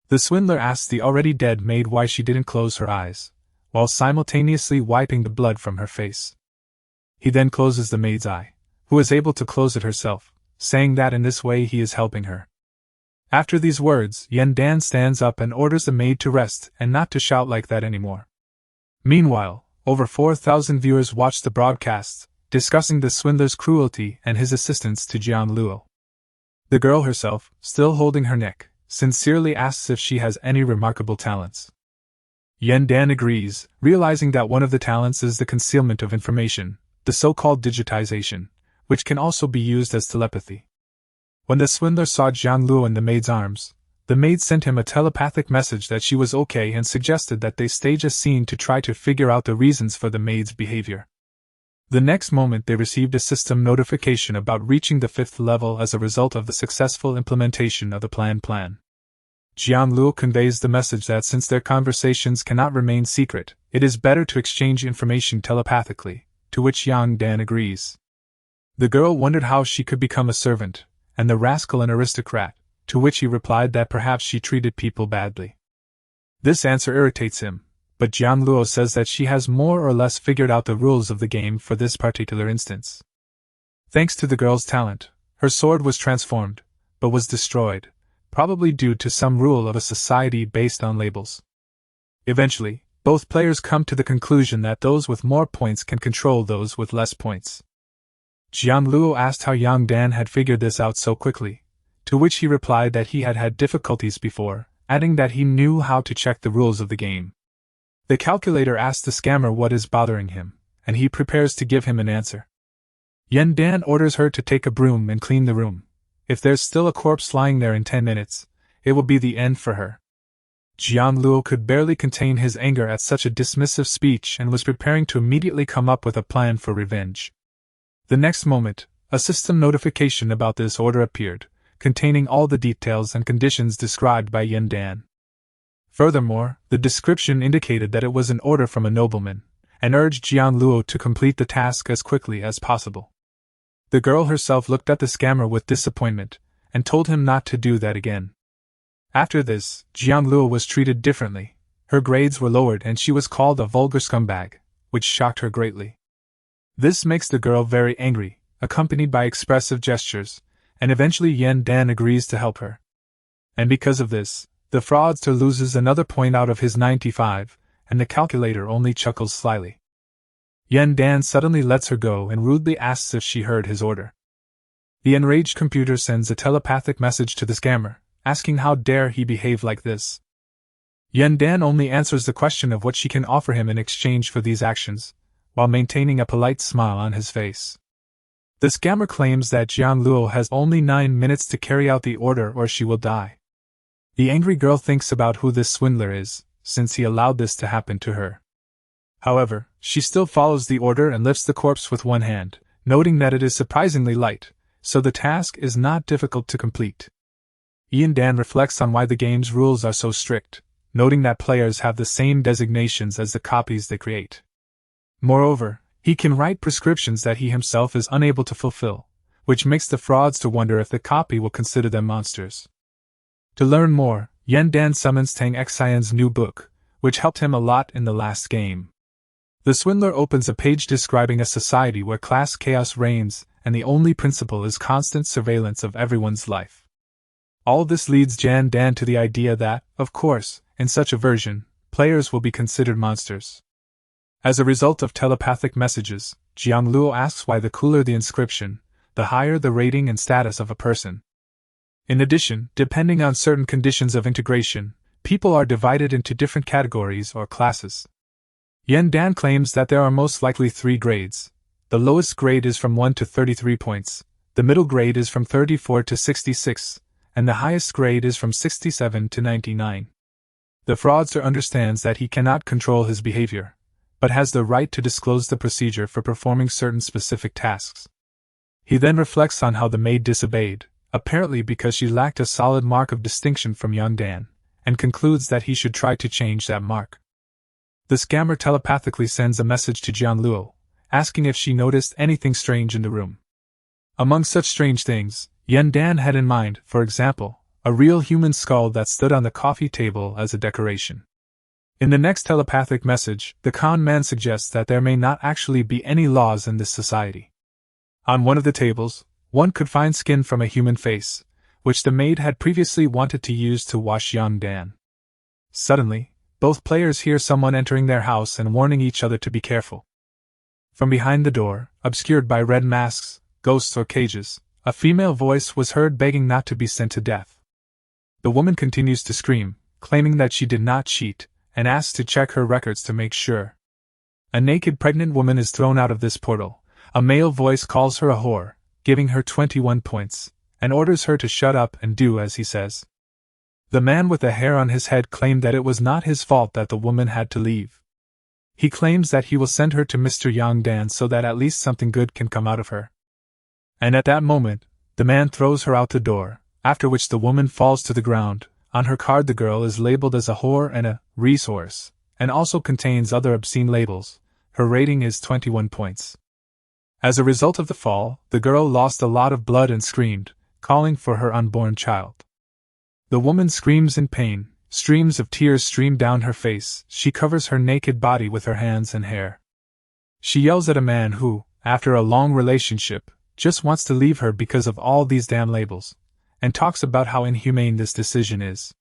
The swindler asks the already dead maid why she didn't close her eyes, while simultaneously wiping the blood from her face. He then closes the maid's eye, who is able to close it herself, saying that in this way he is helping her. After these words, Yen Dan stands up and orders the maid to rest and not to shout like that anymore. Meanwhile, over 4,000 viewers watched the broadcast, discussing the swindler's cruelty and his assistance to Jiang Luo. The girl herself, still holding her neck, sincerely asks if she has any remarkable talents. Yen Dan agrees, realizing that one of the talents is the concealment of information, the so-called digitization, which can also be used as telepathy. When the swindler saw Jiang Luo in the maid's arms, the maid sent him a telepathic message that she was okay and suggested that they stage a scene to try to figure out the reasons for the maid's behavior. The next moment they received a system notification about reaching the 5th level as a result of the successful implementation of the plan. Jiang Luo conveys the message that since their conversations cannot remain secret, it is better to exchange information telepathically, to which Yang Dan agrees. The girl wondered how she could become a servant, and the rascal an aristocrat, to which he replied that perhaps she treated people badly. This answer irritates him, but Jiang Luo says that she has more or less figured out the rules of the game for this particular instance. Thanks to the girl's talent, her sword was transformed, but was destroyed, probably due to some rule of a society based on labels. Eventually, both players come to the conclusion that those with more points can control those with less points. Jiang Luo asked how Yang Dan had figured this out so quickly, to which he replied that he had had difficulties before, adding that he knew how to check the rules of the game. The calculator asks the scammer what is bothering him, and he prepares to give him an answer. Yan Dan orders her to take a broom and clean the room. If there's still a corpse lying there in 10 minutes, it will be the end for her. Jiang Luo could barely contain his anger at such a dismissive speech and was preparing to immediately come up with a plan for revenge. The next moment, a system notification about this order appeared, containing all the details and conditions described by Yan Dan. Furthermore, the description indicated that it was an order from a nobleman, and urged Jiang Luo to complete the task as quickly as possible. The girl herself looked at the scammer with disappointment, and told him not to do that again. After this, Jiang Luo was treated differently. Her grades were lowered and she was called a vulgar scumbag, which shocked her greatly. This makes the girl very angry, accompanied by expressive gestures, and eventually Yan Dan agrees to help her. And because of this, the fraudster loses another point out of his 95, and the calculator only chuckles slyly. Yan Dan suddenly lets her go and rudely asks if she heard his order. The enraged computer sends a telepathic message to the scammer, asking how dare he behave like this. Yan Dan only answers the question of what she can offer him in exchange for these actions, while maintaining a polite smile on his face. The scammer claims that Jiang Luo has only 9 minutes to carry out the order or she will die. The angry girl thinks about who this swindler is, since he allowed this to happen to her. However, she still follows the order and lifts the corpse with one hand, noting that it is surprisingly light, so the task is not difficult to complete. Yan Dan reflects on why the game's rules are so strict, noting that players have the same designations as the copies they create. Moreover, he can write prescriptions that he himself is unable to fulfill, which makes the fraudster wonder if the copy will consider them monsters. To learn more, Yan Dan summons Tang Xian's new book, which helped him a lot in the last game. The swindler opens a page describing a society where class chaos reigns, and the only principle is constant surveillance of everyone's life. All this leads Yan Dan to the idea that, of course, in such a version, players will be considered monsters. As a result of telepathic messages, Jiang Luo asks why the cooler the inscription, the higher the rating and status of a person. In addition, depending on certain conditions of integration, people are divided into different categories or classes. Yan Dan claims that there are most likely 3 grades. The lowest grade is from 1 to 33 points, the middle grade is from 34 to 66, and the highest grade is from 67 to 99. The fraudster understands that he cannot control his behavior, but has the right to disclose the procedure for performing certain specific tasks. He then reflects on how the maid disobeyed, apparently because she lacked a solid mark of distinction from Yang Dan, and concludes that he should try to change that mark. The scammer telepathically sends a message to Jiang Luo, asking if she noticed anything strange in the room. Among such strange things, Yan Dan had in mind, for example, a real human skull that stood on the coffee table as a decoration. In the next telepathic message, the con man suggests that there may not actually be any laws in this society. On one of the tables, one could find skin from a human face, which the maid had previously wanted to use to wash Yang Dan. Suddenly, both players hear someone entering their house and warning each other to be careful. From behind the door, obscured by red masks, ghosts or cages, a female voice was heard begging not to be sent to death. The woman continues to scream, claiming that she did not cheat, and asks to check her records to make sure. A naked pregnant woman is thrown out of this portal. A male voice calls her a whore, giving her 21 points, and orders her to shut up and do as he says. The man with the hair on his head claimed that it was not his fault that the woman had to leave. He claims that he will send her to Mr. Yang Dan so that at least something good can come out of her. And at that moment, the man throws her out the door, after which the woman falls to the ground. On her card the girl is labeled as a whore and a resource, and also contains other obscene labels. Her rating is 21 points. As a result of the fall, the girl lost a lot of blood and screamed, calling for her unborn child. The woman screams in pain, streams of tears stream down her face, she covers her naked body with her hands and hair. She yells at a man who, after a long relationship, just wants to leave her because of all these damn labels, and talks about how inhumane this decision is.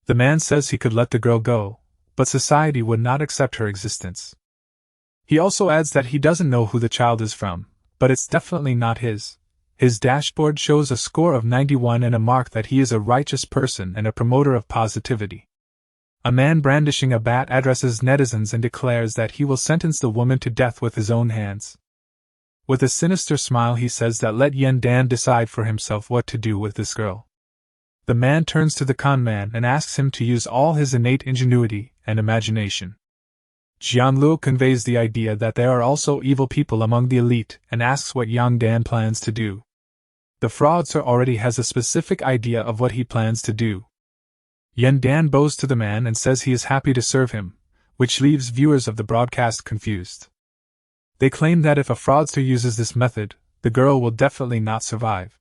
The man says he could let the girl go, but society would not accept her existence. He also adds that he doesn't know who the child is from, but it's definitely not his. His dashboard shows a score of 91 and a mark that he is a righteous person and a promoter of positivity. A man brandishing a bat addresses netizens and declares that he will sentence the woman to death with his own hands. With a sinister smile he says that let Yen Dan decide for himself what to do with this girl. The man turns to the con man and asks him to use all his innate ingenuity and imagination. Jianluo conveys the idea that there are also evil people among the elite and asks what Yang Dan plans to do. The fraudster already has a specific idea of what he plans to do. Yen Dan bows to the man and says he is happy to serve him, which leaves viewers of the broadcast confused. They claim that if a fraudster uses this method, the girl will definitely not survive.